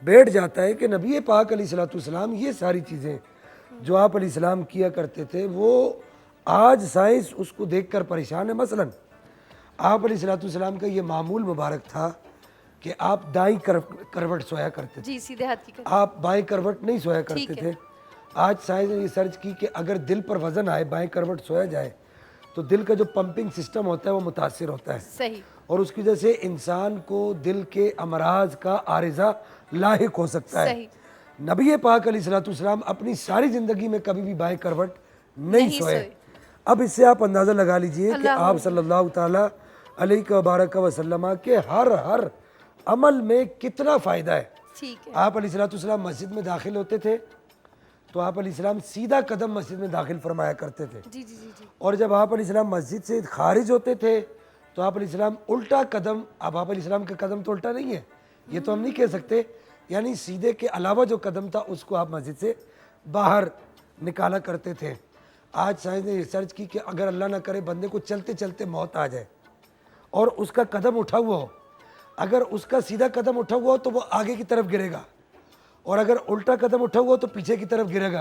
बैठ जाता है कि नबी पाक अलैहिस्सलाम ये सारी चीज़ें जो आप अलैहिस्सलाम किया करते थे वो आज साइंस उसको देखकर परेशान है। मसलन आप अलैहिस्सलाम का ये मामूल मुबारक था कि आप दाईं करवट सोया करते थे, जी सीधे हाथ की करवट, आप बाएं करवट नहीं सोया करते ठीक है। थे। आज साइंस ने रिसर्च की कि अगर दिल पर वजन आए, बाएं करवट सोया जाए तो दिल का जो पंपिंग सिस्टम होता है वो मुतासिर होता है सही, और उसकी वजह से इंसान को दिल के अमराज का आरिजा लाहिक हो सकता है। सही। नबी पाक अलैहिस्सलाम अपनी सारी ज़िंदगी में कभी भी बाएं करवट नहीं सोए। अब इससे आप अंदाज़ा लगा लीजिए कि आप सल्लल्लाहु ताला अलैहि वसल्लम के हर अमल में कितना फ़ायदा है। ठीक है। आप अलैहिस्सलाम मस्जिद में दाखिल होते थे तो आप अलैहिस्सलाम सीधा कदम मस्जिद में दाखिल फरमाया करते थे, जी जी जी जी। और जब आप अलैहिस्सलाम मस्जिद से खारिज होते थे तो आप अलैहिस्सलाम उल्टा कदम, अब आप अलैहिस्सलाम का कदम तो उल्टा नहीं है, ये तो हम नहीं कह सकते, यानी सीधे के अलावा जो कदम था उसको आप मस्जिद से बाहर निकाला करते थे। आज साइंस ने रिसर्च की कि अगर अल्लाह ना करे बंदे को चलते चलते मौत आ जाए और उसका कदम उठा हुआ हो, अगर उसका सीधा कदम उठा हुआ हो तो वो आगे की तरफ गिरेगा और अगर उल्टा कदम उठा हुआ हो तो पीछे की तरफ गिरेगा।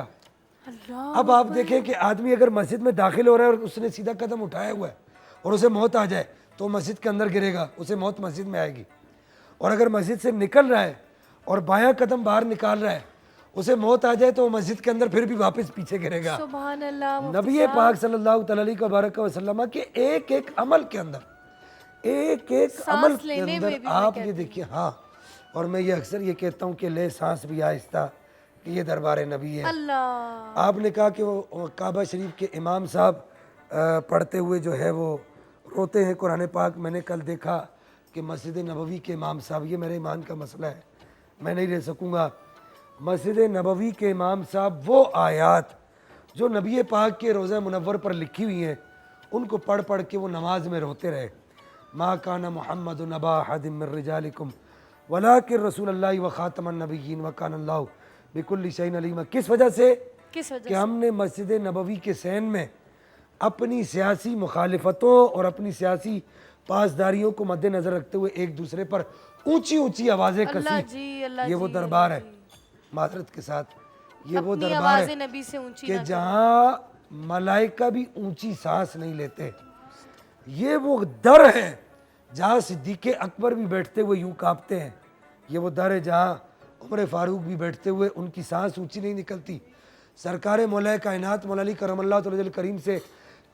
अब आप देखें कि आदमी अगर मस्जिद में दाखिल हो रहा है और उसने सीधा कदम उठाया हुआ है और उसे मौत आ जाए तो मस्जिद के अंदर गिरेगा, उसे मौत मस्जिद में आएगी। और अगर मस्जिद से निकल रहा है और बायां कदम बाहर निकाल रहा है, उसे मौत आ जाए तो मस्जिद के अंदर फिर भी वापस पीछे गिरेगा। सुभान अल्लाह। नबी पाक सल्लल्लाहु अलैहि वसल्लम के एक एक अमल के अंदर, एक एक अमल के अंदर आप ये देखिए। हाँ, और मैं ये अक्सर ये कहता हूँ कि ले सांस भी आहिस्ता कि ये दरबार नबी है। अल्लाह। आपने कहा कि वो काबा शरीफ के इमाम साहब पढ़ते हुए जो है वो रोते हैं कुरान पाक। मैंने कल देखा कि मस्जिद नबवी के इमाम साहब, ये मेरे ईमान का मसला है, मैं नहीं रह सकूँगा, मस्जिद नबवी के इमाम साहब वो आयात जो नबी पाक के रोज़ा मुनव्वर पर लिखी हुई हैं उनको पढ़ पढ़ के वो नमाज में रोते रहे। मा काना मुहम्मद नबा हदिम मिर रिजालिकुम वलाकिन रसूलुल्लाह व खातमन नबिय्यीन व काना अल्लाहु बिकुल्लि शैइन अलीमा। किस वजह से? किस वजह कि हमने मस्जिद नबवी के सैन में अपनी सियासी मुखालिफतों और अपनी सियासी पासदारियों को मद्देनज़र रखते हुए एक दूसरे पर ऊंची ऊंची आवाज़ें कसी। ये वो दरबार है, माजरत के साथ, ये वो दरबार है नबी से ऊंची कि जहाँ मलाइका भी ऊंची सांस नहीं लेते। ये वो दर है जहाँ सिद्दीक़ अकबर भी बैठते हुए यूं कांपते हैं। ये वो दर है जहाँ उमर फ़ारूक भी बैठते हुए उनकी सांस ऊंची नहीं निकलती। सरकार मौला कायनात मौला अली करमल्लाहु तआला करीम से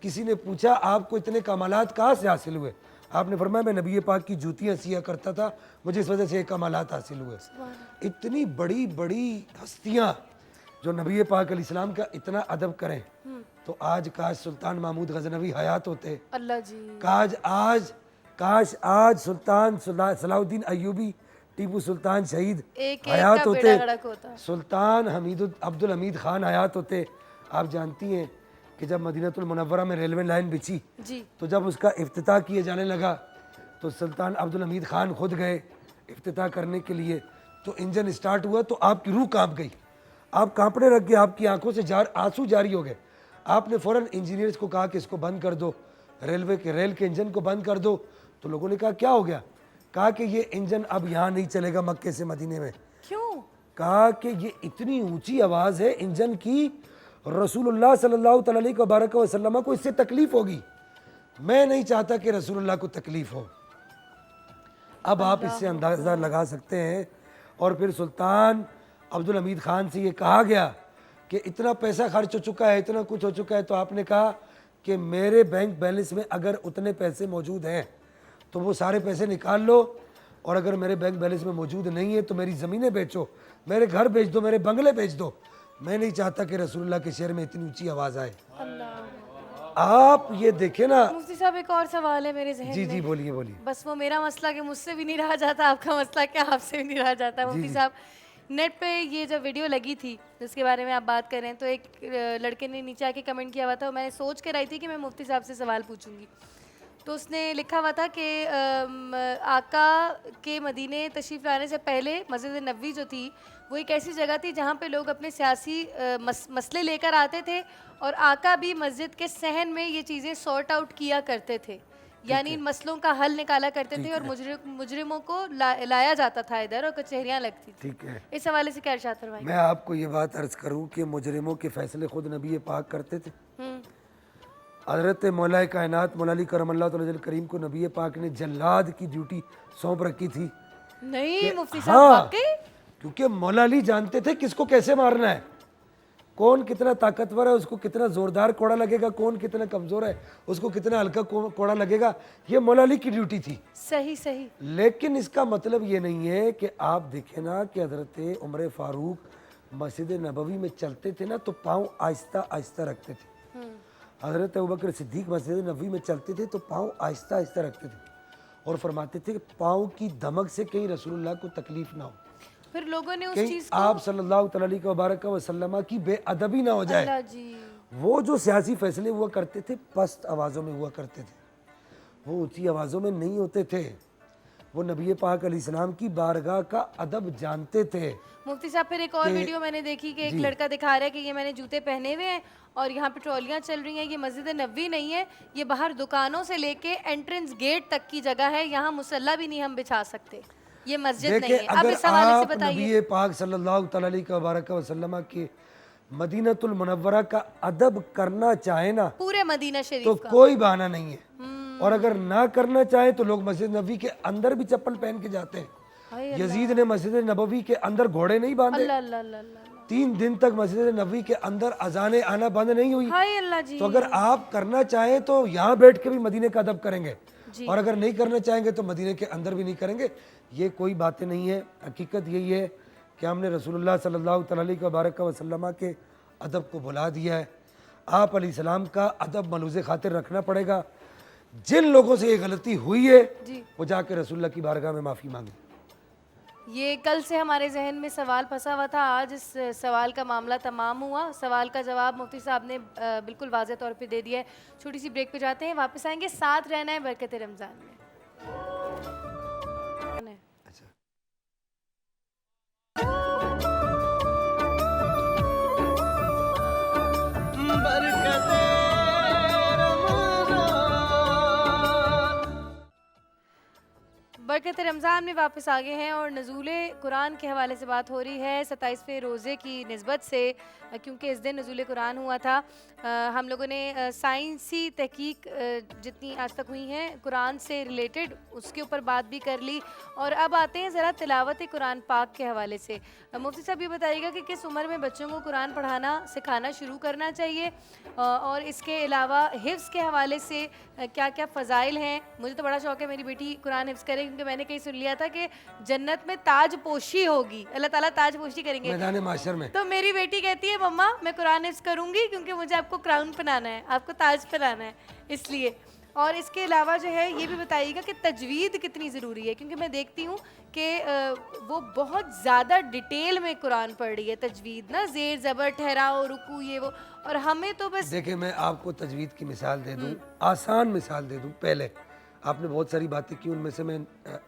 किसी ने पूछा आपको इतने कमालात कहाँ से हासिल हुए? आपने फरमाया मैं नबी पाक की जूतियाँ सिया करता था, मुझे इस वजह से ये कमालात हासिल हुए। इतनी बड़ी बड़ी हस्तियाँ जो नबी पाक अलैहिस्सलाम का इतना अदब करें, तो आज काश सुल्तान महमूद गजनवी हयात होते। अल्लाह जी। काश आज सुल्तान सलाहुद्दीन अय्यूबी, टीपू सुल्तान शहीद एक हयात होते, होता। सुल्तान अब्दुल हमीद खान हयात होते। आप जानती हैं कि जब मदीनतुल मुनव्वरा में रेलवे लाइन बिछी जी, तो जब उसका इफ्तिताह किए जाने लगा तो सुल्तान अब्दुल हमीद खान खुद गए इफ्तिताह करने के लिए। तो इंजन स्टार्ट हुआ तो आपकी रूह कांप गई, आप कांपने लग गए, आपकी आंखों से आंसू जारी हो गए। आपने फ़ौरन इंजीनियर्स को कहा कि इसको बंद कर दो, रेल के इंजन को बंद कर दो। तो लोगों ने कहा क्या हो गया? कहा कि ये इंजन अब यहाँ नहीं चलेगा मक्के से मदीने में। क्यों? कहा कि ये इतनी ऊंची आवाज़ है इंजन की, रसूलुल्लाह सल्लल्लाहु अलैहि वसल्लम को इससे तकलीफ होगी, मैं नहीं चाहता कि रसूलुल्लाह को तकलीफ हो। अब आप इससे अंदाज़ा लगा सकते हैं। और फिर सुल्तान अब्दुल हमीद खान से ये कहा गया कि इतना पैसा खर्च हो चुका है, इतना कुछ हो चुका है, तो आपने कहा कि मेरे बैंक बैलेंस में अगर उतने पैसे मौजूद हैं तो वो सारे पैसे निकाल लो, और अगर मेरे बैंक बैलेंस में मौजूद नहीं है तो मेरी ज़मीनें बेचो, मेरे घर बेच दो, मेरे बंगले बेच दो। मैं नहीं चाहता कि रसूलुल्लाह के शहर में इतनी ऊंची आवाज़ आए। आप ये देखें ना। मुफ्ती साहब एक और सवाल है मेरे जहन में। जी बोलिए बोलिए। बस वो मेरा मसला कि मुझसे भी नहीं रहा जाता, आपका मसला क्या आपसे भी नहीं रहा जाता। मुफ्ती साहब, नेट पे ये जब वीडियो लगी थी जिसके बारे में आप बात कर रहे हैं, तो एक लड़के ने नीचे आके कमेंट किया हुआ था, मैंने सोच कर आई थी कि मैं मुफ्ती साहब से सवाल पूछूंगी। तो उसने लिखा हुआ था कि आका के मदीने तशरीफ़ लाने से पहले मस्जिद नबवी जो थी वो एक ऐसी जगह थी जहाँ पे लोग अपने सियासी मसले लेकर आते थे, और आका भी मस्जिद के सहन में ये चीज़ें सॉर्ट आउट किया करते थे, यानी इन मसलों का हल निकाला करते थे, और मुजरिमों को लाया जाता था इधर और कचहरियाँ लगती थी। ठीक है, इस हवाले से क्या इरशाद फरमाएं? मैं आपको ये बात अर्ज़ करूँ कि मुजरिमों के फैसले खुद नबी पाक करते थे। हज़रत मौला कायनात मौला अली करमल्लाहु तआला करीम को नबी पाक ने जल्लाद की ड्यूटी सौंप रखी थी। नहीं मुफ्ती साहब, वाकई? क्योंकि मौला अली जानते थे किसको कैसे मारना है, कौन कितना ताकतवर है, उसको कितना ज़ोरदार कोड़ा लगेगा, कौन कितना कमज़ोर है, उसको कितना हल्का कोड़ा लगेगा, ये मौला अली की ड्यूटी थी। सही सही। लेकिन इसका मतलब ये नहीं है कि आप देखें ना कि हज़रत उमर फ़ारूक मस्जिद नबवी में चलते थे ना तो पाँव आहिस्ता आहिस्ता रखते थे। हज़रत अबू बकर सिद्दीक़ मस्जिद नबवी में चलते थे तो पाँव आहिस्ता आहिस्ता रखते थे, और फरमाते थे कि पाँव की धमक से कहीं रसूलुल्लाह को तकलीफ़ ना हो, फिर लोगों ने उस कहीं चीज़ को आप सल्लल्लाहु अलैहि वसल्लम की बेअदबी ना हो जाए। अल्लाह जी। वो जो सियासी फैसले हुआ करते थे पस्त आवाज़ों में हुआ करते थे, वो ऊंची आवाज़ों में नहीं होते थे। वो नबी पाक अलैहिस्सलाम की बारगाह का अदब जानते थे। मुफ्ती साहब, फिर एक और वीडियो मैंने देखी कि एक लड़का दिखा रहा है कि ये मैंने जूते पहने हुए हैं और यहाँ पे ट्रॉलियाँ चल रही हैं, ये मस्जिद नबवी नहीं है, ये बाहर दुकानों से लेके एंट्रेंस गेट तक की जगह है, यहाँ मुसल्ला भी नहीं हम बिछा सकते, ये मस्जिद नहीं है। अब इस हवाले से बताइए। नबी पाक सल्लल्लाहु अलैहि वसल्लम के मदीनतुल मुनव्वरा का अदब करना चाहे ना पूरे मदीना शरीफ तो का कोई बहाना नहीं है, और अगर ना करना चाहे तो लोग मस्जिद नबवी के अंदर भी चप्पल पहन के जाते हैं। यजीद ने मस्जिद नबवी के अंदर घोड़े नहीं बांधे, 3 दिन तक मस्जिद नबवी के अंदर अजाने आना बंद नहीं हुई। तो अगर आप करना चाहें तो यहाँ बैठ के भी मदीने का अदब करेंगे, और अगर नहीं करना चाहेंगे तो मदीने के अंदर भी नहीं करेंगे। ये कोई बातें नहीं है। हकीकत यही है कि हमने रसूलुल्लाह सल्लल्लाहु अलैहि वसल्लम के अदब को भुला दिया है। आप अलैहिस्सलाम का अदब मलूज़ खातिर रखना पड़ेगा। जिन लोगों से ये गलती हुई है वो जाके रसूलुल्लाह की बारगाह में माफ़ी मांगे। ये कल से हमारे जहन में सवाल फंसा हुआ था, आज इस सवाल का मामला तमाम हुआ। सवाल का जवाब मुफ्ती साहब ने बिल्कुल वाज़ेह तौर पे दे दिया है। छोटी सी ब्रेक पे जाते हैं, वापस आएंगे। साथ रहना है बरकत रमज़ान में। बरकत रमज़ान में वापस आ गए हैं और नज़ूल कुरान के हवाले से बात हो रही है 27वें रोज़े की निस्बत से, क्योंकि इस दिन नज़ूल कुरान हुआ था। हम लोगों ने साइंसी तहकीक जितनी आज तक हुई हैं कुरान से रिलेटेड उसके ऊपर बात भी कर ली। और अब आते हैं ज़रा तिलावत कुरान पाक के हवाले से। मुफ्ती साहब ये बताइएगा कि किस उम्र में बच्चों को कुरान पढ़ाना सिखाना शुरू करना चाहिए, और इसके अलावा हिफ्ज़ के हवाले से क्या क्या फ़ज़ाइल हैं। मुझे तो बड़ा शौक़ है मेरी बेटी कुरान हिफ्ज़ करे, क्योंकि मैंने कहीं सुन लिया था कि जन्नत में ताज पोशी होगी, अल्लाह ताला ताज पोशी करेंगे मैदान माशर में। तो मेरी बेटी कहती है मम्मा मैं कुरान हिफ्ज़ करूँगी क्योंकि मुझे आपको क्राउन पहनाना है, आपको ताज पहनाना है इसलिए। और इसके अलावा जो है ये भी बताइएगा कि तजवीद कितनी ज़रूरी है, क्योंकि मैं देखती हूँ कि वो बहुत ज़्यादा डिटेल में कुरान पढ़ रही है, तजवीद ना, ज़ेर ज़बर ठहराओ रुकू ये वो, और हमें तो बस। देखिए मैं आपको तजवीद की मिसाल दे दूँ, आसान मिसाल दे दूँ। पहले आपने बहुत सारी बातें की, उनमें से मैं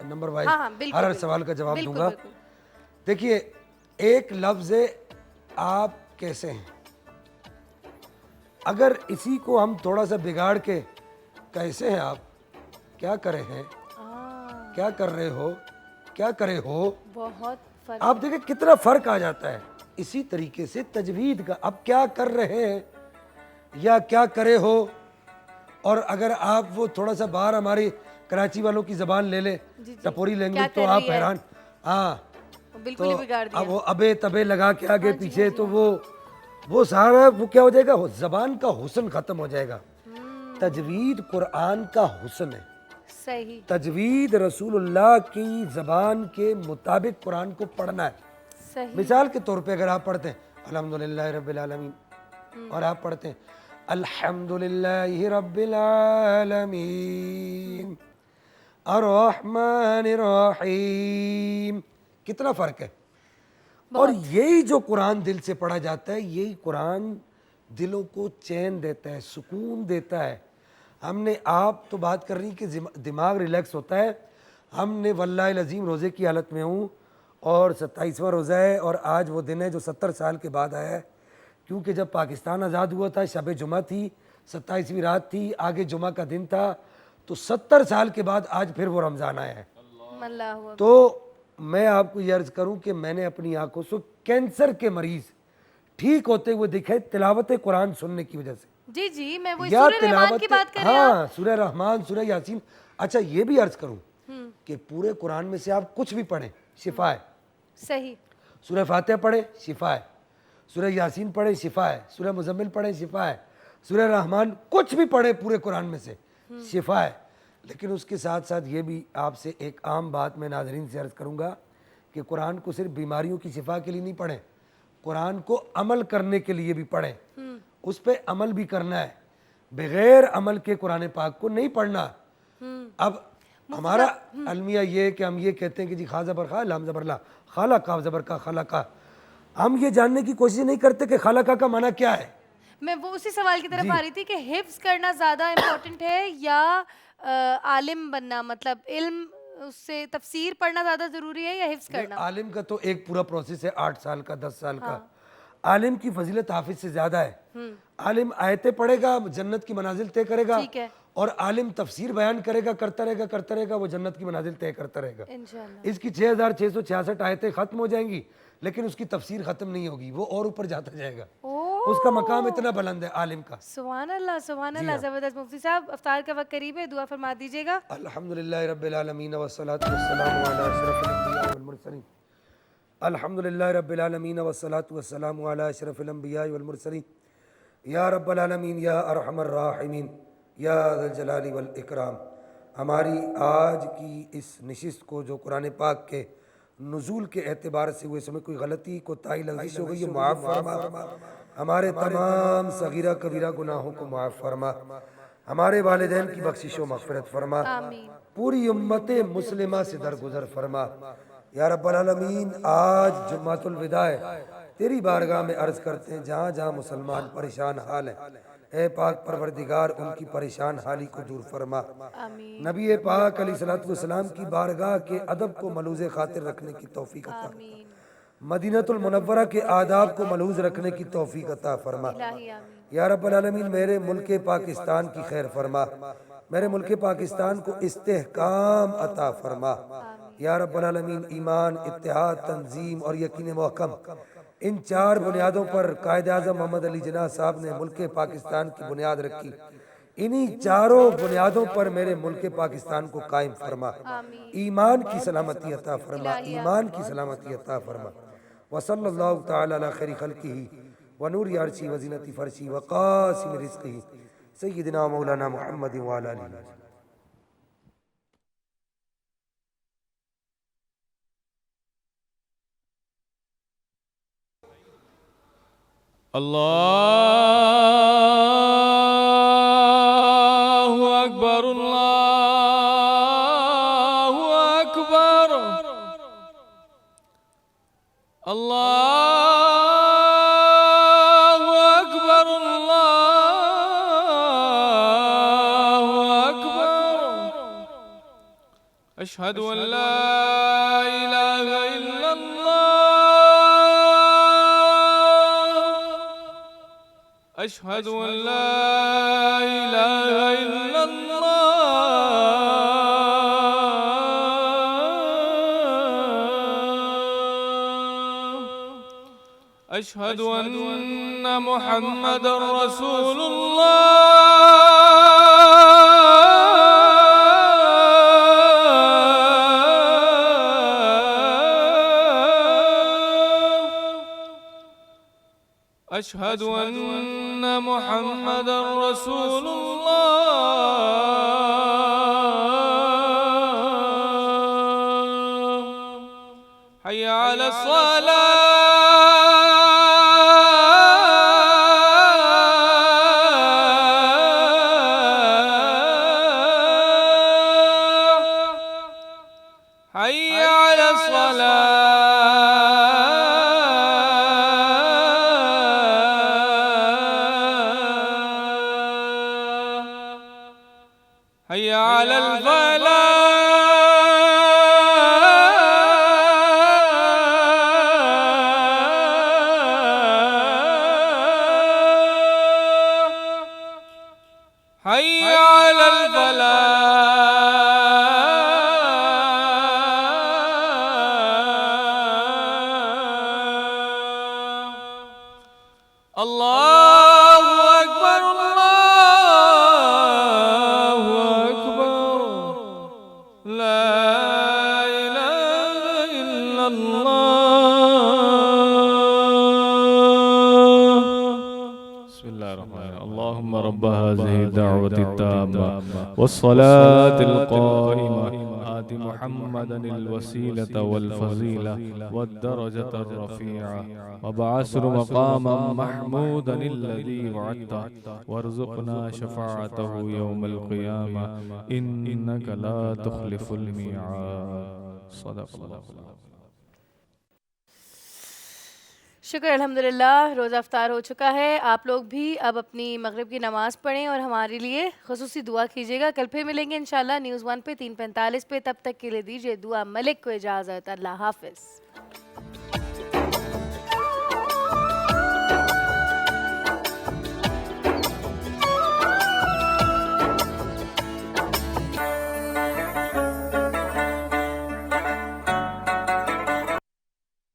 नंबर वाइज हर सवाल का जवाब दूंगा। देखिए एक लफ्ज़ है आप कैसे हैं, अगर इसी को हम थोड़ा सा बिगाड़ के कैसे हैं आप, क्या करे हैं, क्या कर रहे हो, क्या करे हो, बहुत फर्क। आप देखिए कितना फर्क आ जाता है। इसी तरीके से तजवीद का अब क्या कर रहे हैं या क्या करे हो, और अगर आप वो थोड़ा सा बाहर हमारी कराची वालों की जबान ले ले, टपोरी लैंग्वेज, तो आप हैरान। हाँ बिल्कुल ही बिगाड़ दिया। अब वो अबे तबे लगा के आगे पीछे, तो वो सारा वो क्या हो जाएगा, जबान का हुस्न खत्म हो जाएगा। तजवीद कुरान का हुस्न है, सही। तजवीद रसूलुल्लाह की जबान के मुताबिक कुरान को पढ़ना है। सही। मिसाल के तौर पे अगर आप पढ़ते हैं अल्हम्दुलिल्लाह रब्बिल आलमीन, और आप पढ़ते हैं अल्हम्दुलिल्लाह रब्बिल आलमीन अर्रहमानिर रहीम, कितना फ़र्क है। और यही जो कुरान दिल से पढ़ा जाता है, यही कुरान दिलों को चैन देता है, सुकून देता है। हमने आप तो बात कर रही कि दिमाग रिलैक्स होता है, हमने वल्लाहिल अज़ीम रोज़े की हालत में हूँ और 27वां रोज़ा है, और आज वो दिन है जो 70 साल के बाद आया है, क्योंकि जब पाकिस्तान आज़ाद हुआ था शब जुमा थी, 27वीं रात थी, आगे जुमा का दिन था, तो 70 साल के बाद आज फिर वो रमज़ान आया है। तो मैं आपको ये अर्ज़ करूं कि मैंने अपनी आंखों से कैंसर के मरीज़ ठीक होते हुए दिखे तिलावत कुरान सुनने की वजह से। जी जी, मैं वो सूरह रहमान की बात कर रहे हैं। हाँ, सूरह रहमान, सूरह यासीन। अच्छा ये भी अर्ज़ करूं कि पूरे कुरान में से आप कुछ भी पढ़ें शिफा है। सही। सूरह फातिहा पढ़े शिफा है, सूरह यासीन पढ़े शिफा है, सूरह मुज़म्मिल पढ़े शिफा है, सूरह रहमान कुछ भी पढ़े पूरे कुरान में से शिफा है। लेकिन उसके साथ साथ ये भी आपसे एक आम बात मैं नाज़रीन से अर्ज़ करूँगा कि कुरान को सिर्फ बीमारियों की शिफा के लिए नहीं पढ़ें, कुरान को अमल करने के लिए भी पढ़ें, उस पर अमल भी करना है। बग़ैर अमल के कुरान पाक को नहीं पढ़ना। अब हमारा अलमिया ये है कि हम ये कहते हैं कि जी खा ज़बर खा लाम ज़बर ला, खाला का ज़बर का खाला का, हम ये जानने की कोशिश नहीं करते कि खाला का माना क्या है। मैं वो उसी सवाल की तरफ आ रही थी कि हिफ्ज़ करना ज़्यादा इम्पोर्टेंट है या आलिम बनना, मतलब इल्म उससे तफसीर पढ़ना ज़्यादा ज़रूरी है या हिफ्ज़ करना? आलिम का तो एक पूरा प्रोसेस है 8 साल का, 10 साल का। आलिम की फजीलत हाफिज से ज़्यादा है। आलिम आयतें पढ़ेगा, जन्नत की मनाजिल तय करेगा, और आलिम तफसीर बयान करेगा, करता रहेगा, वो जन्नत की मनाजिल तय करता रहेगा। इसकी 6666 आयतें ख़त्म हो जाएंगी, लेकिन उसकी तफसीर ख़त्म नहीं होगी, वो और ऊपर जाता जाएगा। उसका मकाम इतना बुलंद है आलिम का। सुभान अल्लाह, सुभान अल्लाह, ज़बरदस्त। मुफ्ती साहब अफ्तार का वक्त करीब है, दुआ फरमा दीजिएगा। अल्हम्दुलिल्लाह रब्बिल आलमीन वस्सलातु वस्सलामु अला अशरफिल अंबिया वल मुरसलीन। अल्हम्दुलिल्लाह रब्बिल आलमीन वस्सलातु वस्सलामु अला अशरफिल अंबिया वल मुरसलीन। या रब्बल आलमीन या अरहमर राहिमीन या ज़ल जलाली वल इकराम। हमारी आज की इस नशिस्त को जो कुरान पाक के नुज़ूल के एतबार से हुए समय कोई गलती कोताही लग़ज़िश हो गई, माफ़ फरमा। हमारे तमाम सगीरा कबीरा गुनाहों को माफ़ फरमा। हमारे वालिदैन की बख्शिश व मग़फ़िरत फरमा। पूरी उम्मत मुस्लिमा से दरगुजर फरमा। या रब्बल आलमीन, आज जुम्मतुल विदा है, तेरी बारगाह में अर्ज़ करते हैं जहाँ जहाँ मुसलमान परेशान हाल है, ए पाक परवरदिगार उनकी परेशान हाली को दूर फरमा। नबी पाक अलैहिस्सलाम की बारगाह के अदब को मलूज़ खातिर रखने की तौफीक अता फरमा। मदीनतुल मुनव्वरा के आदाब को मलूज़ रखने की तौफीक अता फरमा। या रब्बल आलमीन मेरे मुल्क पाकिस्तान की खैर फरमा, मेरे मुल्क पाकिस्तान को इस्तेहकाम अता फरमा। या रब्बल आलमीन ईमान, इत्तेहाद, तंजीम और यकीन मुहकम, इन 4 बुनियादों पर कायद आज़म मोहम्मद अली जिन्ना साहब ने मुल्क पाकिस्तान की बुनियाद रखी। इन्हीं 4 बुनियादों पर मेरे मुल्क पाकिस्तान को कायम फरमा। ईमान की सलामती अता फरमा, ईमान की सलामती अता फरमा। वसल्लल्लाहु तआला अला खैरि खल्किही व नूरि अर्शी व ज़ीनति फर्शी व क़ासिम रिज़्क़िही सय्यिदिना मौलाना मुहम्मद व अला आलिहि। अल्लाहु अकबर, अल्लाहु अकबर, अल्लाहु अकबर, अल्लाहु अकबर। अशहदु अन ला इलाहा इल्लल्लाह, अशहदु अन ला इलाहा इल्लल्लाह, अशहदु अन्ना मुहम्मदर रसूलुल्लाह, अशहदु अन्ना मुहम्मदर रसूलुल्लाह। हय्या अला सलाह, हय्या अला सलाह, हय्या अलल फलाह, हय्या अलल फलाह। अल्लाहु अकबर, अल्लाहु अकबर, ला इलाहा इल्लल्लाह। बिस्मिल्लाहिर्रहमानिर्रहीम। अल्लाहुम्मा रब्ब हाज़िहि दाअवति ताम्मा वस्सलातिल क़ाइमा आति मुहम्मदनिल वसीलता वल फ़ज़ीला वद्दरजतर रफ़ीआ वबअसहु मक़ामम महमूदनिल्लज़ी वअदता वरज़ुक़ना शफ़ाअतहु यौमल क़ियामा इन्नका ला तुख़्लिफ़ुल मिआद। सदक़ल्लाहु। शुक्र अल्हम्दुलिल्लाह, रोज़ा अफ्तार हो चुका है। आप लोग भी अब अपनी मगरिब की नमाज़ पढ़ें और हमारे लिए ख़ुसूसी दुआ कीजिएगा। कल फिर मिलेंगे इंशाल्लाह न्यूज़ 1 पे 3:45 पे। तब तक के लिए दीजिए दुआ मलिक को इजाज़त। अल्लाह हाफ़िज़।